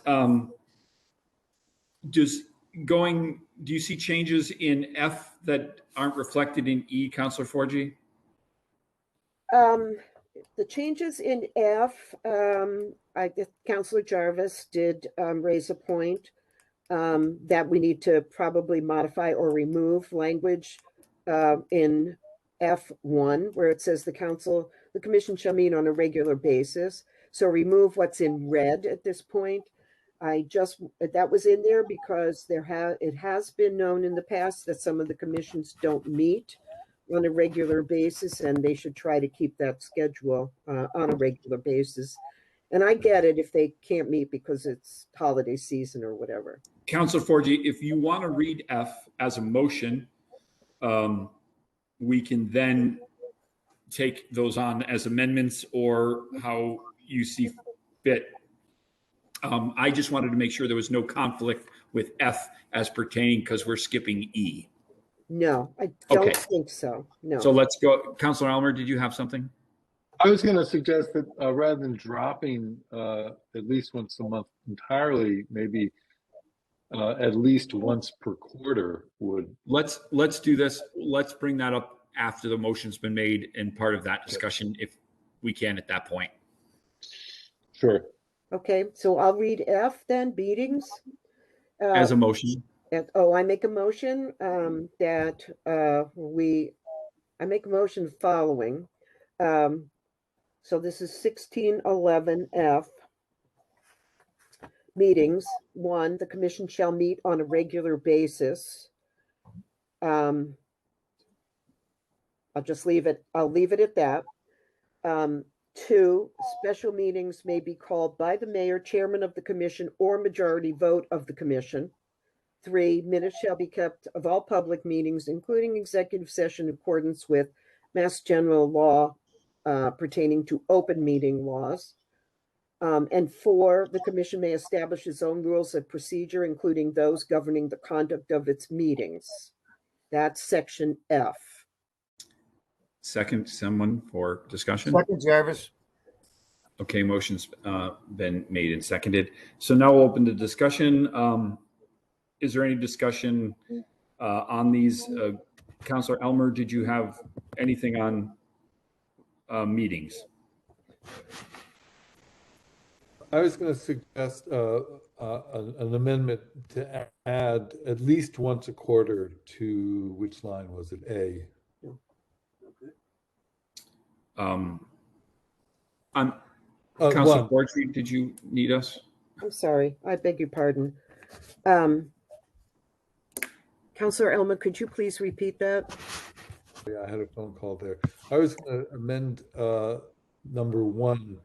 do you see changes in F that aren't reflected in E, Councilor Forgy? The changes in F, I guess Councilor Jarvis did raise a point that we need to probably modify or remove language in F1, where it says the commission shall meet on a regular basis. So remove what's in red at this point. That was in there because it has been known in the past that some of the commissions don't meet on a regular basis, and they should try to keep that schedule on a regular basis. And I get it if they can't meet because it's holiday season or whatever. Councilor Forgy, if you want to read F as a motion, we can then take those on as amendments or how you see fit. I just wanted to make sure there was no conflict with F as pertaining because we're skipping E. No, I don't think so. No. So let's go. Councilor Elmer, did you have something? I was going to suggest that rather than dropping at least once a month entirely, maybe at least once per quarter would. Let's do this. Let's bring that up after the motion's been made and part of that discussion, if we can at that point. Sure. Okay, so I'll read F then, meetings. As a motion. I make a motion I make a motion following. So this is 1611F. Meetings. 1, the commission shall meet on a regular basis. I'll leave it at that. 2, special meetings may be called by the mayor, chairman of the commission, or majority vote of the commission. 3, minutes shall be kept of all public meetings, including executive session in accordance with Mass General Law pertaining to open meeting laws. And 4, the commission may establish its own rules of procedure, including those governing the conduct of its meetings. That's section F. Second, someone for discussion? Second, Jarvis. Okay, motion's been made and seconded. So now we'll open the discussion. Is there any discussion on these? Councilor Elmer, did you have anything on meetings? I was going to suggest an amendment to add at least once a quarter to, which line was it? A. Councilor Forgy, did you need us? I'm sorry, I beg your pardon. Councilor Elmer, could you please repeat that? Yeah, I had a phone call there. I was going to amend number 1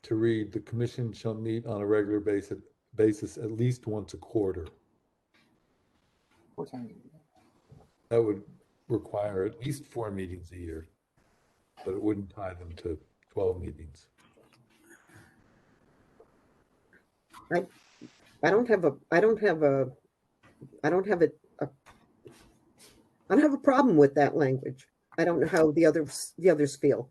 to read, the commission shall meet on a regular basis at least once a quarter. That would require at least 4 meetings a year, but it wouldn't tie them to 12 meetings. I don't have a problem with that language. I don't know how the others feel.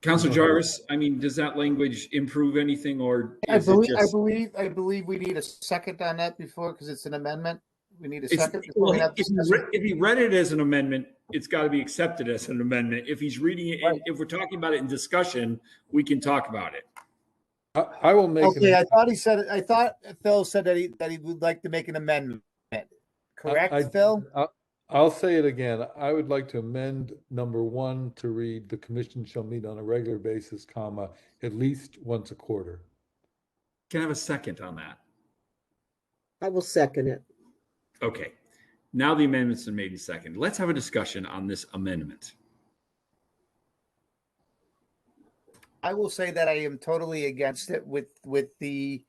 Councilor Jarvis, I mean, does that language improve anything, or I believe we need a second on that before, because it's an amendment. We need a second. If he read it as an amendment, it's got to be accepted as an amendment. If he's reading it, if we're talking about it in discussion, we can talk about it. I will make. Okay, I thought Phil said that he would like to make an amendment. Correct, Phil? I'll say it again. I would like to amend number 1 to read, the commission shall meet on a regular basis, comma, at least once a quarter. Can I have a second on that? I will second it. Okay. Now the amendment's been made and second. Let's have a discussion on this amendment. I will say that I am totally against it with the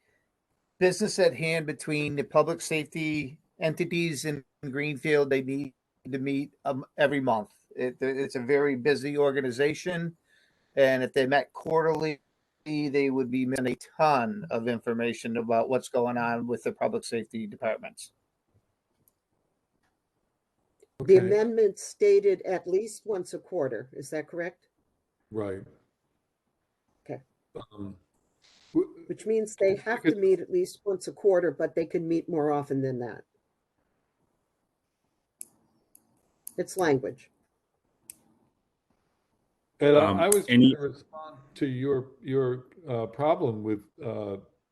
business at hand between the public safety entities in Greenfield. They need to meet every month. It's a very busy organization, and if they met quarterly, they would be missing a ton of information about what's going on with the public safety departments. The Okay. amendment stated at least once a quarter. Is that correct? Right. Okay. Um, Which means they have to meet at least once a quarter, but they can meet more often than that. It's language. And I was trying any- to respond to your problem with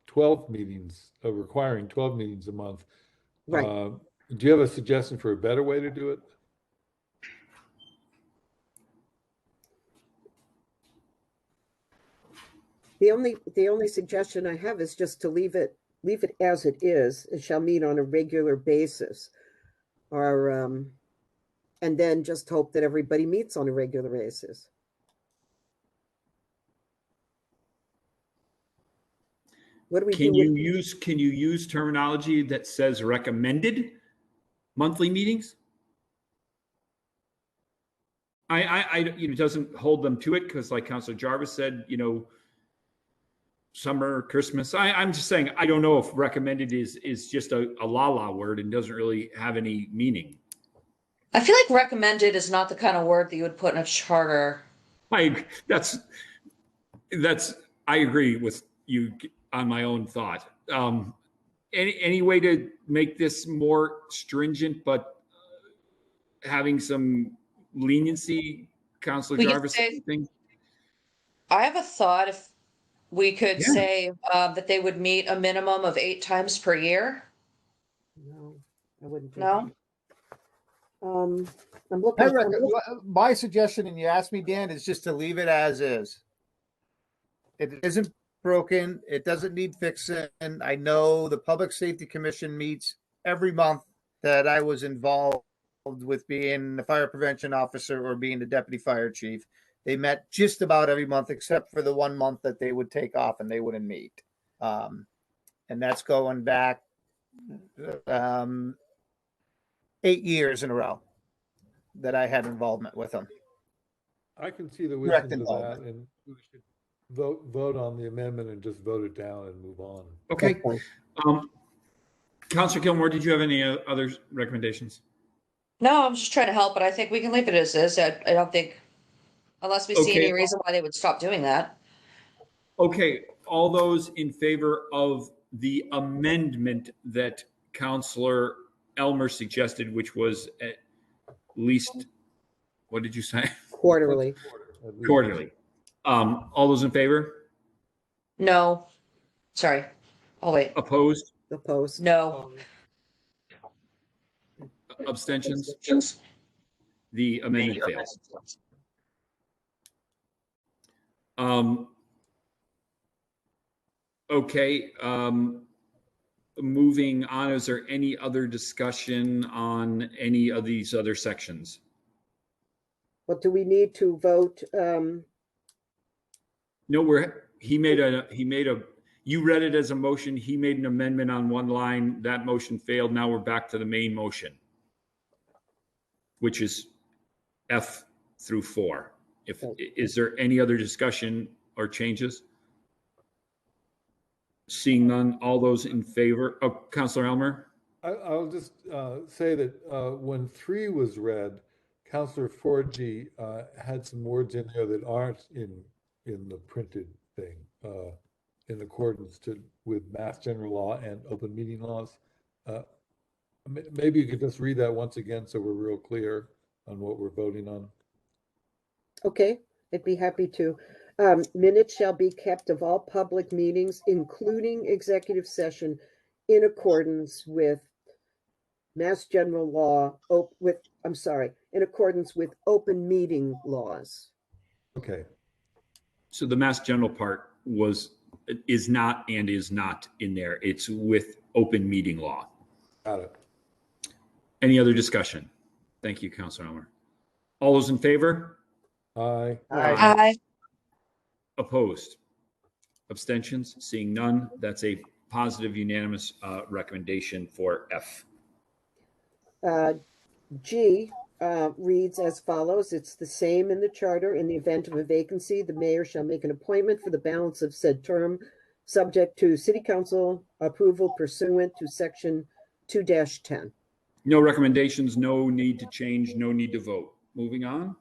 12 meetings, requiring 12 meetings a month. Right. Do you have a suggestion for a better way to do it? The only suggestion I have is just to leave it as it is. It shall meet on a regular basis, or and then just hope that everybody meets on a regular basis. What do we do? Can you use terminology that says recommended monthly meetings? It doesn't hold them to it because, like Councilor Jarvis said, summer, Christmas. I'm just saying, I don't know if recommended is just a la word and doesn't really have any meaning. I feel like recommended is not the kind of word that you would put in a charter. I agree with you on my own thought. Any way to make this more stringent, but having some leniency, Councilor Jarvis? I have a thought. If we could Yeah. say that they would meet a minimum of 8 times per year. No, I wouldn't do No. that. I'm looking. My suggestion, and you asked me, Dan, is just to leave it as is. It isn't broken. It doesn't need fixing. I know the Public Safety Commission meets every month that I was involved with being the fire prevention officer or being the deputy fire chief. They met just about every month, except for the 1 month that they would take off and they wouldn't meet. And that's going back 8 years in a row that I had involvement with them. I can see the Direct wisdom of that, involvement. and we should vote on the amendment and just vote it down and move on. Okay. Councilor Gilmore, did you have any other recommendations? No, I'm just trying to help, but I think we can leave it as is. I don't think, unless we see Okay. any reason why they would stop doing that. Okay, all those in favor of the amendment that Councilor Elmer suggested, which was at least, what did you say? Quarterly. Quarterly. All those in favor? No. Sorry. I'll wait. Opposed? Opposed. No. Abstentions? The amendment fails. Okay, moving on, is there any other discussion on any of these other sections? What do we need to vote? No, you read it as a motion. He made an amendment on one line. That motion failed. Now we're back to the main motion, which is F through 4. Is there any other discussion or changes? Seeing none, all those in favor? Oh, Councilor Elmer? I'll just say that when 3 was read, Councilor Forgy had some words in there that aren't in the printed thing, in accordance with Mass General Law and open meeting laws. Maybe you could just read that once again so we're real clear on what we're voting on. Okay, I'd be happy to. Minutes shall be kept of all public meetings, including executive session, in accordance with Mass General Law, in accordance with open meeting laws. Okay. So the Mass General part is not in there. It's with open meeting law. Got it. Any other discussion? Thank you, Councilor Elmer. All those in favor? Aye. Aye. Opposed? Abstentions? Seeing none, that's a positive unanimous recommendation for F. G reads as follows. It's the same in the charter. In the event of a vacancy, the mayor shall make an appointment for the balance of said term, subject to city council approval pursuant to section 2-10. No recommendations, no need to change, no need to vote. Moving on.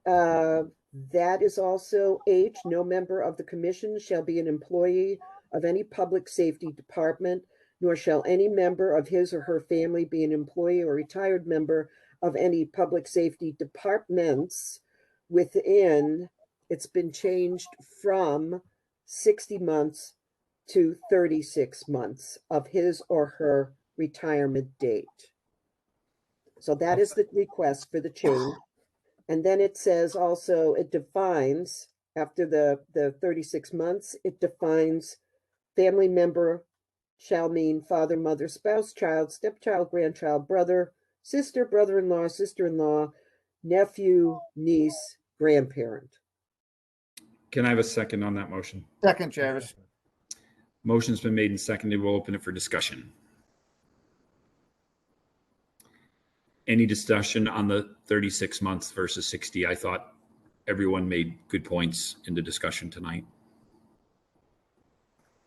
That is also H. No member of the commission shall be an employee of any public safety department, nor shall any member of his or her family be an employee or retired member of any public safety departments within, it's been changed from 60 months to 36 months of his or her retirement date. So that is the request for the change. And then it says also, it defines, after the 36 months, it defines family member shall mean father, mother, spouse, child, stepchild, grandchild, brother, sister, brother-in-law, sister-in-law, nephew, niece, grandparent. Can I have a second on that motion? Second, Chavis. Motion's been made and seconded. We'll open it for discussion. Any discussion on the 36 months versus 60? I thought everyone made good points in the discussion tonight.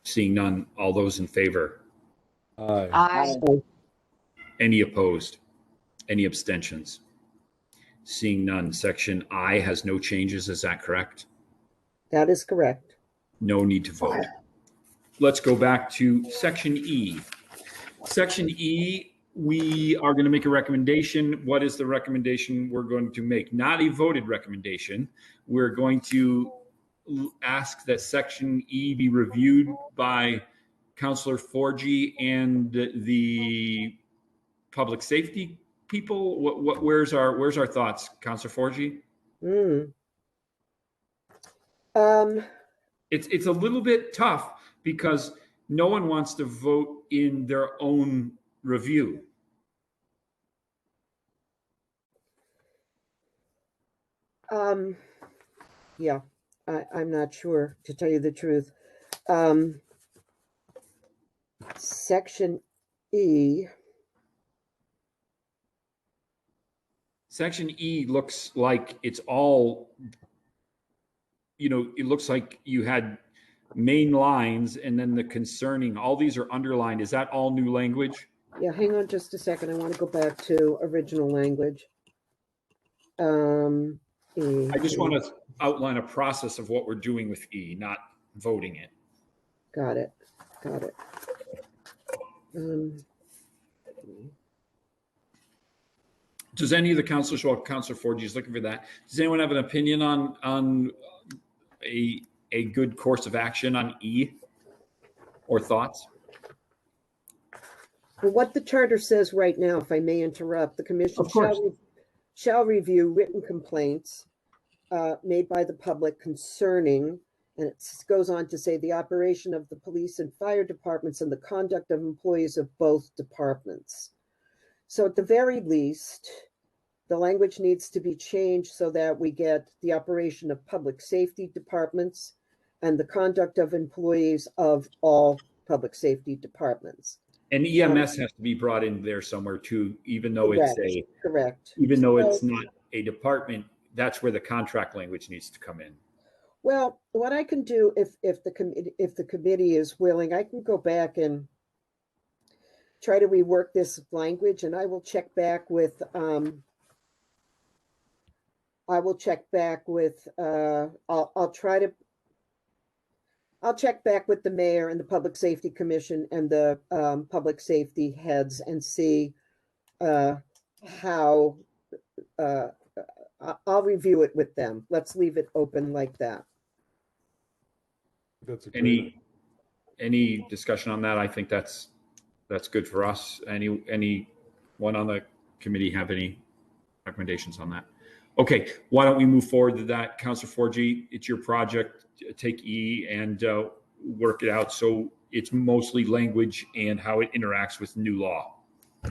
Seeing none, all those in favor? Aye. Aye. Any opposed? Any abstentions? Seeing none, section I has no changes. Is that correct? That is correct. No need to vote. Let's go back to section E. Section E, we are going to make a recommendation. What is the recommendation we're going to make? Not a voted recommendation. We're going to ask that section E be reviewed by Councilor Forgy and the public safety people. Where's our thoughts, Councilor Forgy? It's a little bit tough because no one wants to vote in their own review. Yeah, I'm not sure, to tell you the truth. Section E. Section E looks like it's all, it looks like you had main lines and then the concerning, all these are underlined. Is that all new language? Yeah, hang on just a second. I want to go back to original language. E. I just want to outline a process of what we're doing with E, not voting it. Got it. Does any of the councilors, well, Councilor Forgy is looking for that. Does anyone have an opinion on a good course of action on E or thoughts? Well, what the charter says right now, if I may interrupt, the commission shall review written complaints made by the public concerning, and it goes on to say, the operation of the police and fire departments and the conduct of employees of both departments. So at the very least, the language needs to be changed so that we get the operation of public safety departments and the conduct of employees of all public safety departments. And EMS has to be brought in there somewhere too, even though correct. Even though it's not a department, that's where the contract language needs to come in. Well, what I can do if the committee is willing, I can go back and try to rework this language, and I will check back with I'll check back with the mayor and the Public Safety Commission and the public safety heads and see how I'll review it with them. Let's leave it open like that. That's Any discussion on that? I think that's good for us. Any One on the committee have any recommendations on that? Okay, why don't we move forward to that? Councilor 4G, it's your project. Take E and work it out. So it's mostly language and how it interacts with new law.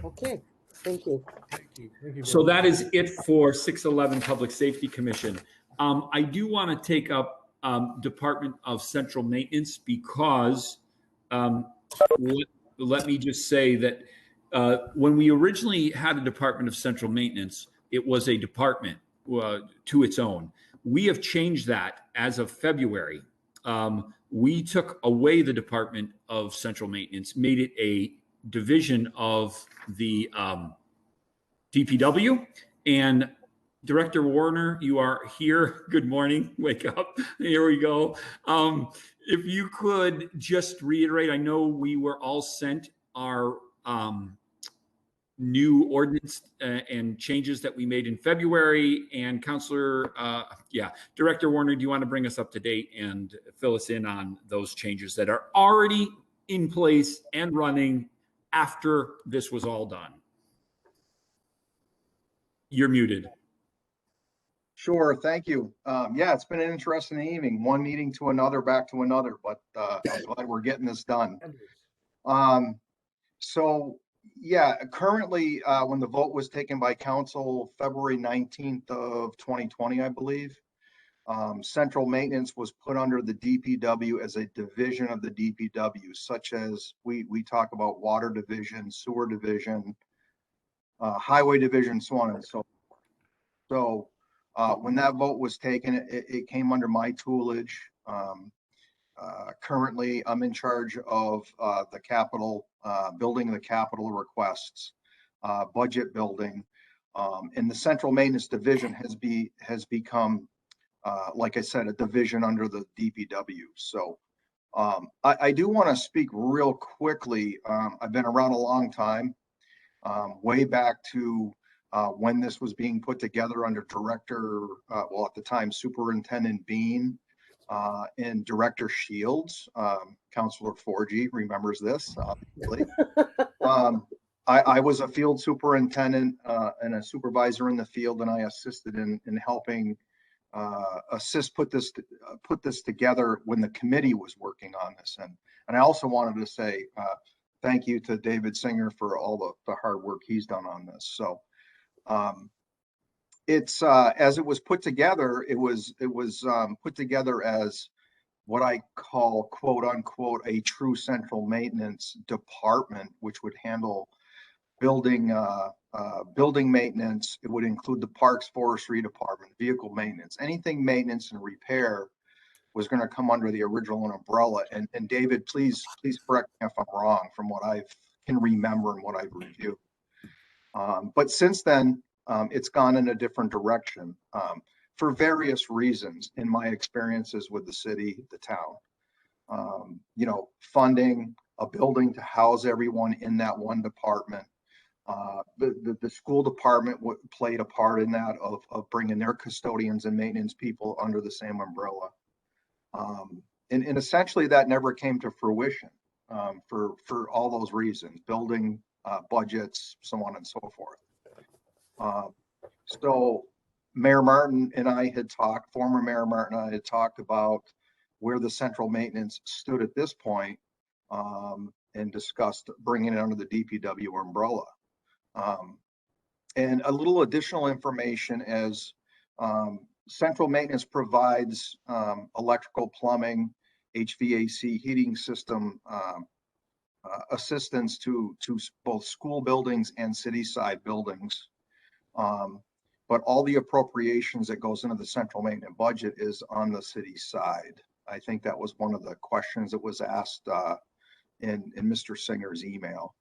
Okay, thank you. Thank you. Thank you So very that much. is it for 611 Public Safety Commission. I do want to take up Department of Central Maintenance because let me just say that when we originally had a Department of Central Maintenance, it was a department to its own. We have changed that as of February. We took away the Department of Central Maintenance, made it a division of the DPW. And Director Warner, you are here. Good morning. Wake up. Here we go. If you could just reiterate, I know we were all sent our new ordinance and changes that we made in February. And Director Warner, do you want to bring us up to date and fill us in on those changes that are already in place and running after this was all done? You're muted. Sure, thank you. Yeah, it's been an interesting evening, one meeting to another, back to another, but I'm glad we're getting this done. So yeah, currently, when the vote was taken by council February 19th of 2020, I believe, central maintenance was put under the DPW as a division of the DPW, such as we talk about water division, sewer division, highway division, so on and so forth. So when that vote was taken, it came under my toolage. Currently, I'm in charge of the capital, building the capital requests, budget building, and the central maintenance division has become, like I said, a division under the DPW. So I do want to speak real quickly. I've been around a long time, way back to when this was being put together under Director, well, at the time, Superintendent Bean and Director Shields. Councilor 4G remembers this, obviously. I was a field superintendent and a supervisor in the field, and I assisted in helping put this together when the committee was working on this. And I also wanted to say thank you to David Singer for all the hard work he's done on this. So it's as it was put together, it was put together as what I call, quote unquote, a true central maintenance department, which would handle building maintenance. It would include the Parks Forestry Department, vehicle maintenance, anything maintenance and repair was going to come under the original umbrella. And David, please correct me if I'm wrong from what I can remember and what I've reviewed. But since then, it's gone in a different direction for various reasons in my experiences with the city, the town. Funding, a building to house everyone in that one department. The school department played a part in that of bringing their custodians and maintenance people under the same umbrella. And essentially that never came to fruition for all those reasons, building, budgets, so on and so forth. So Mayor Martin and I had talked, former Mayor Martin and I had talked about where the central maintenance stood at this point, and discussed bringing it under the DPW umbrella. And a little additional information as central maintenance provides electrical, plumbing, HVAC, heating system assistance to both school buildings and city side buildings. But all the appropriations that goes into the central maintenance budget is on the city side. I think that was one of the questions that was asked in Mr. Singer's email.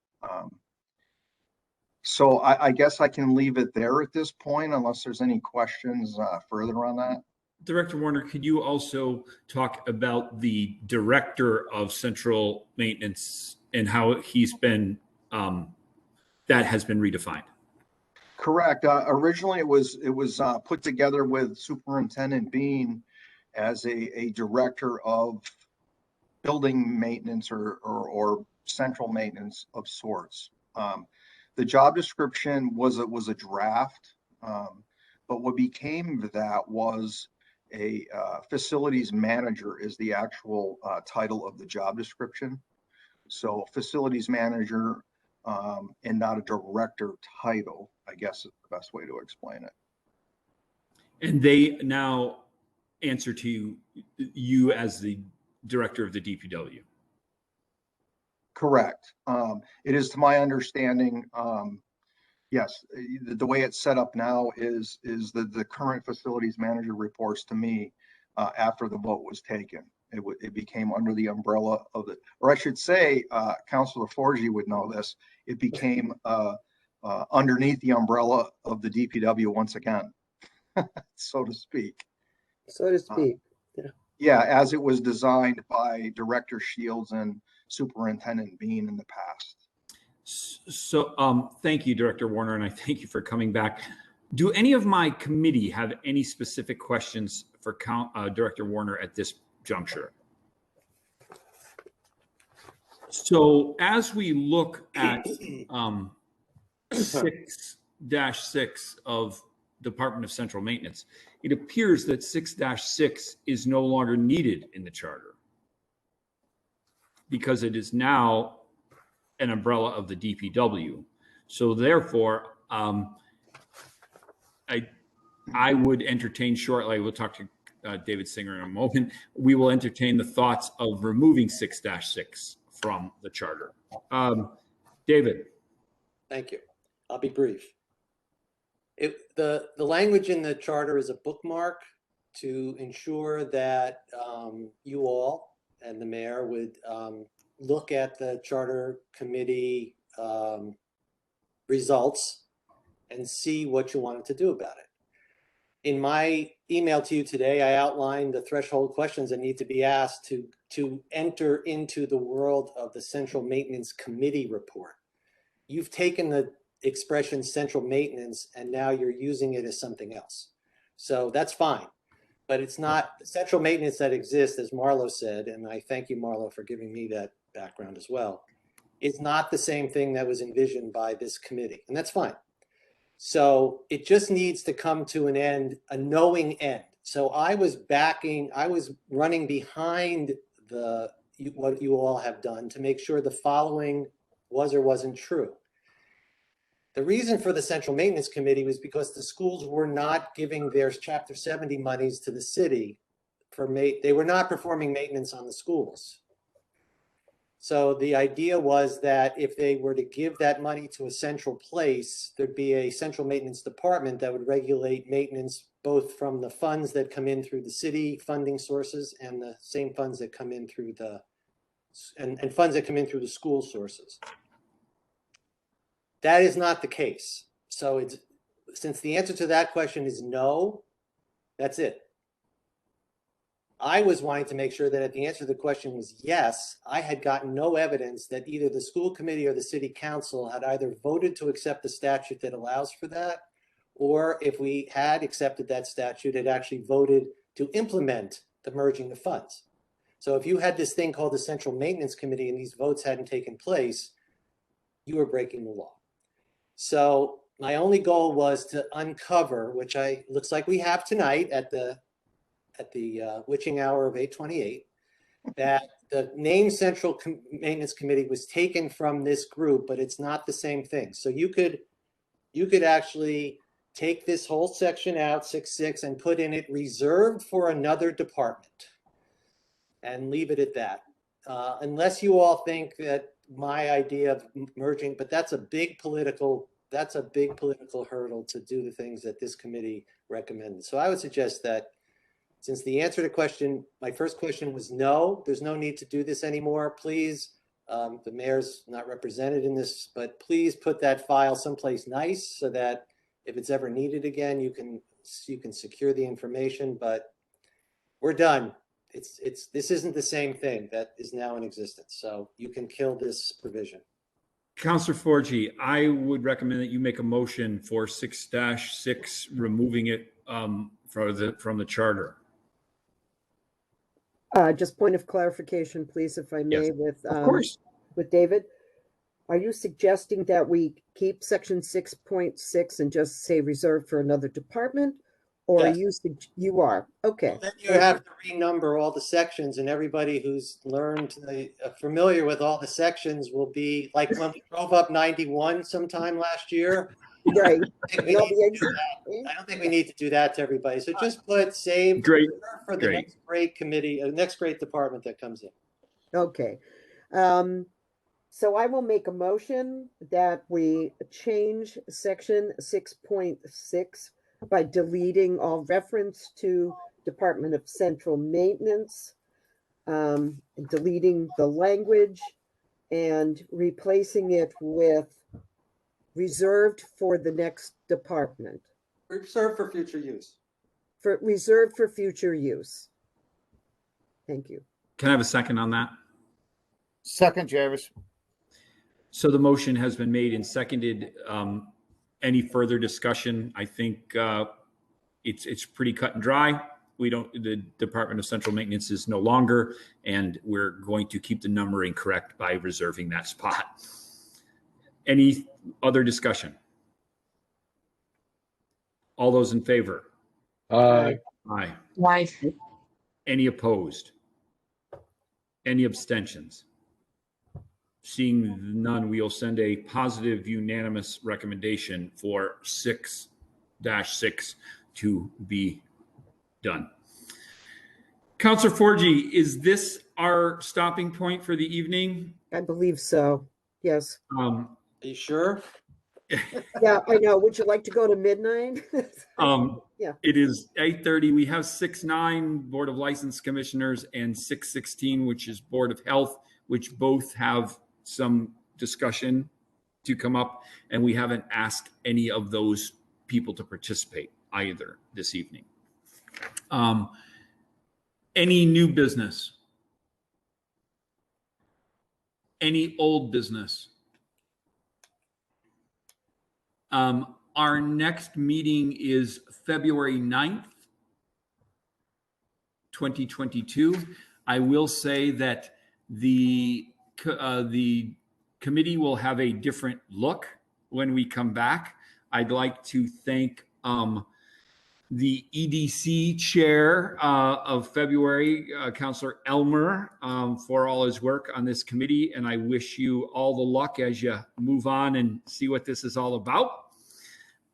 So I guess I can leave it there at this point, unless there's any questions further on that. Director Warner, could you also talk about the director of central maintenance and how he's been, that has been redefined? Correct. Originally, it was put together with Superintendent Bean as a director of building maintenance or central maintenance of sorts. The job description was a draft, but what became that was a facilities manager is the actual title of the job description. So facilities manager and not a director title, I guess is the best way to explain it. And they now answer to you as the director of the DPW. Correct. It is to my understanding, yes, the way it's set up now is that the current facilities manager reports to me after the vote was taken. It became under the umbrella of the, or I should say, Councilor Forgy would know this, it became underneath the umbrella of the DPW once again, so to speak. So to speak. Yeah, as it was designed by Director Shields and Superintendent Bean in the past. So thank you, Director Warner, and I thank you for coming back. Do any of my committee have any specific questions for Director Warner at this juncture? So as we look at 6-6 of Department of Central Maintenance, it appears that 6-6 is no longer needed in the charter because it is now an umbrella of the DPW. So therefore, I would entertain shortly, we'll talk to David Singer in a moment, we will entertain the thoughts of removing 6-6 from the charter. David. Thank you. I'll be brief. The language in the charter is a bookmark to ensure that you all and the mayor would look at the charter committee results and see what you wanted to do about it. In my email to you today, I outlined the threshold questions that need to be asked to enter into the world of the Central Maintenance Committee report. You've taken the expression central maintenance and now you're using it as something else. So that's fine, but it's not the central maintenance that exists, as Marlo said, and I thank you, Marlo, for giving me that background as well. It's not the same thing that was envisioned by this committee, and that's fine. So it just needs to come to an end, a knowing end. So I was running behind what you all have done to make sure the following was or wasn't true. The reason for the Central Maintenance Committee was because the schools were not giving their Chapter 70 monies to the city they were not performing maintenance on the schools. So the idea was that if they were to give that money to a central place, there'd be a central maintenance department that would regulate maintenance both from the funds that come in through the city funding sources and the same funds that come in through and funds that come in through the school sources. That is not the case. So since the answer to that question is no, that's it. I was wanting to make sure that if the answer to the question was yes, I had gotten no evidence that either the school committee or the city council had either voted to accept the statute that allows for that, or if we had accepted that statute, had actually voted to implement the merging of funds. So if you had this thing called the Central Maintenance Committee and these votes hadn't taken place, you were breaking the law. So my only goal was to uncover, which looks like we have tonight at the witching hour of 8:28, that the name Central Maintenance Committee was taken from this group, but it's not the same thing. So you could actually take this whole section out, 6-6, and put in it reserved for another department and leave it at that. Unless you all think that my idea of merging, but that's a big political hurdle to do the things that this committee recommended. So I would suggest that since the answer to my first question was no, there's no need to do this anymore. Please, the mayor's not represented in this, but please put that file someplace nice so that if it's ever needed again, you can secure the information. But we're done. This isn't the same thing that is now in existence. So you can kill this provision. Councilor Forgy, I would recommend that you make a motion for 6-6, removing it from the charter. Just point of clarification, please, if I may, Yes, of course. with David. Are you suggesting that we keep section 6.6 and just say reserved for another department? Or Yes. you are, okay. Then you have to renumber all the sections, and everybody who's learned, familiar with all the sections will be like when we drove up 91 sometime last year. Right. I don't think we need to do that to everybody. So just put save Great. for the next great committee, next great department that comes in. Okay. So I will make a motion that we change section 6.6 by deleting all reference to Department of Central Maintenance, deleting the language and replacing it with reserved for the next department. Reserved for future use. Reserved for future use. Thank you. Can I have a second on that? Second, Jarvis. So the motion has been made and seconded. Any further discussion? I think it's pretty cut and dry. The Department of Central Maintenance is no longer, and we're going to keep the numbering correct by reserving that spot. Any other discussion? All those in favor? Aye. Aye. Aye. Any opposed? Any abstentions? Seeing none, we'll send a positive unanimous recommendation for 6-6 to be done. Councilor Forgy, is this our stopping point for the evening? I believe so. Yes. Are you sure? Yeah, I know. Would you like to go to midnight? Yeah. It is 8:30. We have 6-9 Board of License Commissioners and 6-16, which is Board of Health, which both have some discussion to come up, and we haven't asked any of those people to participate either this evening. Any new business? Any old business? Our next meeting is February 9th, 2022. I will say that the committee will have a different look when we come back. I'd like to thank the EDC chair of February, Councilor Elmer, for all his work on this committee. And I wish you all the luck as you move on and see what this is all about.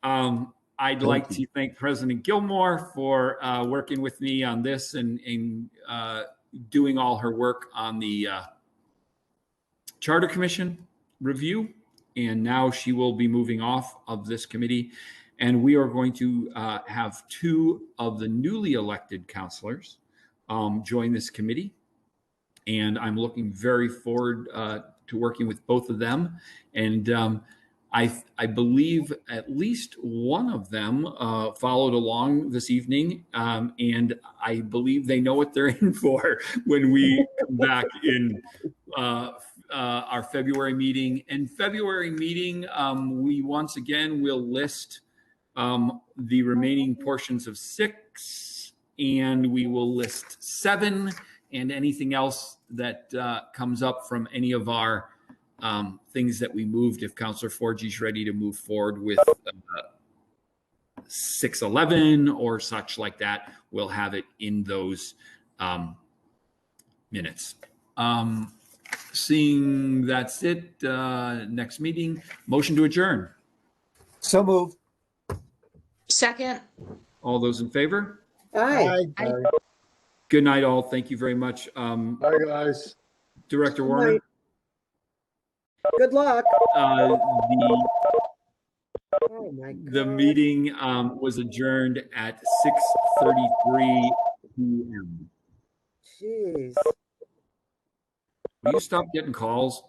I'd like to thank President Gilmore for working with me on this and doing all her work on the Charter Commission review. And now she will be moving off of this committee. And we are going to have 2 of the newly elected councilors join this committee. And I'm looking very forward to working with both of them. And I believe at least one of them followed along this evening. And I believe they know what they're in for when we come back in our February meeting. And February meeting, we once again will list the remaining portions of 6, and we will list 7 and anything else that comes up from any of our things that we moved. If Councilor Forgy's ready to move forward with 6-11 or such like that, we'll have it in those minutes. Seeing that's it, next meeting, motion to adjourn. So moved. Second. All those in favor? Aye. Aye. Good night, all. Thank you very much. Bye, guys. Director Good Warner. night. Good luck. Oh my God. The meeting was adjourned at 6:33 p.m. Jeez. Will you stop getting calls?